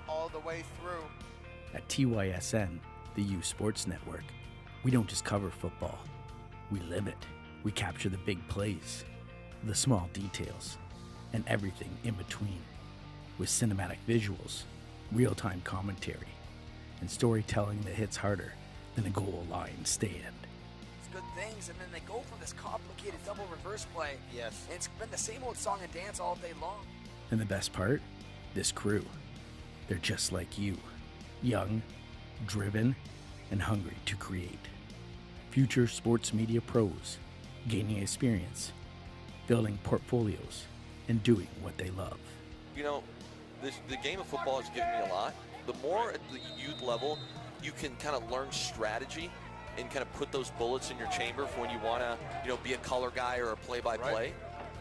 all the way through. At TYSN, the U Sports Network, we don't just cover football. We live it. We capture the big plays, the small details, and everything in between. With cinematic visuals, real-time commentary, and storytelling that hits harder than a goal line stand. It's good things, and then they go for this complicated double reverse play. Yes. And it's been the same old song and dance all day long. And the best part? This crew. They're just like you. Young, driven, and hungry to create. Future sports media pros, gaining experience, building portfolios, and doing what they love. You know, the game of football has given me a lot. The more at the youth level you can kind of learn strategy and kind of put those bullets in your chamber for when you want to, be a color guy or a play-by-play,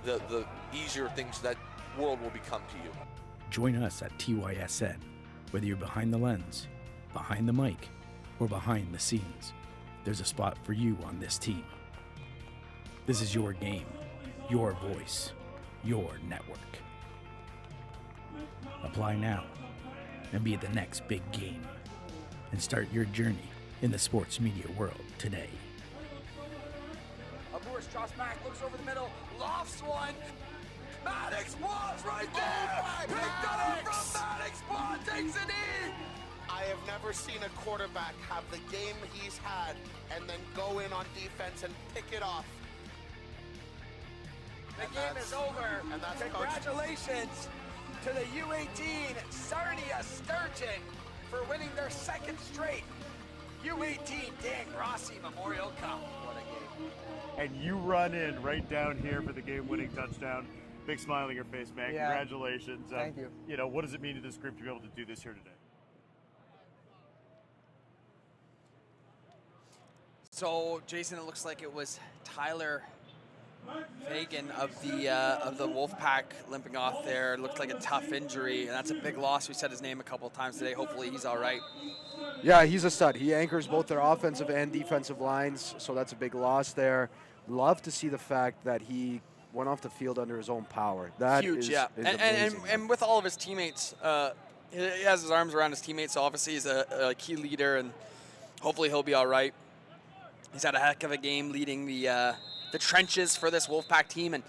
the easier things that world will become to you. Join us at TYSN, whether you're behind the lens, behind the mic, or behind the scenes. There's a spot for you on this team. This is your game, your voice, your network. Apply now and be at the next big game. And start your journey in the sports media world today. Abour's drops back, looks over the middle, lofts one. Maddox was right there! Picked up from Maddox, Ball takes it in! I have never seen a quarterback have the game he's had and then go in on defense and pick it off. The game is over. And that's Congratulations to the U18 Sarnia Sturgeon for winning their second straight U18 Dan Rossi Memorial Cup. What a game. And you run in right down here for the game-winning touchdown. Big smile on your face, man. Yeah. Congratulations. Thank you. You know, what does it mean to this group to be able to do this here today? So, Jason, it looks like it was Tyler Fagan of the Wolfpack limping off there. It looked like a tough injury, and that's a big loss. We said his name a couple of times today. Hopefully he's all right. Yeah, he's a stud. He anchors both their offensive and defensive lines, so that's a big loss there. Love to see the fact that he went off the field under his own power. That huge, is, yeah. is And amazing. and with all of his teammates, he has his arms around his teammates, so obviously he's a key leader, and hopefully he'll be all right. He's had a heck of a game leading the trenches for this Wolfpack team, and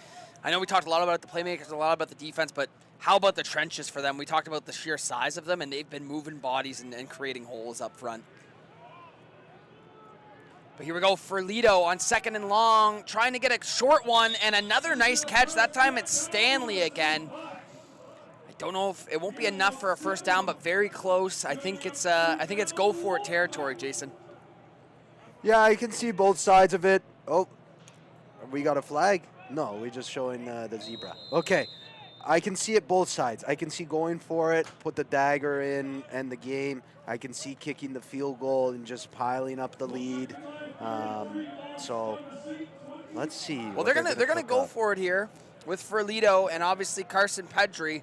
I know we talked a lot about the playmakers, a lot about the defense, but how about the trenches for them? We talked about the sheer size of them, and they've been moving bodies and creating holes up front. But here we go for Lido on 2nd and long, trying to get a short one, and another nice catch. That time it's Stanley again. I don't know if it won't be enough for a first down, but very close. I think it's go for it territory, Jason. Yeah, I can see both sides of it. Oh, we got a flag? No, we're just showing the zebra. Okay, I can see it both sides. I can see going for it, put the dagger in, end the game. I can see kicking the field goal and just piling up the lead. So let's see. Well, they're gonna go for it here with Ferlito and obviously Carson Pedri,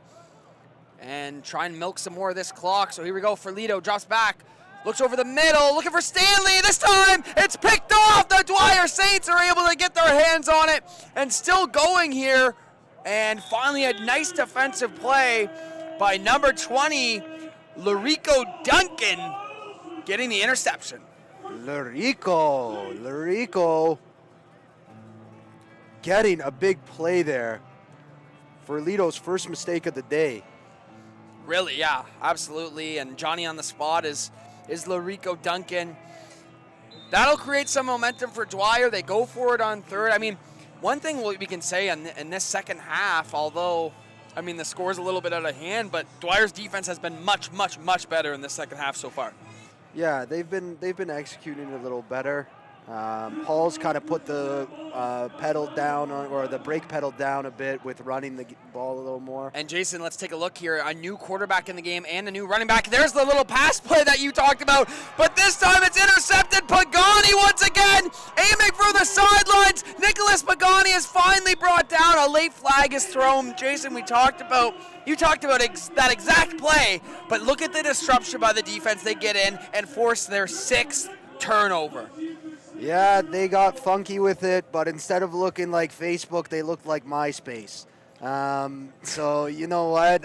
and try and milk some more of this clock. So here we go. Ferlito drops back, looks over the middle, looking for Stanley. This time it's picked off. The Dwyer Saints are able to get their hands on it and still going here. And finally, a nice defensive play by number 20, Lurico Duncan, getting the interception. Lurico getting a big play there for Lito's first mistake of the day. Really, yeah, absolutely. And Johnny on the spot is Lurico Duncan. That'll create some momentum for Dwyer. They go for it on 3rd. I mean, one thing we can say in this second half, although, I mean, the score's a little bit out of hand, but Dwyer's defense has been much, much, much better in the second half so far. Yeah, they've been executing a little better. Hall's kind of put the pedal down, or the brake pedal down a bit with running the ball a little more. And Jason, let's take a look here. A new quarterback in the game and a new running back. There's the little pass play that you talked about, but this time it's intercepted. Pagani once again, aiming for the sidelines. Nicholas Pagani is finally brought down. A late flag is thrown. Jason, you talked about that exact play, but look at the disruption by the defense. They get in and force their 6th turnover. Yeah, they got funky with it, but instead of looking like Facebook, they looked like MySpace. So you know what?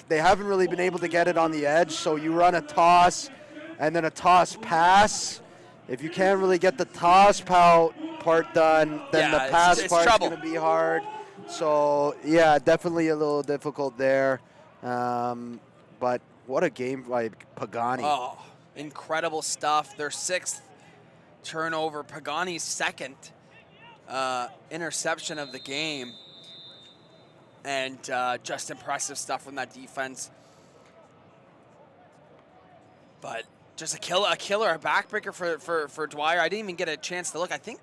They haven't really been able to get it on the edge. So you run a toss, and then a toss pass. If you can't really get the toss part done, then the pass part's going to be hard. So yeah, definitely a little difficult there. But what a game by Pagani! Oh, incredible stuff. Their 6th turnover, Pagani's 2nd interception of the game, and just impressive stuff from that defense. But just a killer, a backbreaker for Dwyer. I didn't even get a chance to look. I think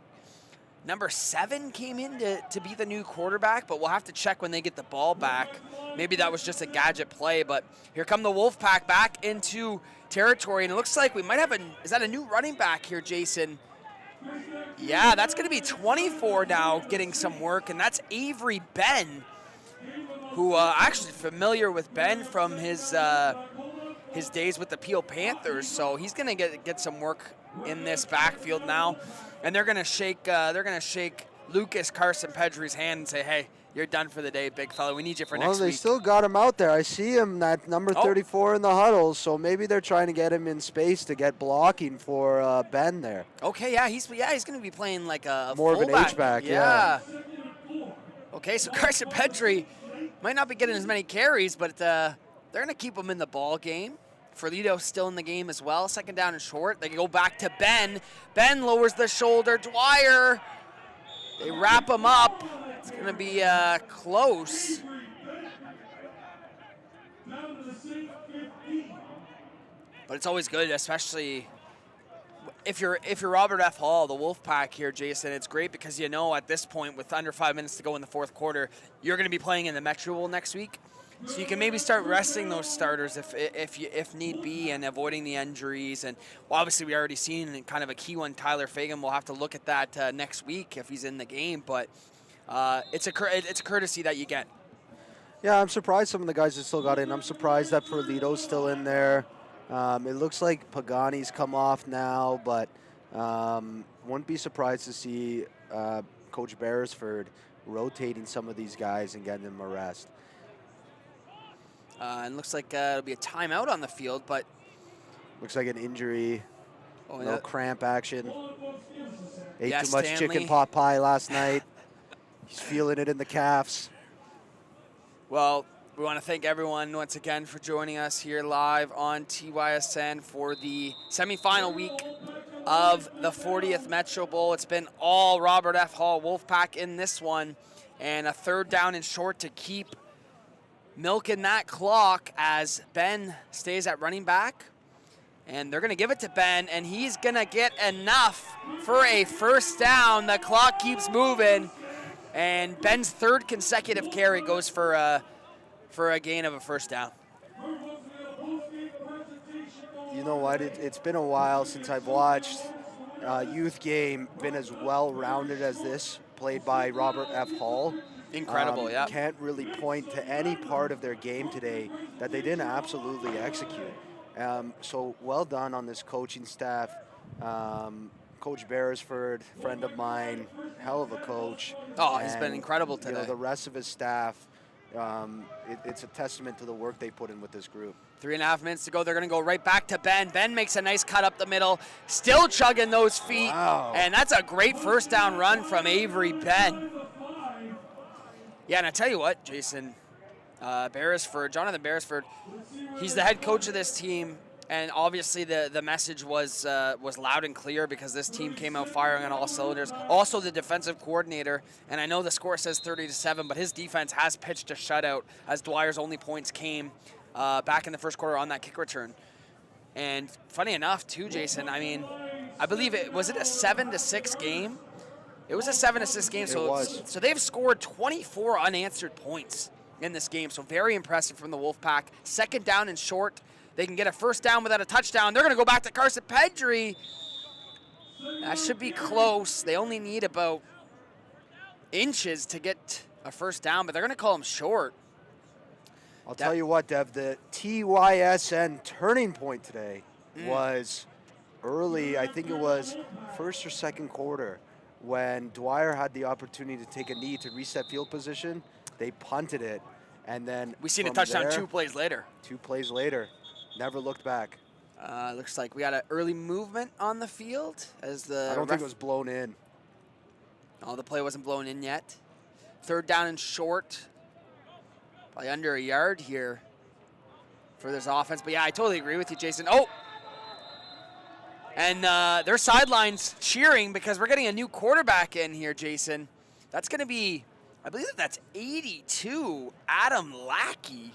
number 7 came in to be the new quarterback, but we'll have to check when they get the ball back. Maybe that was just a gadget play, but here come the Wolfpack back into territory, and it looks like we might have is that a new running back here, Jason? Yeah, that's going to be 24 now getting some work, and that's Avery Ben, who actually familiar with Ben from his days with the Peel Panthers, so he's going to get some work in this backfield now, and they're going to shake Lucas Carson Pedri's hand and say, hey, you're done for the day, big fella. We need you for next Well, they week. still got him out there. I see him at number 34 in the huddle, so maybe they're trying to get him in space to get blocking for Ben there. Okay, yeah, he's going to be playing like a More of an fullback. H-back, yeah. Okay, so Carson Pedri might not be getting as many carries, but they're going to keep him in the ball game. Ferlito's still in the game as well. Second down and short. They go back to Ben. Ben lowers the shoulder. Dwyer, they wrap him up. It's going to be close. But it's always good, especially if you're Robert F. Hall, the Wolfpack here, Jason. It's great because you know at this point, with under 5 minutes to go in the fourth quarter, you're going to be playing in the Metro Bowl next week. So you can maybe start resting those starters if need be, and avoiding the injuries. And well, obviously we already seen kind of a key one, Tyler Fagan. We'll have to look at that next week if he's in the game. But it's a courtesy that you get. Yeah, I'm surprised some of the guys that still got in. I'm surprised that Ferlito's still in there. It looks like Pagani's come off now, but wouldn't be surprised to see Coach Beresford rotating some of these guys and getting them a rest. And looks like it'll be a timeout on the field, but looks like an injury. Oh, no cramp action. Ate yeah, too much Stanley. chicken pot pie last night. He's feeling it in the calves. Well, we want to thank everyone once again for joining us here live on TYSN for the semifinal week of the 40th Metro Bowl. It's been all Robert F. Hall Wolfpack in this one, and a third down and short to keep milking that clock as Ben stays at running back. And they're going to give it to Ben, and he's going to get enough for a first down. The clock keeps moving, and Ben's third consecutive carry goes for a gain of a first down. You know what? It's been a while since I've watched a youth game been as well-rounded as this, played by Robert F. Hall. Incredible, yeah. Can't really point to any part of their game today that they didn't absolutely execute. So well done on this coaching staff. Coach Beresford, friend of mine, hell of a coach. Oh, he's been incredible today. You know, the rest of his staff, it's a testament to the work they put in with this group. 3.5 minutes to go. They're going to go right back to Ben. Ben makes a nice cut up the middel, still chugging those feet. Wow. And that's a great first down run from Avery Ben. Yeah, and I tell you what, Jason, Jonathan Beresford, he's the head coach of this team, and obviously the message was loud and clear because this team came out firing on all cylinders. Also the defensive coordinator, and I know the score says 30-7, but his defense has pitched a shutout as Dwyer's only points came back in the first quarter on that kick return. And funny enough, too, Jason, I mean, I believe was it a 7-6 game? It was a 7-6 game, so they've scored 24 unanswered points in this game, so very impressive from the Wolfpack. Second down and short. They can get a first down without a touchdown. They're going to go back to Carson Pedri. That should be close. They only need about inches to get a first down, but they're going to call him short. I'll tell you what, Dev, the TYSN turning point today was early, I think it was first or second quarter, when Dwyer had the opportunity to take a knee to reset field position. They punted it, and then we seen a touchdown 2 plays later. 2 plays later, never looked back. Looks like we got an early movement on the field as the. I don't think it was blown in. Oh, the play wasn't blown in yet. Third down and short, by under a yard here for this offense. But yeah, I totally agree with you, Jason. Oh. And their sidelines cheering because we're getting a new quarterback in here, Jason. That's going to be, I believe that's 82, Adam Lackey.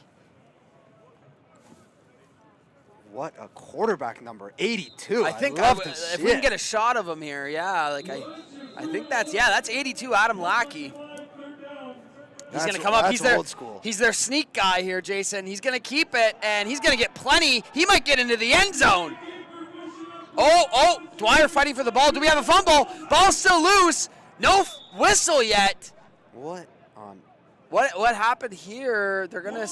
What a quarterback number, 82. I think love to see if we can get a shot of him here, yeah, like I think that's 82, Adam Lackey. He's going to come up. He's old school. He's their sneak guy here, Jason. He's going to keep it, and he's going to get plenty. He might get into the end zone. Oh, Dwyer fighting for the ball. Do we have a fumble? Ball's still loose. No whistle yet. What? What happened here? They're going to...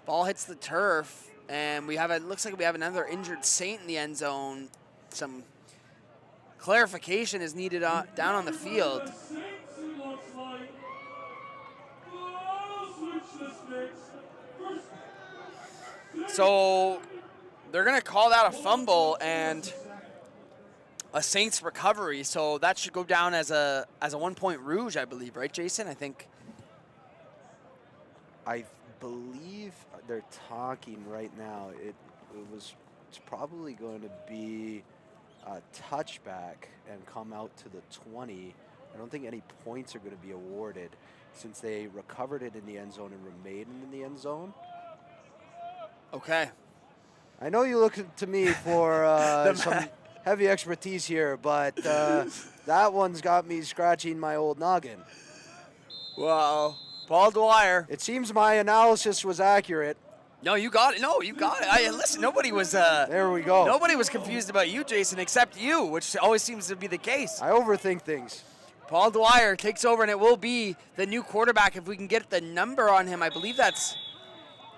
Ball hits the turf, and we have looks like we have another injured Saint in the end zone. Some clarification is needed down on the field. So they're going to call that a fumble and a Saints recovery. So that should go down as a 1-point rouge, I believe, right, Jason? I believe they're talking right now. It's probably going to be a touchback and come out to the 20. I don't think any points are going to be awarded since they recovered it in the end zone and remained in the end zone. Okay. I know you look to me for some heavy expertise here, but that one's got me scratching my old noggin. Wow. Paul Dwyer. It seems my analysis was accurate. No, you got it. No, you got it. Listen, nobody was. There we go. Nobody was confused about you, Jason, except you, which always seems to be the case. I overthink things. Paul Dwyer takes over, and it will be the new quarterback. If we can get the number on him, I believe that's.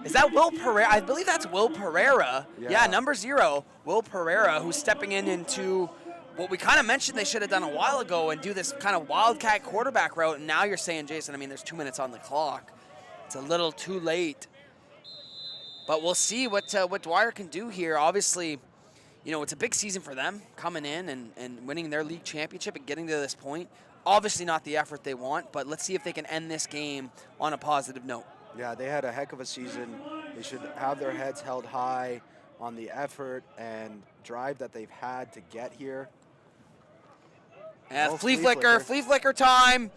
Is that Will Pereira? I believe that's Will Pereira. Yeah, number 0, Will Pereira, who's stepping into what we kind of mentioned they should have done a while ago and do this kind of wildcat quarterback route. And now you're saying, Jason, I mean, there's 2 minutes on the clock. It's a little too late. But we'll see what Dwyer can do here. Obviously, it's a big season for them coming in and winning their league championship and getting to this point. Obviously not the effort they want, but let's see if they can end this game on a positive note. Yeah, they had a heck of a season. They should have their heads held high on the effort and drive that they've had to get here. And flea flicker time.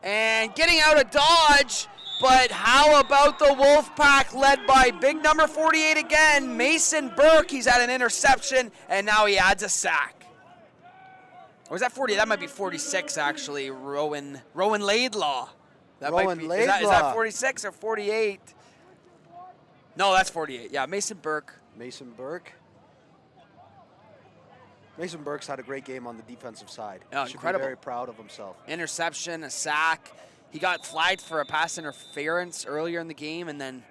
And getting out of dodge. But how about the Wolfpack led by big number 48 again, Mason Burke. He's had an interception, and now he adds a sack. Or is that 40? That might be 46, actually. Rowan Laidlaw. Is that 46 or 48? No, that's 48. Yeah, Mason Burke. Mason Burke's had a great game on the defensive side. Oh, Should incredible. be very proud of himself. Interception, a sack. He got flagged for a pass interference earlier in the game and then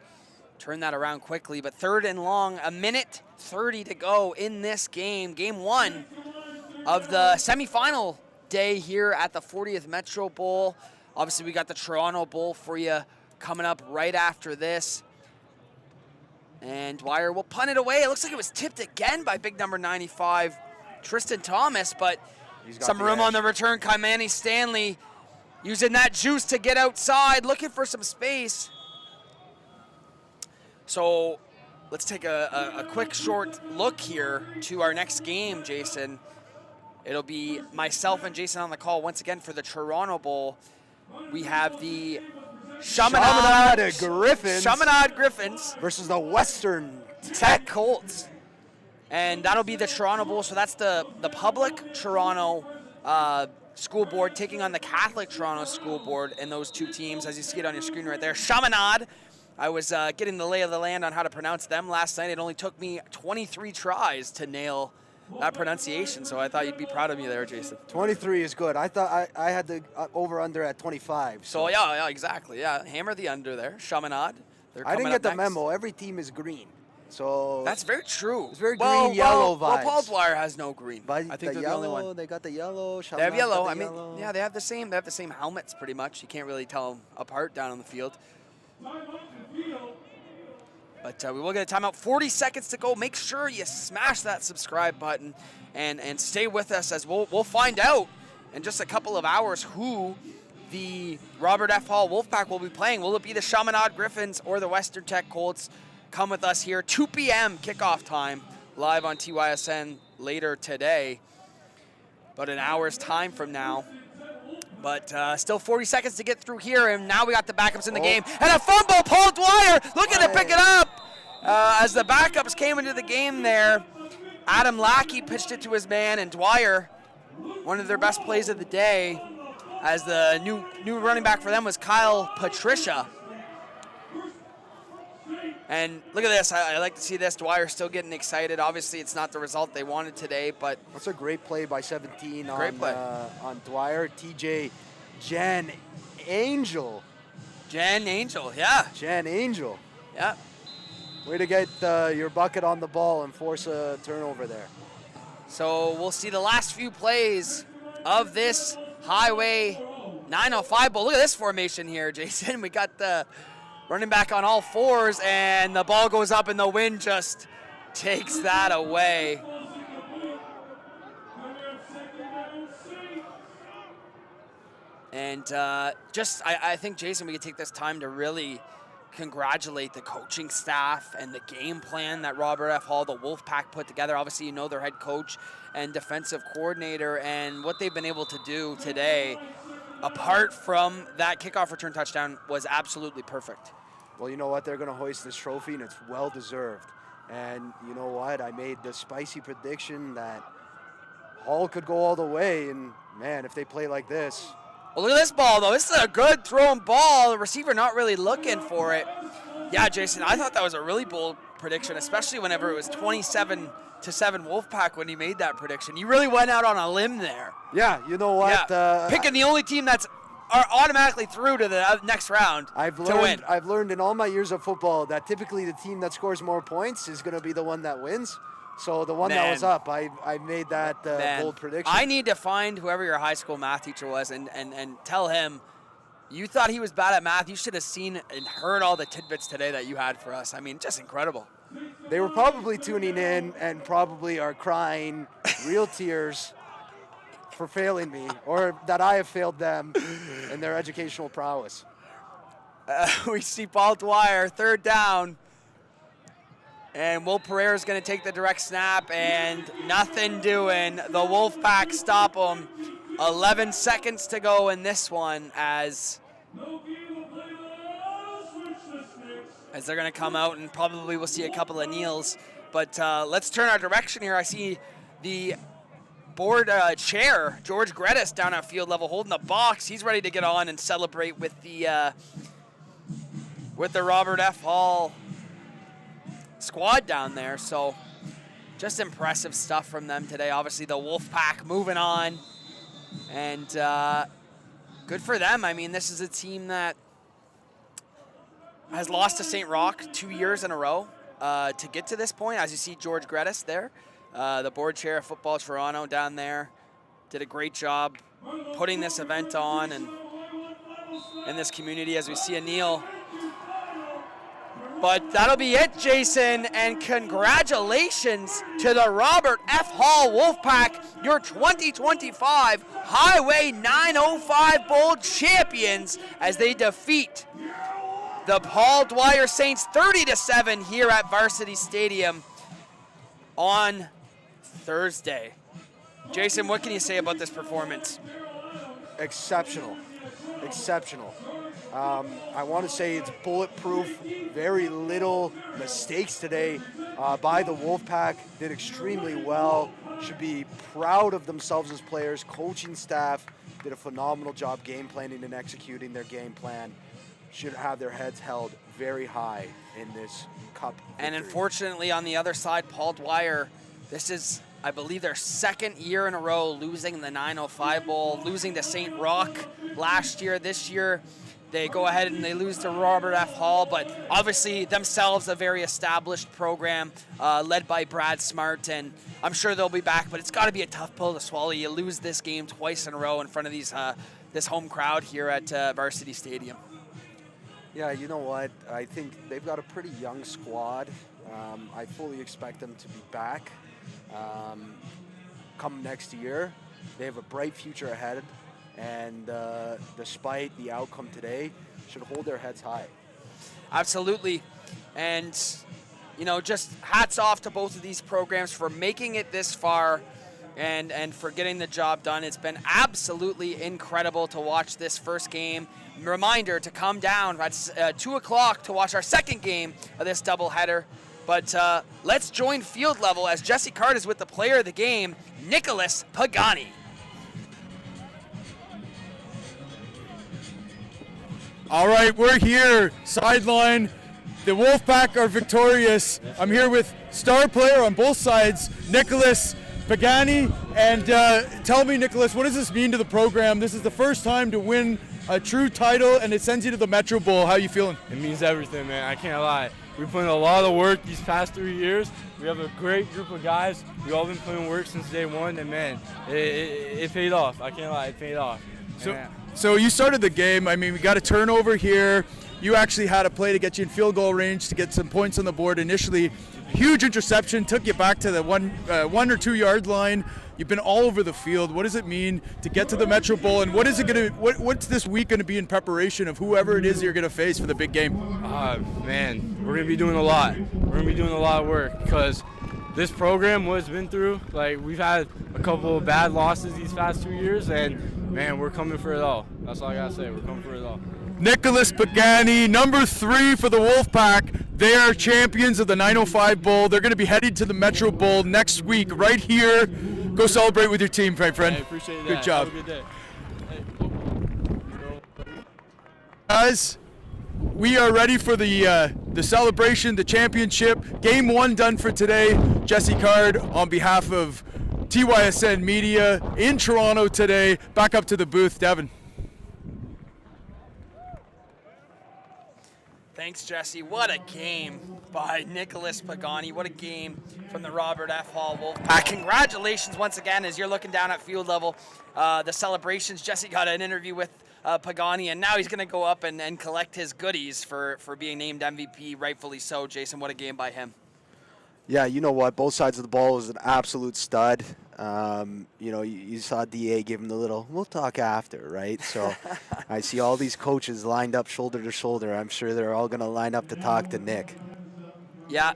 turned that around quickly. But 3rd and long, 1:30 to go in this game. Game 1 of the semifinal day here at the 40th Metro Bowl. Obviously, we got the Toronto Bowl for you coming up right after this. And Dwyer will punt it away. It looks like it was tipped again by big number 95, Tristan Thomas, but some room on the return. Kaimani Stanley using that juice to get outside, looking for some space. So let's take a quick short look here to our next game, Jason. It'll be myself and Jason on the call once again for the Toronto Bowl. We have the Chaminade Griffins versus the Western Tech Colts. And that'll be the Toronto Bowl. So that's the public Toronto school board taking on the Catholic Toronto school board, and those two teams, as you see it on your screen right there. Chaminade. I was getting the lay of the land on how to pronounce them last night. It only took me 23 tries to nail that pronunciation, so I thought you'd be proud of me there, Jason. 23 is good. I thought I had the over-under at 25. So yeah, exactly. Yeah, hammer the under there. Chaminade. I didn't get the memo. Every team is green. So that's very true. It's very green-yellow vibes. Well, Paul Dwyer has no green. But I think they're the only one. They got the yellow. They have yellow. I mean, yeah, they have the same. They have the same helmets, pretty much. You can't really tell them apart down on the field. But we will get a timeout. 40 seconds to go. Make sure you smash that subscribe button and stay with us as we'll find out in just a couple of hours who the Robert F. Hall Wolfpack will be playing. Will it be the Chaminade Griffins or the Western Tech Colts? Come with us here. 2 p.m. kickoff time live on TYSN later today. About an hour's time from now. But still 40 seconds to get through here, and now we got the backups in the game. And a fumble, Paul Dwyer looking to pick it up. As the backups came into the game there, Adam Lackey pitched it to his man, and Dwyer, one of their best plays of the day, as the new running back for them was Kyle Patricia. And look at this. I like to see this. Dwyer still getting excited. Obviously, it's not the result they wanted today, but that's a great play by 17 on Dwyer. TJ Jan Angel. Jan Angel, yeah. Jan Angel. Yeah. Way to get your bucket on the ball and force a turnover there. So we'll see the last few plays of this Highway 905 Bowl. Look at this formation here, Jason. We got the running back on all fours, and the ball goes up, and the wind just takes that away. And I think, Jason, we could take this time to really congratulate the coaching staff and the game plan that Robert F. Hall, the Wolfpack, put together. Obviously, you know their head coach and defensive coordinator, and what they've been able to do today, apart from that kickoff return touchdown, was absolutely perfect. Well, you know what? They're going to hoist this trophy, and it's well-deserved. And you know what? I made the spicy prediction that Hall could go all the way, and man, if they play like this. Well, look at this ball, though. This is a good thrown ball. The receiver not really looking for it. Yeah, Jason, I thought that was a really bold prediction, especially whenever it was 27-7 Wolfpack when he made that prediction. You really went out on a limb there. Yeah, you know what? Yeah. Picking the only team that's are automatically through to the next round to win. I've learned in all my years of football that typically the team that scores more points is going to be the one that wins. So the one that was up, I made that bold prediction. I need to find whoever your high school math teacher was and tell him you thought he was bad at math. You should have seen and heard all the tidbits today that you had for us. I mean, just incredible. They were probably tuning in and probably are crying real tears for failing me, or that I have failed them in their educational prowess. We see Paul Dwyer, third down. And Will Pereira is going to take the direct snap, and nothing doing. The Wolfpack stop them. 11 seconds to go in this one as they're going to come out, and probably we'll see a couple of kneels. But let's turn our direction here. I see the board chair, George Gredis, down at field level holding the box. He's ready to get on and celebrate with the Robert F. Hall squad down there. So just impressive stuff from them today. Obviously the Wolfpack moving on, and good for them. I mean, this is a team that has lost to St. Roch 2 years in a row to get to this point. As you see George Gredis there, the board chair of Football Toronto down there, did a great job putting this event on and in this community, as we see a kneel. But that'll be it, Jason, and congratulations to the Robert F. Hall Wolfpack, your 2025 Highway 905 Bowl champions, as they defeat the Paul Dwyer Saints 30-7 here at Varsity Stadium on Thursday. Jason, what can you say about this performance? Exceptional. Exceptional. I want to say it's bulletproof. Very little mistakes today by the Wolfpack. Did extremely well. Should be proud of themselves as players. Coaching staff did a phenomenal job game planning and executing their game plan. Should have their heads held very high in this cup victory. And unfortunately, on the other side, Paul Dwyer, this is, I believe, their second year in a row losing the 905 Bowl, losing to St. Roch last year. This year, they go ahead and they lose to Robert F. Hall, but obviously themselves a very established program led by Brad Smart, and I'm sure they'll be back, but it's got to be a tough pill to swallow. You lose this game twice in a row in front of these this home crowd here at Varsity Stadium. Yeah, you know what? I think they've got a pretty young squad. I fully expect them to be back come next year. They have a bright future ahead, and despite the outcome today, should hold their heads high. Absolutely. And, you know, just hats off to both of these programs for making it this far and for getting the job done. It's been absolutely incredible to watch this first game. Reminder to come down at 2 o'clock to watch our second game of this doubleheader. But let's join field level as Jesse Card is with the player of the game, Nicholas Pagani. All right, we're here, sideline. The Wolfpack are victorious. I'm here with star player on both sides, Nicholas Pagani. And tell me, Nicholas, what does this mean to the program? This is the first time to win a true title, and it sends you to the Metro Bowl. How are you feeling? It means everything, man. I can't lie. We put in a lot of work these past 3 years. We have a great group of guys. We've all been putting work since day one, and man, it paid off. I can't lie, it paid off. So you started the game. I mean, we got a turnover here. You actually had a play to get you in field goal range to get some points on the board initially. Huge interception, took you back to the 1 or 2 yard line. You've been all over the field. What does it mean to get to the Metro Bowl, and what's this week going to be in preparation of whoever it is you're going to face for the big game? Man, we're going to be doing a lot. We're going to be doing a lot of work because this program, what it's been through, like we've had a couple of bad losses these past 2 years, and man, we're coming for it all. That's all I got to say. We're coming for it all. Nicholas Pagani, number 3 for the Wolfpack. They are champions of the 905 Bowl. They're going to be headed to the Metro Bowl next week right here. Go celebrate with your team, my friend. I appreciate that. Good job. Have a good day. Guys, we are ready for the celebration, the championship. Game 1 done for today. Jesse Card on behalf of TYSN Media in Toronto today. Back up to the booth, Devin. Thanks, Jesse. What a game by Nicholas Pagani. What a game from the Robert F. Hall Wolfpack. Congratulations once again as you're looking down at field level. The celebrations, Jesse got an interview with Pagani, and now he's going to go up and collect his goodies for being named MVP, rightfully so. Jason, what a game by him. Yeah, you know what? Both sides of the ball was an absolute stud. You saw DA give him the little, we'll talk after, right? So I see all these coaches lined up shoulder to shoulder. I'm sure they're all going to line up to talk to Nick. Yeah,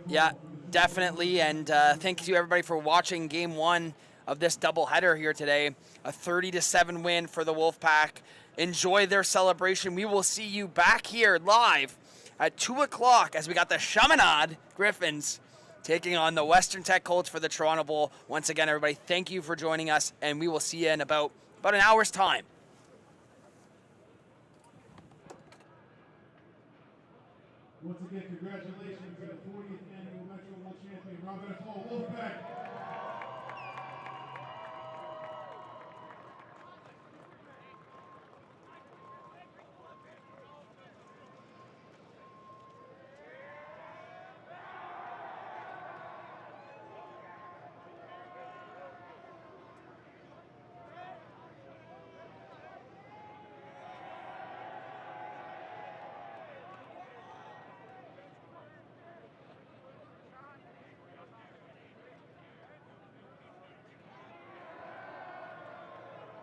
definitely. And thank you, everybody, for watching Game 1 of this doubleheader here today. A 30-7 win for the Wolfpack. Enjoy their celebration. We will see you back here live at 2 o'clock as we got the Chaminade Griffins taking on the Western Tech Colts for the Toronto Bowl. Once again, everybody, thank you for joining us, and we will see you in about an hour's time